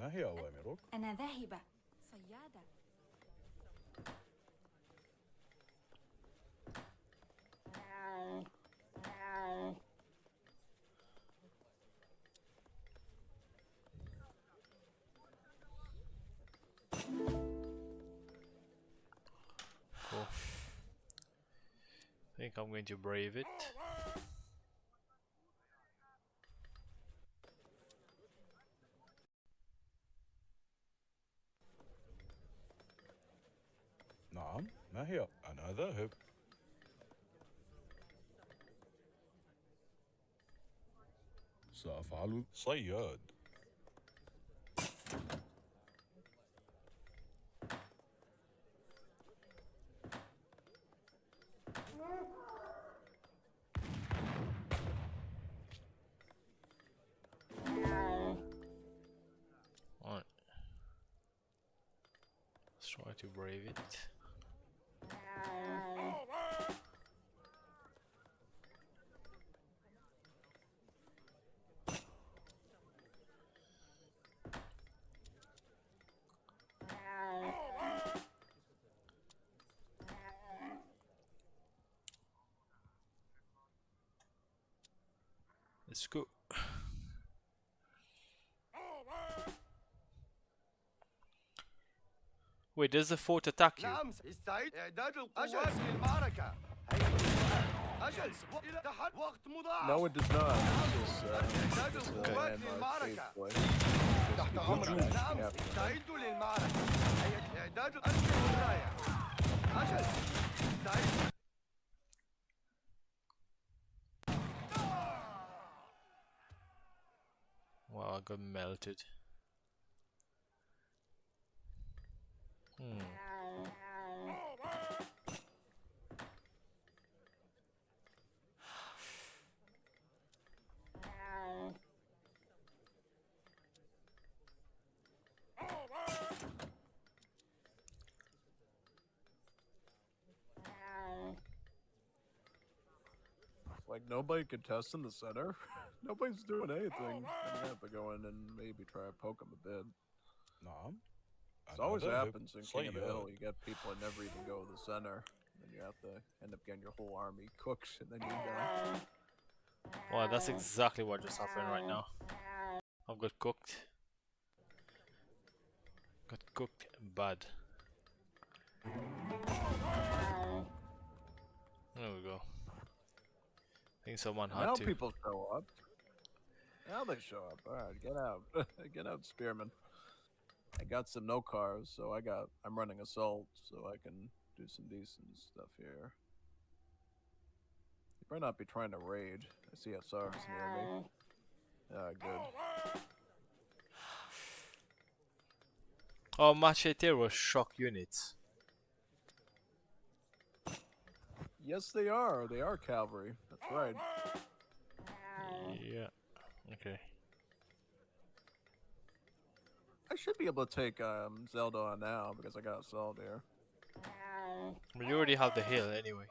S4: ما هي أوامرك؟
S3: أنا ذاهبة. صيادة.
S1: Cool. I think I'm going to brave it.
S4: نعم ما هي؟ أنا ذاهب. سأفعل صياد.
S1: Alright. Let's try to brave it. Let's go. Wait, does the fort attack you?
S5: نعم استعد إعداد القوات للمعركة. هيا أجل إلى تحت وقت مضاعف.
S2: No, it does not.
S5: إعداد
S2: It's
S5: القوات
S2: a
S5: للمعركة.
S2: play.
S5: تحت أمرك. نعم استعدوا للمعركة. هيا إعداد أسلحة الراية. أجل استعد.
S1: Wow, I got melted.
S2: Like nobody could test in the center. Nobody's doing anything. I'm gonna have to go in and maybe try to poke them a bit.
S4: نعم
S2: It
S4: أنا
S2: always
S4: ذاهب.
S2: happens in King of the Hill.
S4: صياد.
S2: You get people that never even go to the center. Then you have to end up getting your whole army cooked, and then you die.
S1: Wow, that's exactly what just happened right now. I've got cooked. Got cooked bad. There we go. I think someone had
S2: Now
S1: to.
S2: people show up. Now they show up. Alright, get out. Get out, Spearman. I got some no cars, so I'm running assault, so I can do some decent stuff here. You better not be trying to raid. I see SRs near me. Good.
S1: Oh, Machete was shock units.
S2: Yes, they are. They are cavalry. That's right.
S1: Yeah. Okay.
S2: I should be able to take Zelda on now because I got assault here.
S1: But you already have the hill anyway.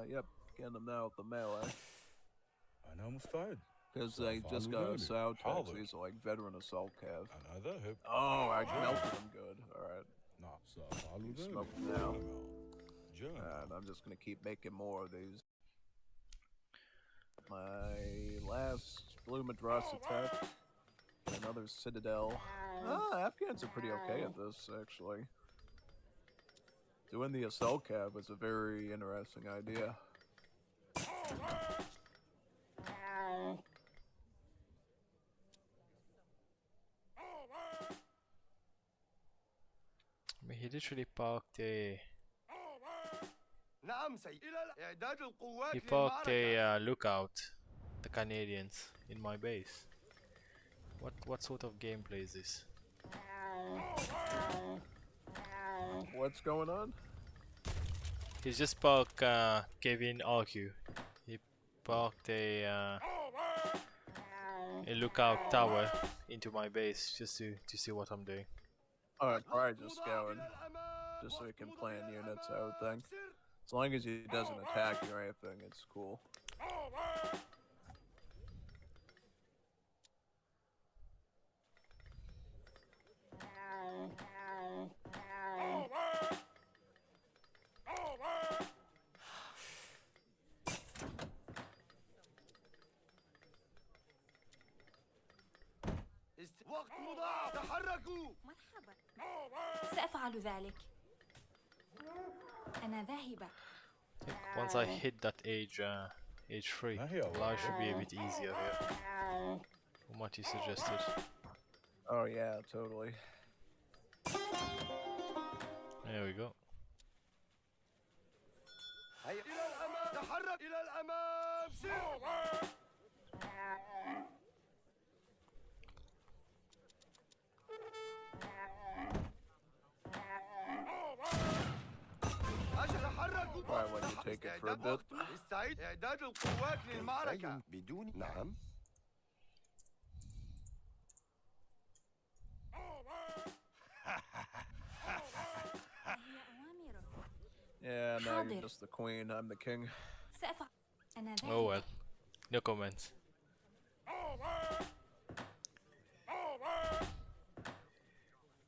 S2: Yep, getting them now with the melee.
S4: أنا مستعد.
S2: Because they just got assault tax. These are like veteran assault cav.
S4: أنا ذاهب.
S2: Oh, I melted them good. Alright.
S4: نعم سأفعل
S2: You
S4: ذلك.
S2: smoke them now.
S4: جاء.
S2: And I'm just gonna keep making more of these. My last blue Madrasah attack. Another citadel. Afghans are pretty okay at this, actually. Doing the assault cab is a very interesting idea.
S1: I mean, he literally parked a.
S5: نعم إلى إعداد القوات
S1: He parked
S5: للمعركة.
S1: a lookout, the Canadians, in my base. What sort of gameplay is this?
S2: What's going on?
S1: He's just parked Kevin RQ. He parked a lookout tower into my base just to see what I'm doing.
S2: Alright, probably just scouting. Just so he can plan units, I would think. As long as he doesn't attack you or anything, it's cool.
S5: وقت مضاعف تحركوا
S3: مرحبا سأفعل ذلك أنا ذاهبة
S1: Once I hit that age 3, life should be a bit easier here. From what you suggested.
S2: Oh yeah, totally.
S1: There we go.
S5: هيا إلى الأمام تحرك إلى الأمام سير أجل تحركوا
S2: Right when you take it for a bit.
S5: استعد إعداد القوات للمعركة
S6: بدون نعم
S3: ما هي أوامرك
S2: Yeah, now you're
S3: حاضر.
S2: just the queen, I'm the king.
S3: سأفعل أنا ذاهبة
S1: Oh well. No comments.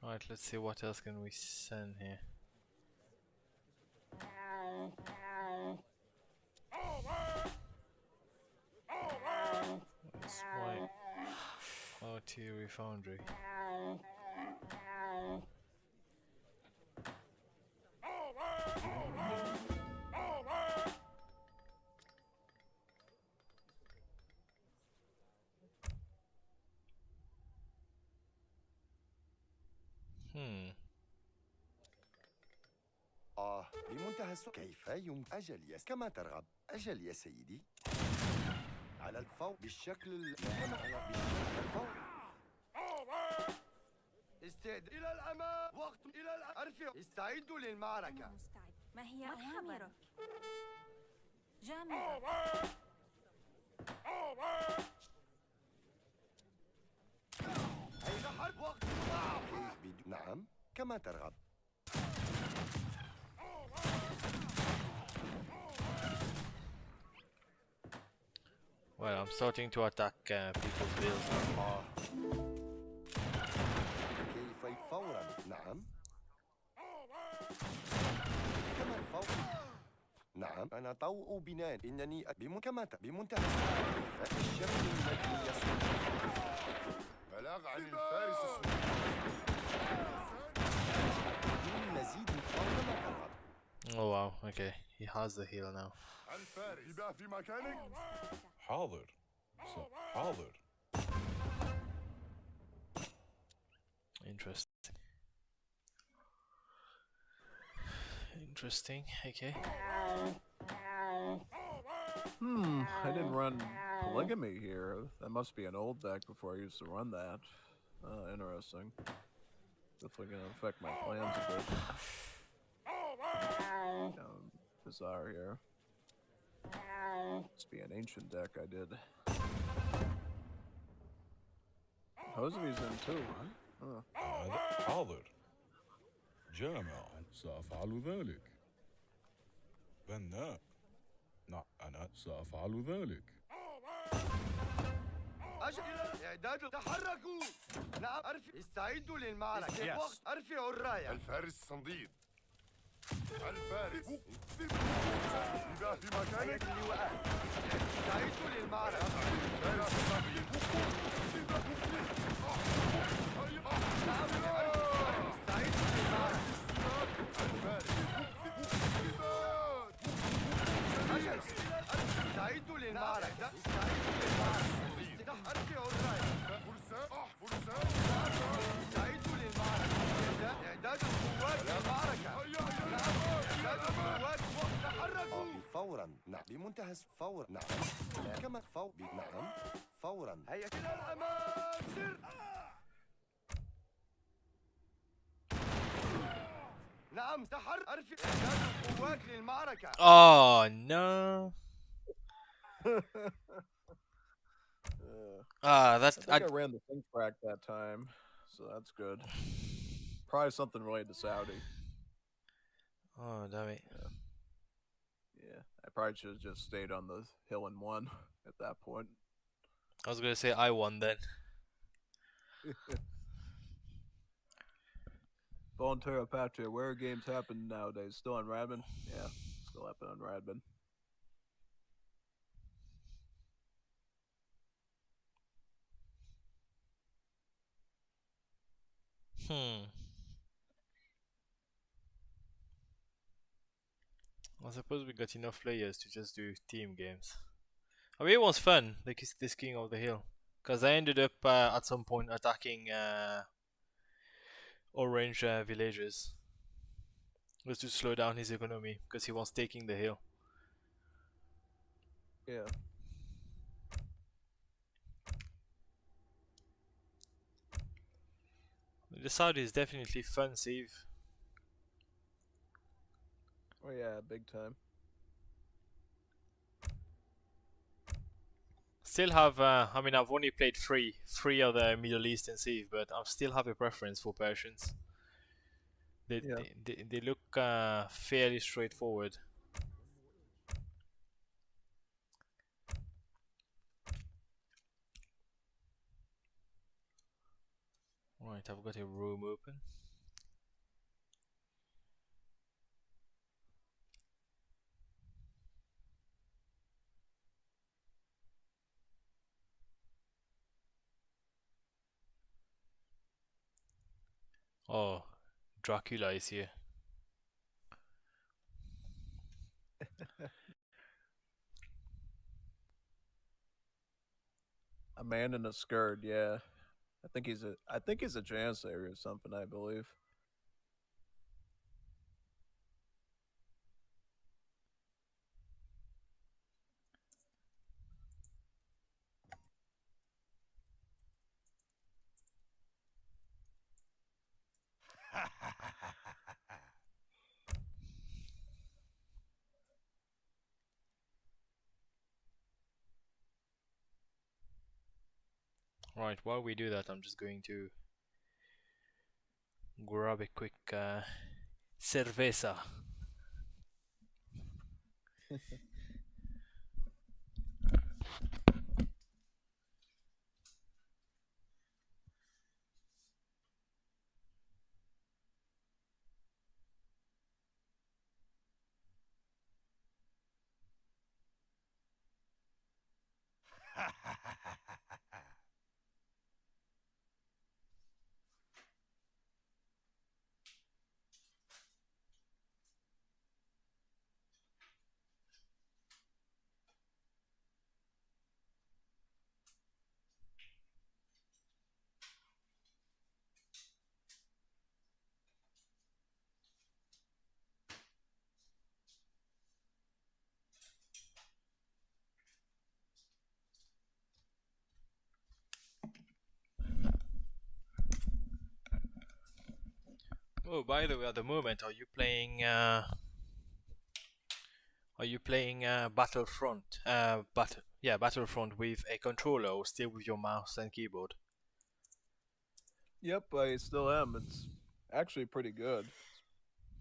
S1: Alright, let's see what else can we send here. What's my artillery foundry?
S6: بمنتهى كيف أجل كما ترغب أجل يا سيدي على الفور بالشكل الفوري
S5: استعد إلى الأمام وقت إلى أرفع استعدوا
S3: أنا
S5: للمعركة
S3: مستعد ما هي أوامرك جامعة
S5: هيا حرب وقت مضاعف
S6: كيف نعم كما ترغب
S1: Well, I'm starting to attack people's bills now.
S6: كيف فورا نعم كما الفور نعم أنا طوء بناء إنني بمنتهى كيف الشكل الذي يصل
S5: بلاغ عن الفارس
S6: المزيد كما ترغب
S1: Oh wow, okay. He has the heal now.
S5: الفارس انتباه في مكانك
S4: حاضر حاضر
S1: Interesting. Interesting, okay.
S2: I didn't run polygamy here. That must be an old deck before I used to run that. Interesting. Definitely gonna affect my plans a bit. Bizarre here. Must be an ancient deck I did. Hoseby's in too, huh?
S4: حاضر جامع سأفعل ذلك بناء نعم أنا سأفعل ذلك
S5: أجل إلى إعداد تحركوا نعم أرفع استعدوا للمعركة وقت أرفعوا الراية الفارس صنديد الفارس إذا في مكانك اللواء استعدوا للمعركة الفارس صنديد نعم استعدوا للمعركة الفارس أجل استعدوا للمعركة استعدوا للمعركة أرفعوا الراية فرصة استعدوا للمعركة إعداد القوات للمعركة إعداد القوات تحركوا
S6: فورا نعم بمنتهى فور نعم كما فور نعم فورا
S5: هيا إلى الأمام سر نعم تحرك أرفع إعداد القوات للمعركة
S1: Oh no. That's
S2: I think I ran the think track that time, so that's good. Probably something related to Saudi.
S1: Oh damn it.
S2: Yeah, I probably should have just stayed on the hill and won at that point.
S1: I was gonna say I won then.
S2: Volunteer Patria, where games happen nowadays? Still on Radman? Yeah, still happen on Radman.
S1: Hmm. I suppose we got enough players to just do team games. I mean, it was fun, this King of the Hill. Because I ended up at some point attacking orange villages. Just to slow down his economy, because he was taking the hill.
S2: Yeah.
S1: The Saudi is definitely fun save.
S2: Oh yeah, big time.
S1: Still have, I mean, I've only played three of the Middle Eastern save, but I still have a preference for Persians.
S2: Yeah.
S1: They look fairly straightforward. Right, I've got a room open. Oh, Dracula is here.
S2: A man in a skirt, yeah. I think he's a Jansayer or something, I believe.
S1: Right, while we do that, I'm just going to grab a quick cerveza. Oh, by the way, at the moment, are you playing? Are you playing Battlefront? Battlefront with a controller or still with your mouse and keyboard?
S2: Yep, I still am. It's actually pretty good.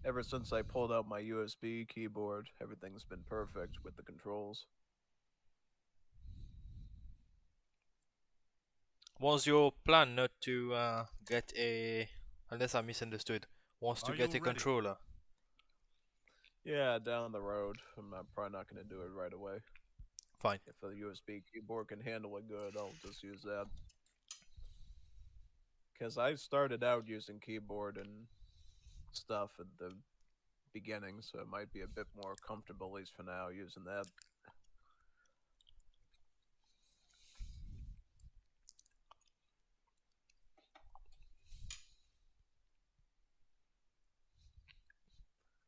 S2: Ever since I pulled out my USB keyboard, everything's been perfect with the controls.
S1: Was your plan not to get a, unless I misunderstood, was to
S5: Are
S1: get
S5: you
S1: a
S5: ready?
S1: controller?
S2: Yeah, down the road. Probably not going to do it right away.
S1: Fine.
S2: If a USB keyboard can handle it good, I'll just use that. Because I started out using keyboard and stuff at the beginning, so it might be a bit more comfortable, at least for now, using that.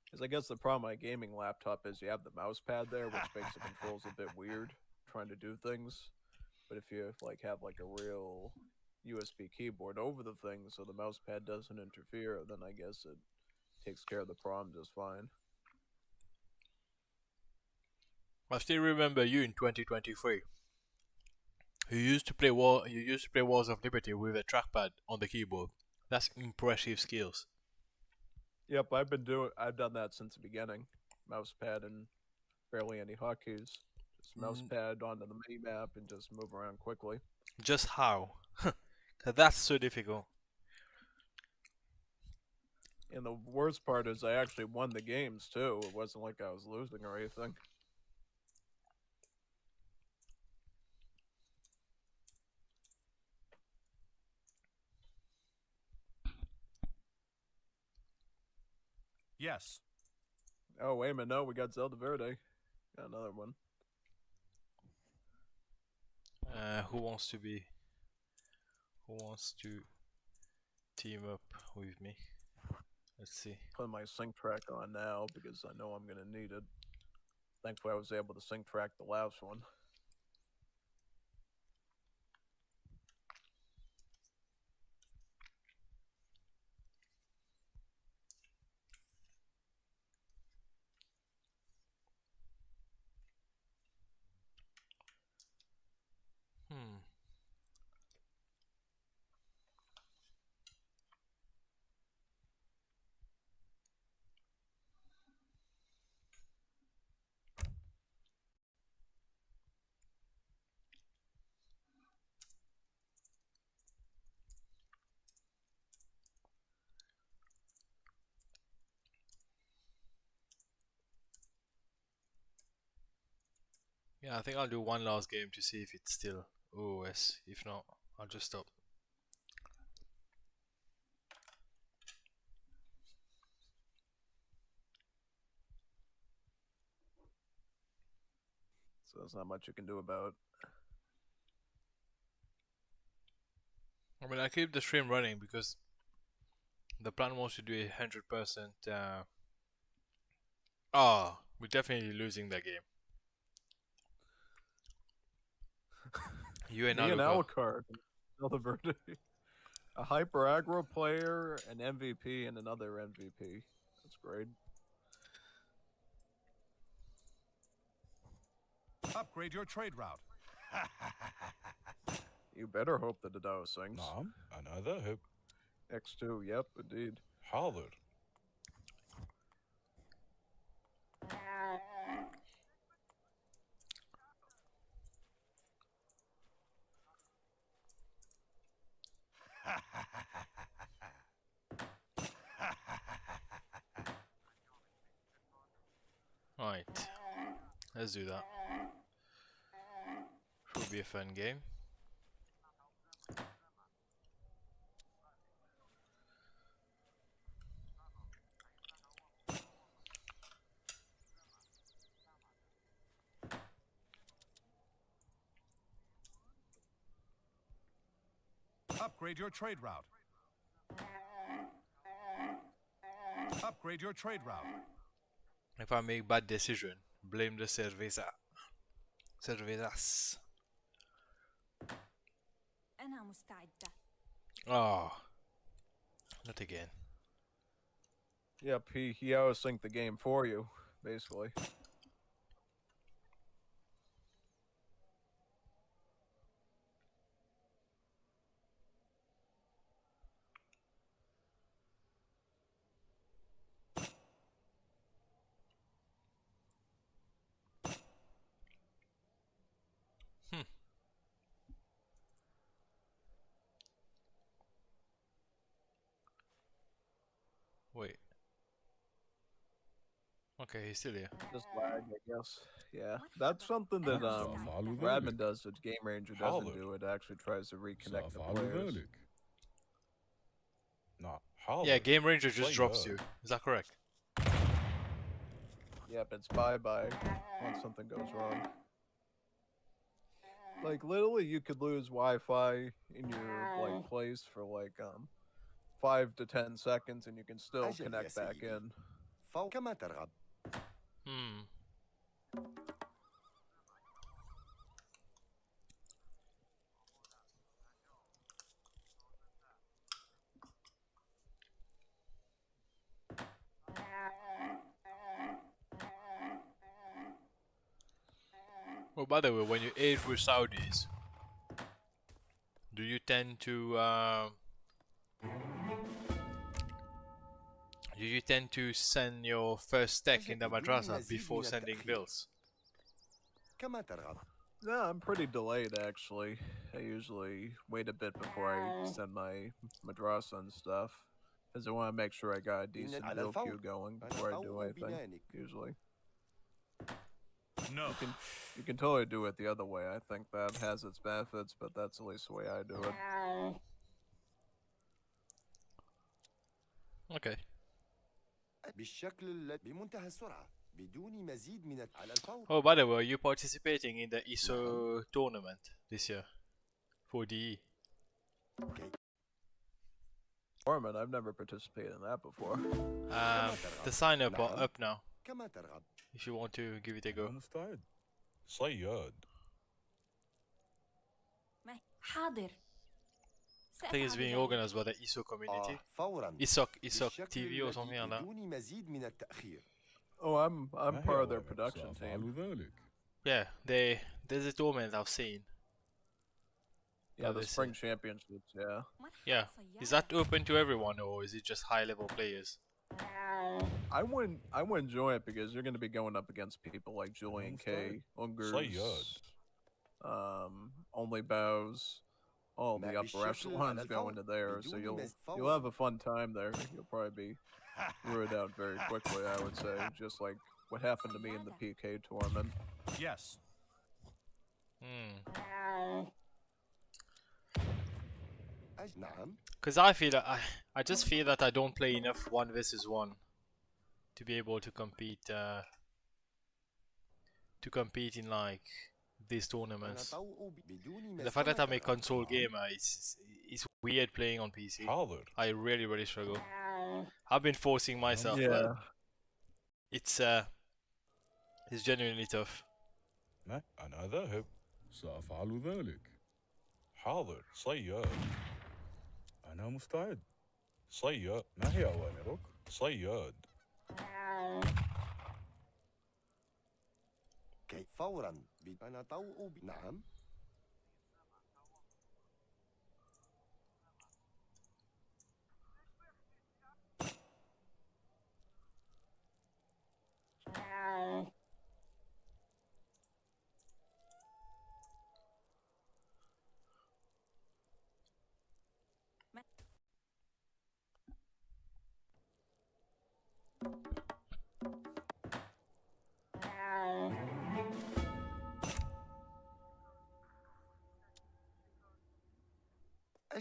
S2: Because I guess the problem with my gaming laptop is you have the mouse pad there, which makes the controls a bit weird trying to do things. But if you have like a real USB keyboard over the thing so the mouse pad doesn't interfere, then I guess it takes care of the problem just fine.
S1: I still remember you in 2023. You used to play Wars of Liberty with a trackpad on the keyboard. That's impressive skills.
S2: Yep, I've done that since the beginning. Mouse pad and barely any hotkeys. Just mouse pad onto the mini map and just move around quickly.
S1: Just how? 'Cause that's so difficult.
S2: And the worst part is I actually won the games too. It wasn't like I was losing or anything.
S5: Yes.
S2: Oh, wait a minute. No, we got Zelda Verde. Got another one.
S1: Who wants to be? Who wants to team up with me? Let's see.
S2: Put my sync track on now because I know I'm gonna need it. Thankfully, I was able to sync track the last one.
S1: Hmm. Yeah, I think I'll do one last game to see if it's still OS. If not, I'll just stop.
S2: So there's not much you can do about it.
S1: I mean, I keep the stream running because the plan was to do 100%. We're definitely losing that game. You and
S2: Me and
S1: Alucard.
S2: Alucard. Zelda Verde. A hyper aggro player, an MVP, and another MVP. That's great.
S5: Upgrade your trade route.
S2: You better hope that the Dao sings.
S4: نعم أنا ذاهب.
S2: X2, yep, indeed.
S4: حاضر.
S1: Right, let's do that. Should be a fun game.
S5: Upgrade your trade route. Upgrade your trade route.
S1: If I make bad decision, blame the cerveza. Cervezas.
S3: أنا مستعدة.
S1: Oh, not again.
S2: Yep, he always synced the game for you, basically.
S1: Wait. Okay, he's still here.
S2: Just lag, I guess. Yeah, that's something that
S4: سأفعل
S2: Radman
S4: ذلك.
S2: does that Game Ranger doesn't
S4: حاضر.
S2: do. It actually tries to reconnect the
S4: سأفعل
S2: players.
S4: ذلك. نعم حاضر.
S1: Yeah, Game Ranger just
S4: Play
S1: drops
S4: that.
S1: you. Is that correct?
S2: Yep, it's bye-bye once something goes wrong. Like, literally, you could lose Wi-Fi in your, place for, 5 to 10 seconds, and you can still
S6: أجل يا
S2: connect back
S6: سيدي.
S2: in.
S6: كما ترغب.
S1: Hmm. Well, by the way, when you aid with Saudis, do you tend to send your first tech in the madrasa before sending bills?
S6: كما ترغب.
S2: No, I'm pretty delayed, actually. I usually wait a bit before I send my madrasa and stuff. Because I want to make sure I got a decent
S6: على
S2: bill
S6: الفور.
S2: queue going
S6: أنا
S2: before I do
S6: أو
S2: anything,
S6: بنانك.
S2: usually.
S5: No.
S2: You can totally do it the other way. I think that has its benefits, but that's at least the way I do it.
S1: Okay.
S6: بالشكل الذي بمنتهى السرعة بدون مزيد من على الفور.
S1: Oh, by the way, are you participating in the ISO tournament this year for DE?
S2: Tournament, I've never participated in that before.
S1: The sign up are up now.
S6: كما ترغب.
S1: If you want to give it a go.
S4: أنا مستعد. صياد.
S3: حاضر.
S1: I think it's being organized by the ISO community.
S6: فورا.
S1: ISOC TV or something like that.
S6: بدون مزيد من التأخير.
S2: Oh, I'm
S4: ما هي
S2: part of their
S4: أوامر؟
S2: production
S4: سأفعل
S2: team.
S4: ذلك.
S1: Yeah, there's a tournament I've seen.
S2: Yeah, the
S1: this
S2: spring championships. Yeah.
S1: Yeah, is that open to everyone or is it just high level players?
S2: I wouldn't join it because you're going to be going up against people like Julian K, Ungers,
S4: صياد.
S2: Only Bows, all the upper echelons go into there, so you'll have a fun time there. You'll probably be rooted out very quickly, I would say, just like what happened to me in the PK tournament.
S5: Yes.
S6: نعم.
S1: Because I feel that I just feel that I don't play enough 1 versus 1 to be able to compete in like these tournaments. The fact that I'm a console gamer is weird playing on PC.
S4: حاضر.
S1: I really struggle. I've been forcing myself,
S2: Yeah.
S1: but it's genuinely tough.
S4: ما أنا ذاهب. سأفعل ذلك. حاضر. صياد. أنا مستعد. صياد. ما هي أوامرك؟ صياد.
S6: فورا. أنا طوء. نعم.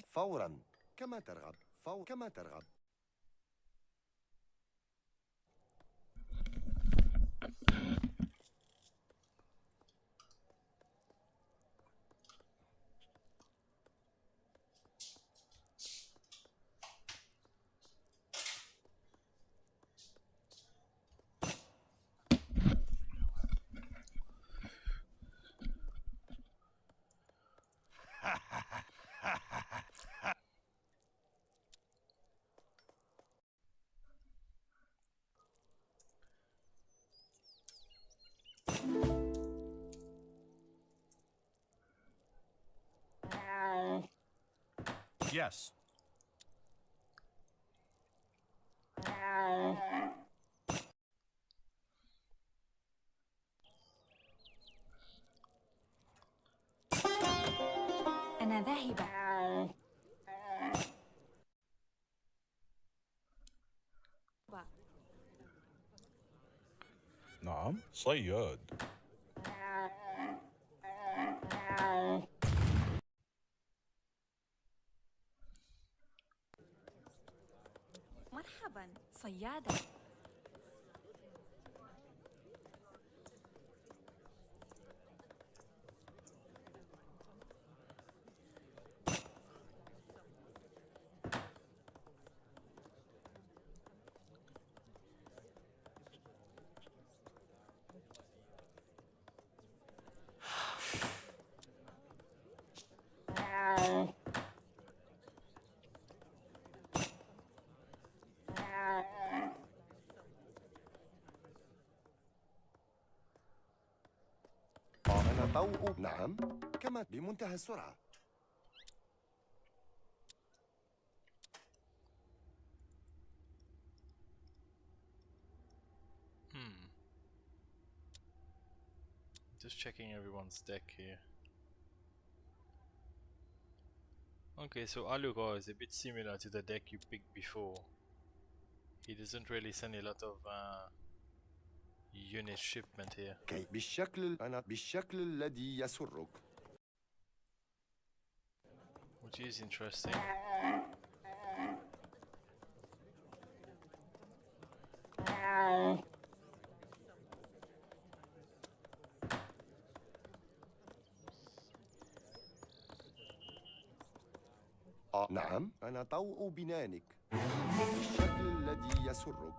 S6: فورا. كما ترغب. كما ترغب.
S5: Yes.
S3: أنا ذاهبة.
S4: نعم. صياد.
S3: مرحبا صيادة.
S6: أنا طوء. نعم. كما بمنتهى السرعة.
S1: Just checking everyone's deck here. Okay, so Aluga is a bit similar to the deck you picked before. He doesn't really send a lot of unit shipment here.
S6: بالشكل الذي يسرك.
S1: Which is interesting.
S6: نعم أنا طوء بنانك بالشكل الذي يسرك.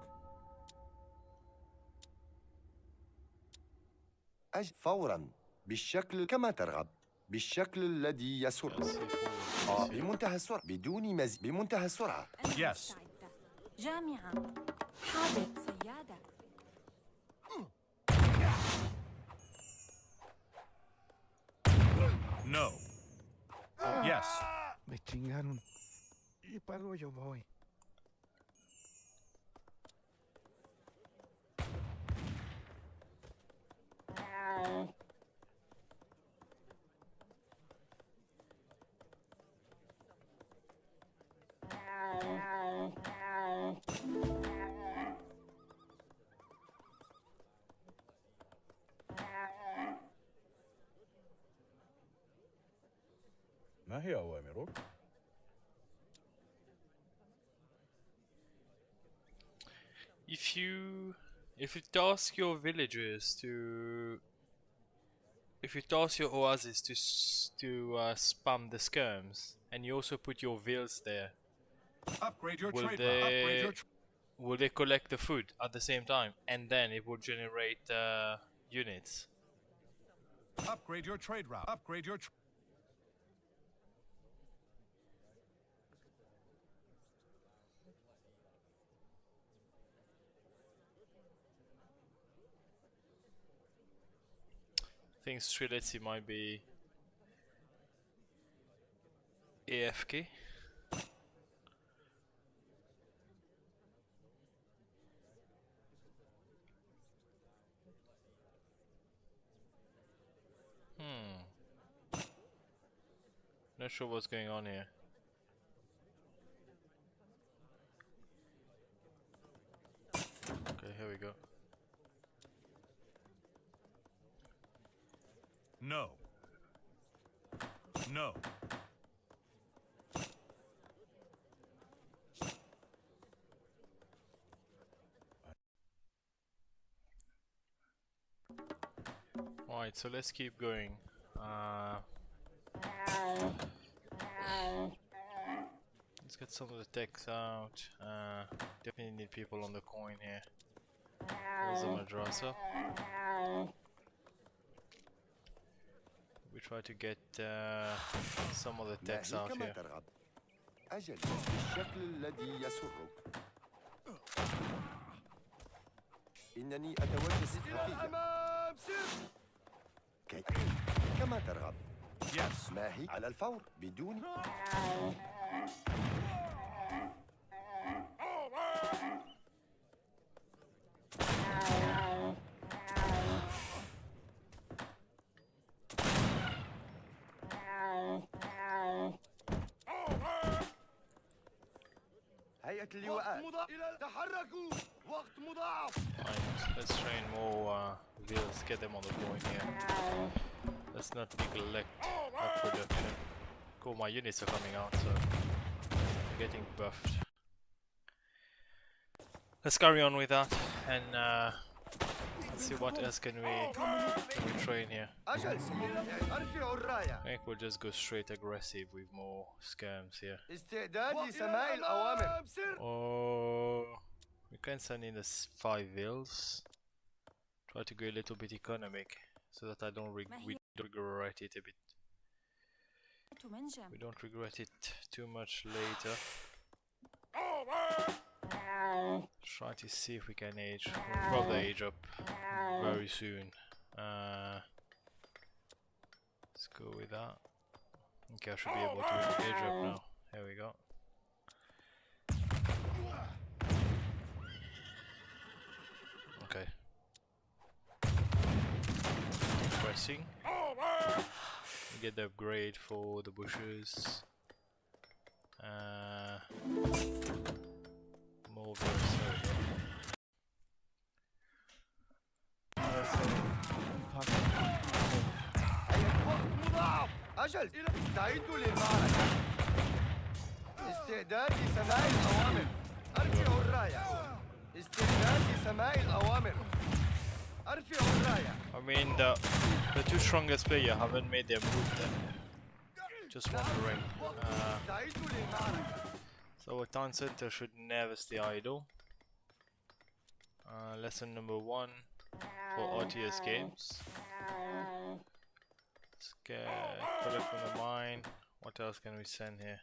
S6: فورا بالشكل كما ترغب بالشكل الذي يسرك. بمنتهى السرعة بدون مزيد بمنتهى السرعة.
S3: أنا مستعدة. جامعة. حاضر. صيادة.
S4: No. Yes.
S7: Me chingaron. ¿Y para yo voy?
S4: ما هي أوامرك؟
S1: If you task your villagers to, if you task your oasis to spam the skirms, and you also put your vills there,
S4: Upgrade your
S1: will
S4: trade route. Upgrade your
S1: will they collect the food at the same time, and then it will generate units?
S4: upgrade your trade route. Upgrade your
S1: I think Streletsy might be AFK. Not sure what's going on here. Okay, here we go.
S4: No. No.
S1: Alright, so let's keep going. Let's get some of the techs out. Definitely need people on the coin here. There's a Madrasah. We try to get some of the techs
S6: ناهي
S1: out
S6: كما
S1: here.
S6: ترغب. أجل بالشكل الذي يسرك. إنني أتوجه خفيا. كما ترغب.
S4: Yes.
S6: ماهي على الفور بدون. هيئة اللواءات. تحركوا. وقت مضاعف.
S1: Right, let's train more vills, get them on the coin here. Let's not neglect our production. Cool, my units are coming out, so they're getting buffed. Let's carry on with that, and let's see what else can we train here.
S6: أجل أرفعوا الراية.
S1: I think we'll just go straight aggressive with more skirms here.
S6: استعداد لسماع الأوامر.
S1: Oh, we can send in the 5 vills. Try to go a little bit economic, so that I don't we don't regret it a bit.
S3: تمنجم.
S1: We don't regret it too much later. Try to see if we can age. We'll probably age up very soon. Let's go with that. Okay, I should be able to age up now. Here we go. Okay. Pressing. We get the upgrade for the bushes. More vills. There we go.
S6: وقت مضاعف. أجل استعدوا للمعركة. استعداد لسماع الأوامر. أرفعوا الراية. استعداد لسماع الأوامر. أرفعوا الراية.
S1: I mean, the two strongest players haven't made their move then. Just wondering.
S5: استعدوا للمعركة.
S1: So a town center should never stay idle. Lesson number 1 for RTS games. Let's collect from the mine. What else can we send here?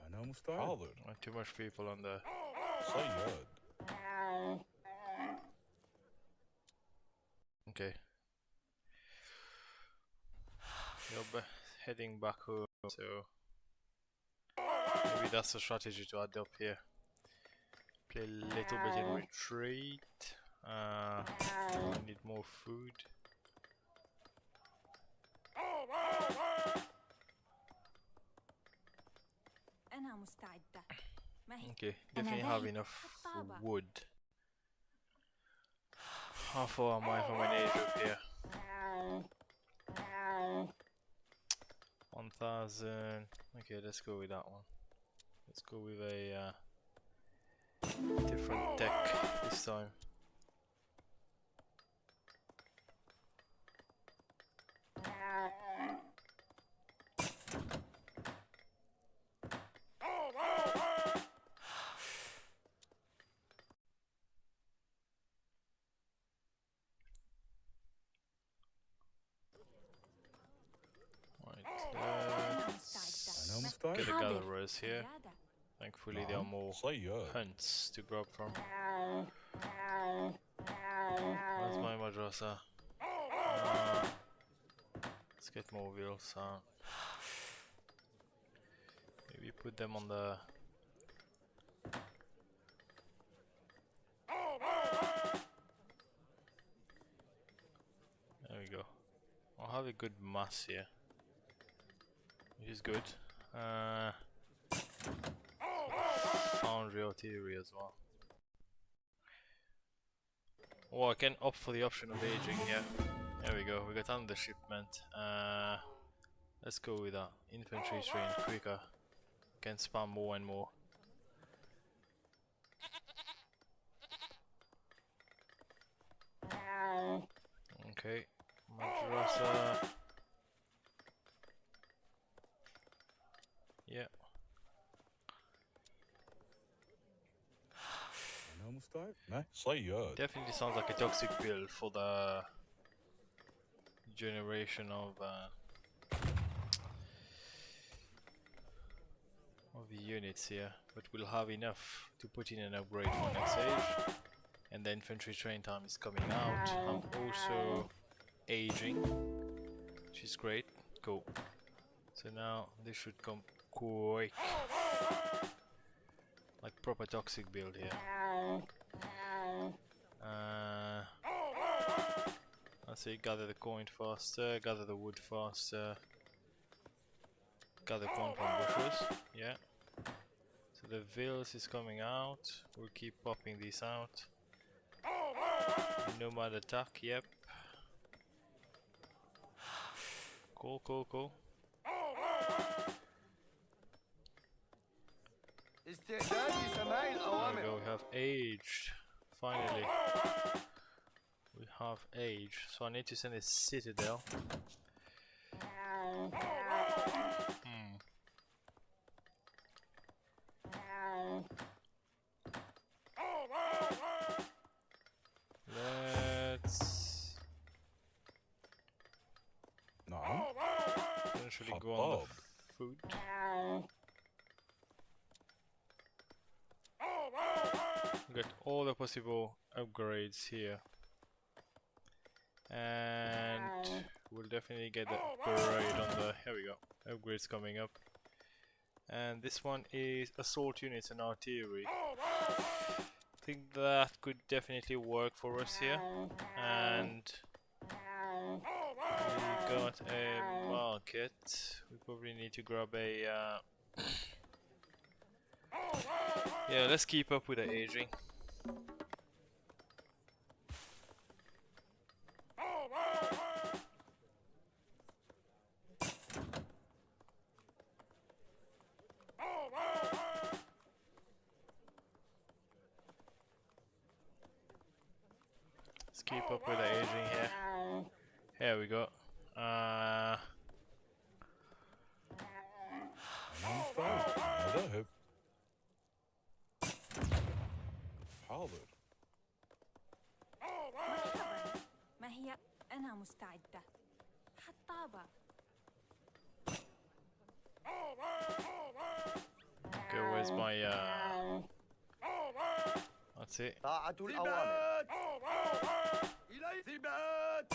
S4: أنا مستعد. حاضر.
S1: Not too much people on the.
S4: صياد.
S1: Okay. You're heading back home, so maybe that's a strategy to adopt here. Play a little bit in retreat. We need more food.
S3: أنا مستعدة. ما هي؟
S1: Okay, definitely have enough
S3: بالطبع.
S1: wood. How far am I from an age up here? 1000. Okay, let's go with that one. Let's go with a different tech this time.
S3: أنا
S4: أنا
S3: مستعدة.
S4: مستعد.
S1: Get the
S3: حاضر.
S1: gatherers here.
S3: صيادة.
S1: Thankfully, there are more
S4: صياد.
S1: hunts to grab from. Where's my Madrasah? Let's get more wheels. Maybe put them on the. There we go. I'll have a good mass here, which is good. Foundry artillery as well. Oh, I can opt for the option of aging. Yeah, there we go. We got another shipment. Let's go with that. Infantry train quicker. Can spam more and more. Okay, Madrasah. Yeah.
S4: أنا مستعد. ما صياد.
S1: Definitely sounds like a toxic build for the generation of the units here, but we'll have enough to put in an upgrade for next age. And the infantry train time is coming out. I'm also aging, which is great. Cool. So now this should come quick, like proper toxic build here. Let's see, gather the coin faster, gather the wood faster, gather corn from bushes, yeah. So the vills is coming out, we'll keep popping these out. Nomad attack, yep. Cool, cool, cool.
S5: استعداد لسماع
S1: There we
S5: الأوامر.
S1: go, we have aged, finally. We have age, so I need to send a citadel. Let's
S4: نعم.
S1: eventually go on the food. We got all the possible upgrades here. And we'll definitely get the upgrade on the. Here we go. Upgrades coming up. And this one is assault units and artillery. I think that could definitely work for us here. And we got a market. We probably need to grab a. Yeah, let's keep up with the aging. keep up with the aging here. Here we go.
S4: أنا مستعد. أنا ذاهب. حاضر.
S3: مرحبا. ما هي؟ أنا مستعدة. حطابة.
S1: Okay, where's my that's it.
S5: طاعة الأوامر. إلي ثبات.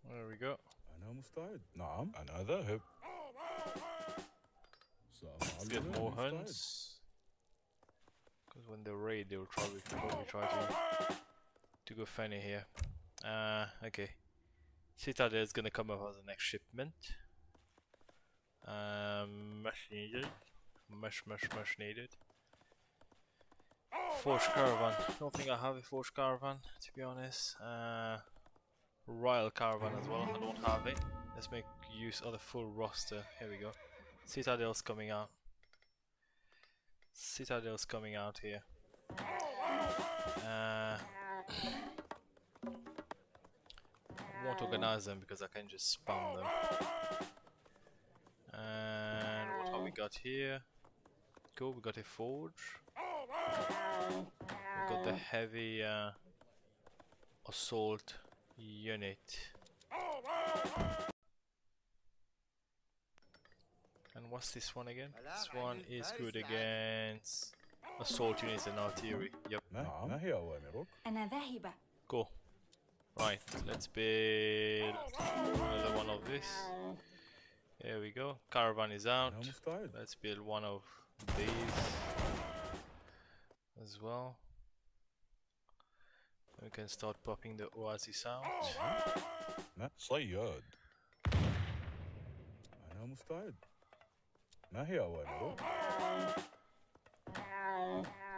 S1: There we go.
S4: أنا مستعد. نعم. أنا ذاهب.
S1: Let's get more hunts. Because when they raid, they'll probably try to go funny here. Okay. Citadel is gonna come up as the next shipment. Much needed. Much needed. Forged caravan. Don't think I have a forged caravan, to be honest. Royal caravan as well. I don't have it. Let's make use of the full roster. Here we go. Citadel's coming out. Citadel's coming out here. I won't organize them because I can just spam them. And what have we got here? Cool, we got a forge. We got the heavy assault unit. And what's this one again? This one is good against assault units and artillery. Yep.
S4: ما هي أوامرك؟
S3: أنا ذاهبة.
S1: Cool. Right, let's build another one of this. There we go. Caravan is out.
S4: أنا مستعد.
S1: Let's build one of these as well. We can start popping the Oasis out.
S4: صياد. أنا مستعد. ما هي أوامرك؟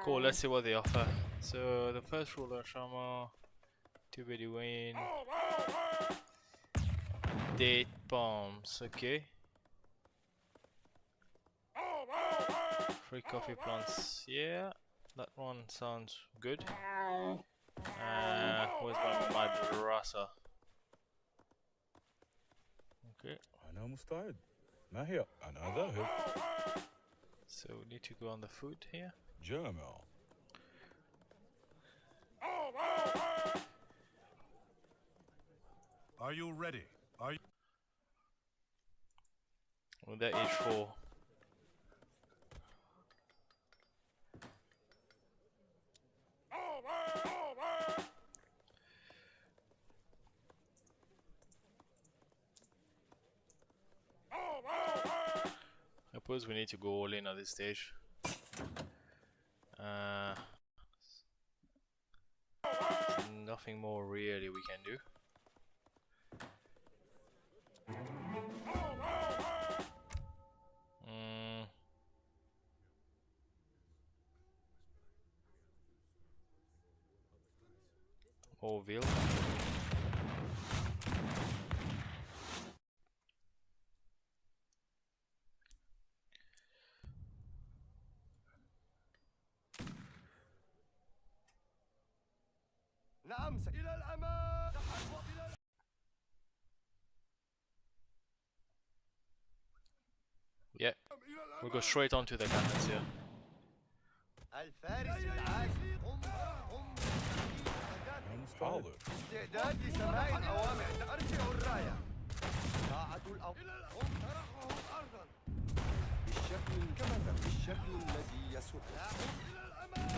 S1: Cool, let's see what they offer. So the first ruler Shama, 2 Bedouin, date bombs, okay. Free coffee plants, yeah, that one sounds good. Where's my Madrasah? Okay.
S4: أنا مستعد. ما هي؟ أنا ذاهب.
S1: So we need to go on the food here.
S4: جامع.
S5: Are you ready? Are you?
S1: With that H4. I suppose we need to go all in at this stage. Nothing more really we can do. Orville.
S5: نعم إلى الأمام. إلى
S1: Yeah, we'll go straight onto the cannons here.
S5: الفارس العاجل.
S4: حاضر.
S5: استعداد لسماع الأوامر. أرجع الراية. طاعة الأوامر. هم ترحهم أرضا.
S6: بالشكل الذي يسر.
S5: إلى الأمام.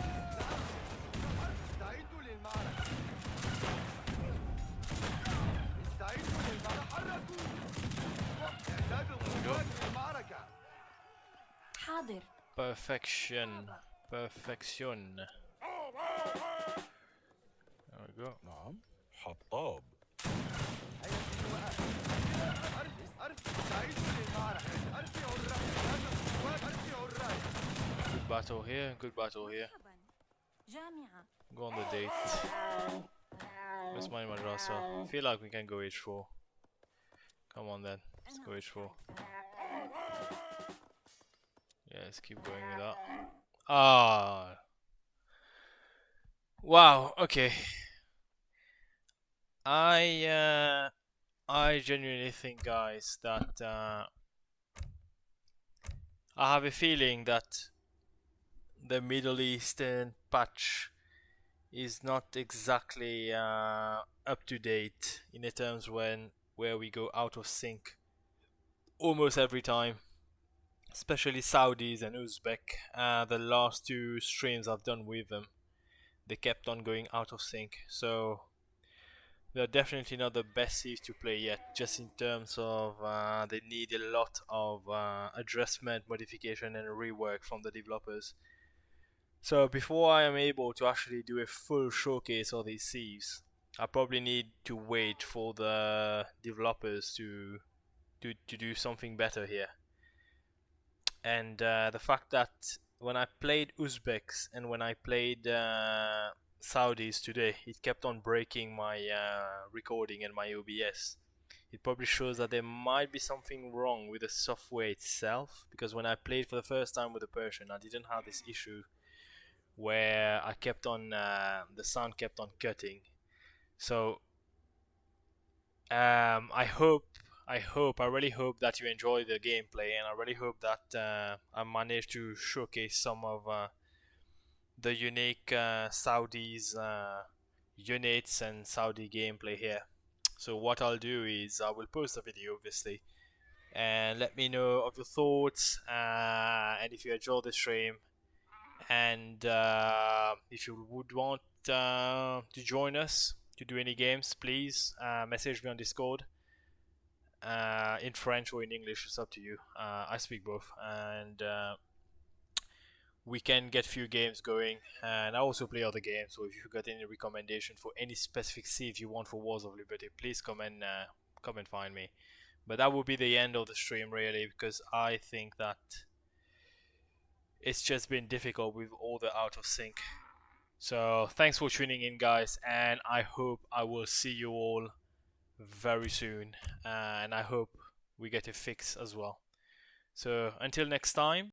S5: استعدوا للمعركة. استعدوا للمعركة. تحركوا. إعداد القوات للمعركة.
S3: حاضر.
S1: Perfection. Perfection. There we go.
S4: نعم. حطاب.
S1: Good battle here. Good battle here.
S3: جامعة.
S1: Go on the date. Where's my Madrasah? Feel like we can go H4. Come on then. Let's go H4. Yeah, let's keep going with that. Ah. Wow, okay. I genuinely think, guys, that I have a feeling that the Middle Eastern patch is not exactly up to date in the terms where we go out of sync almost every time, especially Saudis and Uzbek. The last two streams I've done with them, they kept on going out of sync, so they're definitely not the best Thieves to play yet, just in terms of they need a lot of adjustment, modification and rework from the developers. So before I am able to actually do a full showcase of these Thieves, I probably need to wait for the developers to do something better here. And the fact that when I played Uzbeks and when I played Saudis today, it kept on breaking my recording and my OBS. It probably shows that there might be something wrong with the software itself, because when I played for the first time with the Persian, I didn't have this issue where I kept on the sound kept on cutting. So I really hope that you enjoy the gameplay, and I really hope that I managed to showcase some of the unique Saudis units and Saudi gameplay here. So what I'll do is I will post a video, obviously, and let me know of your thoughts, and if you enjoy the stream, and if you would want to join us to do any games, please message me on Discord, in French or in English, it's up to you. I speak both, and we can get few games going, and I also play other games, so if you've got any recommendation for any specific seeds you want for Wars of Liberty, please come and find me. But that will be the end of the stream, really, because I think that it's just been difficult with all the out of sync. So thanks for tuning in, guys, and I hope I will see you all very soon, and I hope we get a fix as well. So until next time.